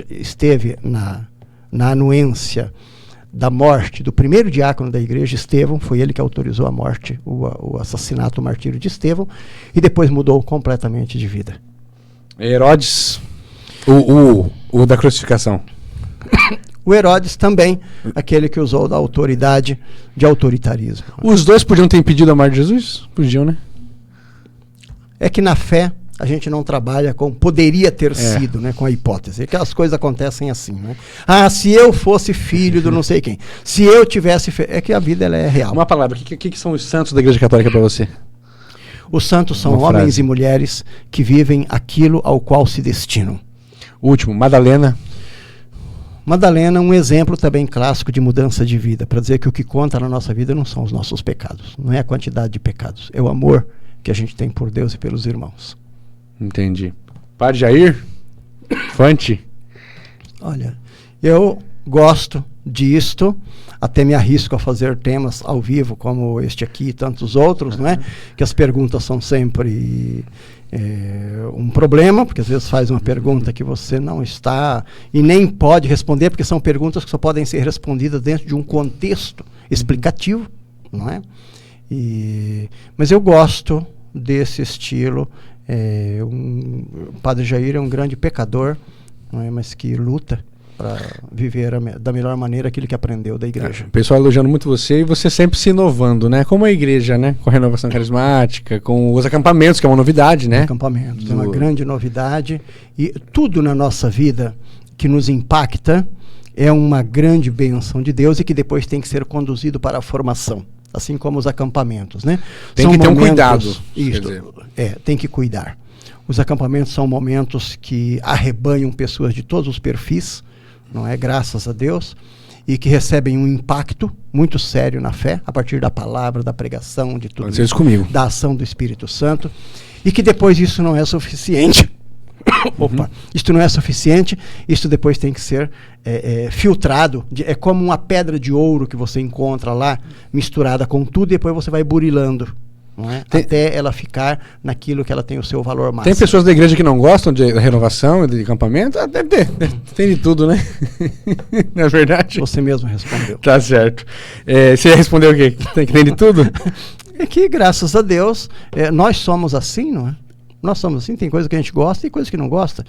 esteve na anuência da morte do primeiro diácono da igreja, Estevão, foi ele que autorizou a morte, o assassinato, o martírio de Estevão, e depois mudou completamente de vida. Herodes, o da crucificação. O Herodes também, aquele que usou da autoridade de autoritarismo. Os dois podiam ter impedido a morte de Jesus? Podiam, né? É que na fé a gente não trabalha com poderia ter sido, né, com a hipótese. Aquelas coisas acontecem assim, né? Se eu fosse filho do não sei quem, se eu tivesse... É que a vida ela é real. Uma palavra, o que são os santos da Igreja Católica para você? Os santos são homens e mulheres que vivem aquilo ao qual se destinam. Último, Madalena. Madalena, um exemplo também clássico de mudança de vida, para dizer que o que conta na nossa vida não são os nossos pecados, não é a quantidade de pecados, é o amor que a gente tem por Deus e pelos irmãos. Entendi. Padre Jair? Fante? Olha, eu gosto disto, até me arrisco a fazer temas ao vivo, como este aqui e tantos outros, não é? Que as perguntas são sempre um problema, porque às vezes faz uma pergunta que você não está e nem pode responder, porque são perguntas que só podem ser respondidas dentro de um contexto explicativo, não é? Mas eu gosto desse estilo. O Padre Jair é um grande pecador, não é? Mas que luta viver da melhor maneira aquilo que aprendeu da igreja. O pessoal elogiando muito você e você sempre se inovando, né? Como a igreja, né? Com a renovação carismática, com os acampamentos, que é uma novidade, né? Acampamentos, é uma grande novidade. E tudo na nossa vida que nos impacta é uma grande bênção de Deus e que depois tem que ser conduzido para a formação. Assim como os acampamentos, né? Tem que ter um cuidado. Isso, tem que cuidar. Os acampamentos são momentos que arrebanham pessoas de todos os perfis, não é? Graças a Deus, e que recebem um impacto muito sério na fé, a partir da palavra, da pregação, de tudo isso, comigo. Da ação do Espírito Santo, e que depois isso não é suficiente. Isto não é suficiente, isso depois tem que ser filtrado, é como uma pedra de ouro que você encontra lá, misturada com tudo, e depois você vai burilando, não é? Até ela ficar naquilo que ela tem o seu valor máximo. Tem pessoas da igreja que não gostam de renovação, de acampamento? Deve ter, tem de tudo, né? Não é verdade? Você mesmo respondeu. Tá certo. Você respondeu o quê? Que tem de tudo? É que, graças a Deus, nós somos assim, não é? Nós somos assim, tem coisa que a gente gosta e coisa que não gosta.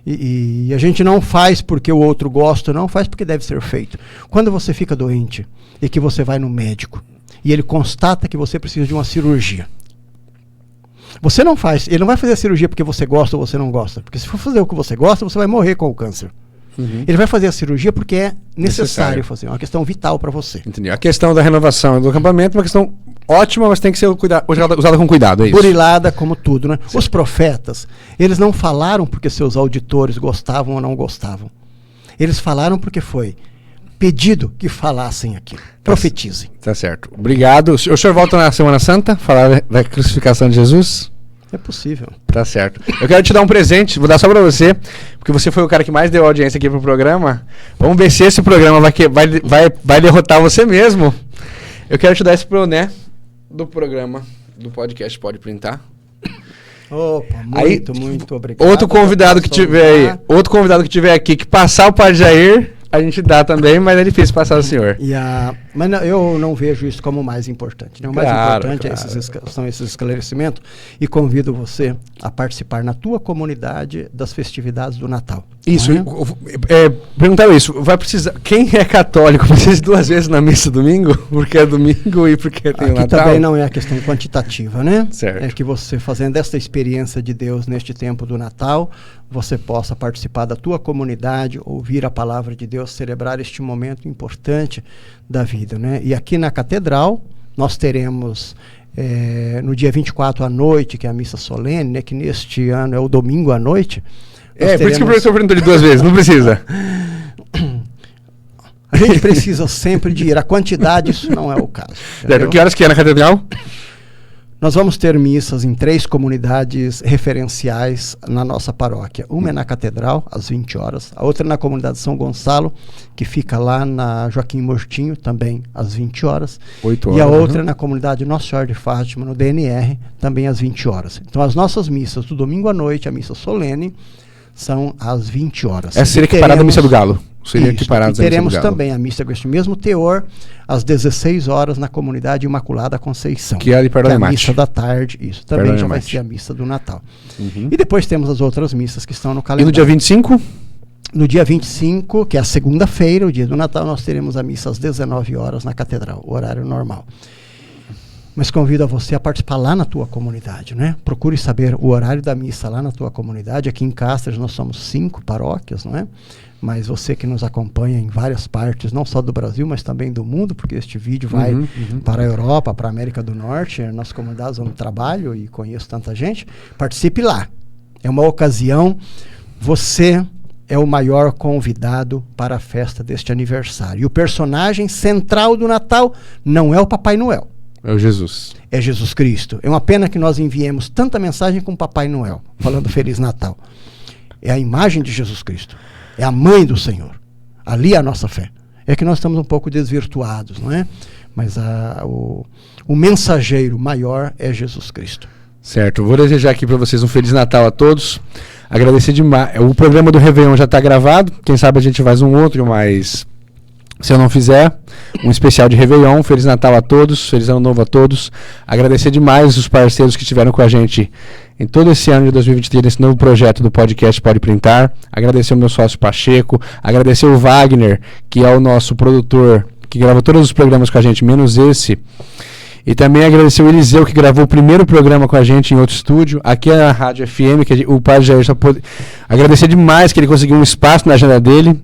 E a gente não faz porque o outro gosta, não faz porque deve ser feito. Quando você fica doente e que você vai no médico e ele constata que você precisa de uma cirurgia, você não faz, ele não vai fazer a cirurgia porque você gosta ou você não gosta. Porque se for fazer o que você gosta, você vai morrer com o câncer. Ele vai fazer a cirurgia porque é necessário fazer, é uma questão vital para você. Entendi. A questão da renovação do acampamento é uma questão ótima, mas tem que ser usada com cuidado, é isso? Burilada como tudo, né? Sim. Os profetas, eles não falaram porque seus auditores gostavam ou não gostavam. Eles falaram porque foi pedido que falassem aquilo. Profetizem. Tá certo. Obrigado. O senhor volta na Semana Santa, falar da crucificação de Jesus? É possível. Tá certo. Eu quero te dar um presente, vou dar só pra você, porque você foi o cara que mais deu audiência aqui pro programa. Vamos ver se esse programa vai derrotar você mesmo. Eu quero te dar esse boné do programa, do podcast Pode Printar. Opa, muito obrigado. Outro convidado que tiver aqui, que passar o Padre Jair, a gente dá também, mas é difícil passar o senhor. Mas não, eu não vejo isso como o mais importante. Né? O mais importante são esses esclarecimentos, e convido você a participar na tua comunidade das festividades do Natal. Isso, perguntaram isso, vai precisar, quem é católico precisa ir 2 vezes na missa domingo? Porque é domingo e porque tem o Natal? Aqui também não é a questão quantitativa, né? Certo. É que você, fazendo esta experiência de Deus neste tempo do Natal, você possa participar da tua comunidade, ouvir a palavra de Deus, celebrar este momento importante da vida, né? E aqui na Catedral, nós teremos no dia 24 à noite, que é a missa solene, né? Que neste ano é o domingo à noite. Por isso que o professor perguntou de 2 vezes, não precisa. A gente precisa sempre de ir. A quantidade, isso não é o caso. Certo. Que horas que é na Catedral? Nós vamos ter missas em 3 comunidades referenciais na nossa paróquia. Uma é na Catedral, às 20 horas. A outra é na comunidade São Gonçalo, que fica lá na Joaquim Mortinho, também às 20 horas. 8 horas. E a outra é na comunidade Nossa Senhora de Fátima, no DNR, também às 20 horas. Então, as nossas missas do domingo à noite, a missa solene, são às 20 horas. Essa seria equiparada à Missa do Galo. Seria equiparada. E teremos também a missa com este mesmo teor, às 16 horas, na comunidade Imaculada Conceição. Que é ali perto da a missa da tarde, isso. Também já vai ser a missa do Natal. E depois temos as outras missas que estão no calendário. E no dia 25? No dia 25, que é a segunda-feira, o dia do Natal, nós teremos a missa às 19 horas na Catedral, o horário normal. Mas convido a você a participar lá na tua comunidade, né? Procure saber o horário da missa lá na tua comunidade. Aqui em Cáceres nós somos 5 paróquias, não é? Mas você que nos acompanha em várias partes, não só do Brasil, mas também do mundo, porque este vídeo vai para a Europa, para a América do Norte, nas comunidades onde trabalho e conheço tanta gente, participe lá. É uma ocasião, você é o maior convidado para a festa deste aniversário. E o personagem central do Natal não é o Papai Noel. É o Jesus. É Jesus Cristo. É uma pena que nós enviemos tanta mensagem com Papai Noel, falando Feliz Natal. É a imagem de Jesus Cristo. É a mãe do Senhor. Ali é a nossa fé. É que nós estamos um pouco desvirtuados, não é? Mas o mensageiro maior é Jesus Cristo. Certo. Vou desejar aqui para vocês um Feliz Natal a todos. Agradecer demais. O programa do Réveillon já está gravado. Quem sabe a gente faz um outro mais se eu não fizer, um especial de Réveillon. Feliz Natal a todos, Feliz Ano Novo a todos. Agradecer demais os parceiros que estiveram com a gente em todo esse ano de 2023, nesse novo projeto do podcast Pode Printar. Agradecer o meu sócio Pacheco, agradecer o Wagner, que é o nosso produtor, que grava todos os programas com a gente, menos esse. E também agradecer o Eliseu, que gravou o primeiro programa com a gente em outro estúdio. Aqui é a Rádio FM, que o Padre Jair só pôde... Agradecer demais que ele conseguiu um espaço na agenda dele.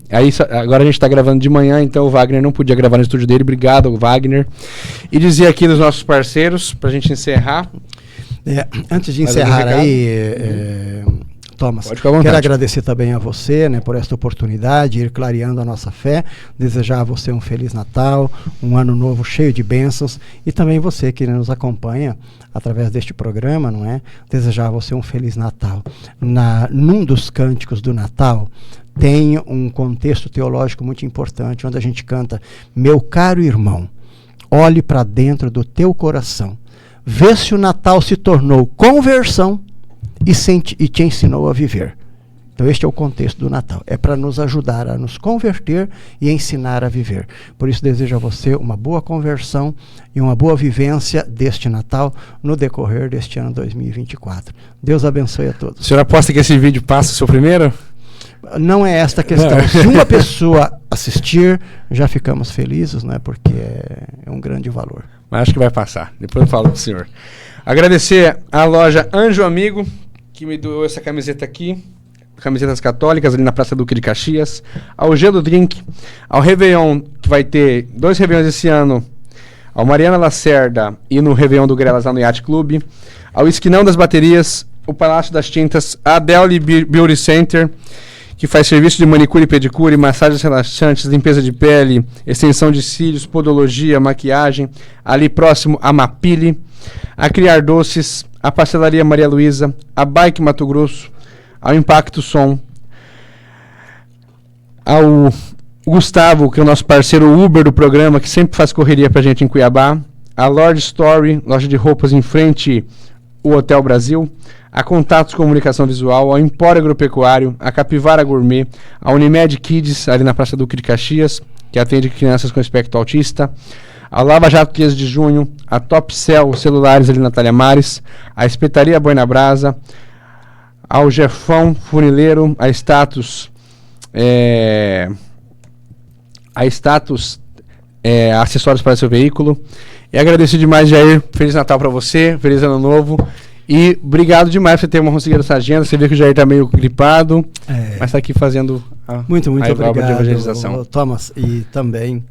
Agora a gente está gravando de manhã, então o Wagner não podia gravar no estúdio dele. Obrigado, Wagner. E dizer aqui dos nossos parceiros, para a gente encerrar. Antes de encerrar aí, Thomas, quero agradecer também a você, né, por esta oportunidade de ir clareando a nossa fé, desejar a você um Feliz Natal, um ano novo cheio de bênçãos, e também você que nos acompanha através deste programa, não é? Desejar a você um Feliz Natal. Num dos cânticos do Natal tem um contexto teológico muito importante, onde a gente canta: meu caro irmão, olhe para dentro do teu coração, vê se o Natal se tornou conversão e te ensinou a viver. Então este é o contexto do Natal. É para nos ajudar a nos converter e ensinar a viver. Por isso desejo a você uma boa conversão e uma boa vivência deste Natal no decorrer deste ano 2024. Deus abençoe a todos. O senhor aposta que esse vídeo passa o seu primeiro? Não é esta a questão. Se uma pessoa assistir, já ficamos felizes, né? Porque é um grande valor. Mas acho que vai passar. Depois eu falo pro senhor. Agradecer à loja Anjo Amigo, que me doou essa camiseta aqui, camisetas católicas ali na Praça Duque de Caxias, ao Gelo Drink, ao Réveillon, que vai ter 2 Réveillons esse ano, ao Mariana Lacerda e no Réveillon do Grelas lá no Yacht Club, ao Esquinão das Baterias, o Palácio das Tintas, a Deli Beauty Center, que faz serviço de manicure e pedicure, massagens relaxantes, limpeza de pele, extensão de cílios, podologia, maquiagem, ali próximo a Mapile, a Criar Doces, a Pastelaria Maria Luísa, a Bike Mato Grosso, ao Impacto Som, ao Gustavo, que é o nosso parceiro Uber do programa, que sempre faz correria pra gente em Cuiabá, a Lord Story, loja de roupas em frente ao Hotel Brasil, a Contatos Comunicação Visual, ao Empório Agropecuário, a Capivara Gourmet, a Unimed Kids, ali na Praça Duque de Caxias, que atende crianças com espectro autista, a Lava Jato 13 de Junho, a Top Cell Celulares ali na Natália Mares, a Espetaria Boi na Brasa, ao Jefão Funileiro, a Status acessórios para seu veículo. E agradeço demais, Jair. Feliz Natal para você, feliz Ano Novo. E obrigado demais por você ter conseguido essa agenda. Você vê que o Jair está meio gripado, mas está aqui fazendo muito obrigado, de evangelização. Thomas, e também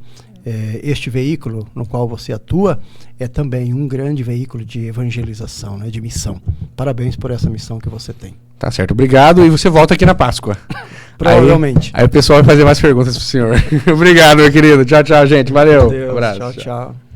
este veículo no qual você atua é também um grande veículo de evangelização, né, de missão. Parabéns por essa missão que você tem. Tá certo, obrigado. E você volta aqui na Páscoa. Provavelmente. Aí o pessoal vai fazer mais perguntas pro senhor. Obrigado, meu querido. Tchau, tchau, gente. Valeu. Deus, abraço. Tchau, tchau.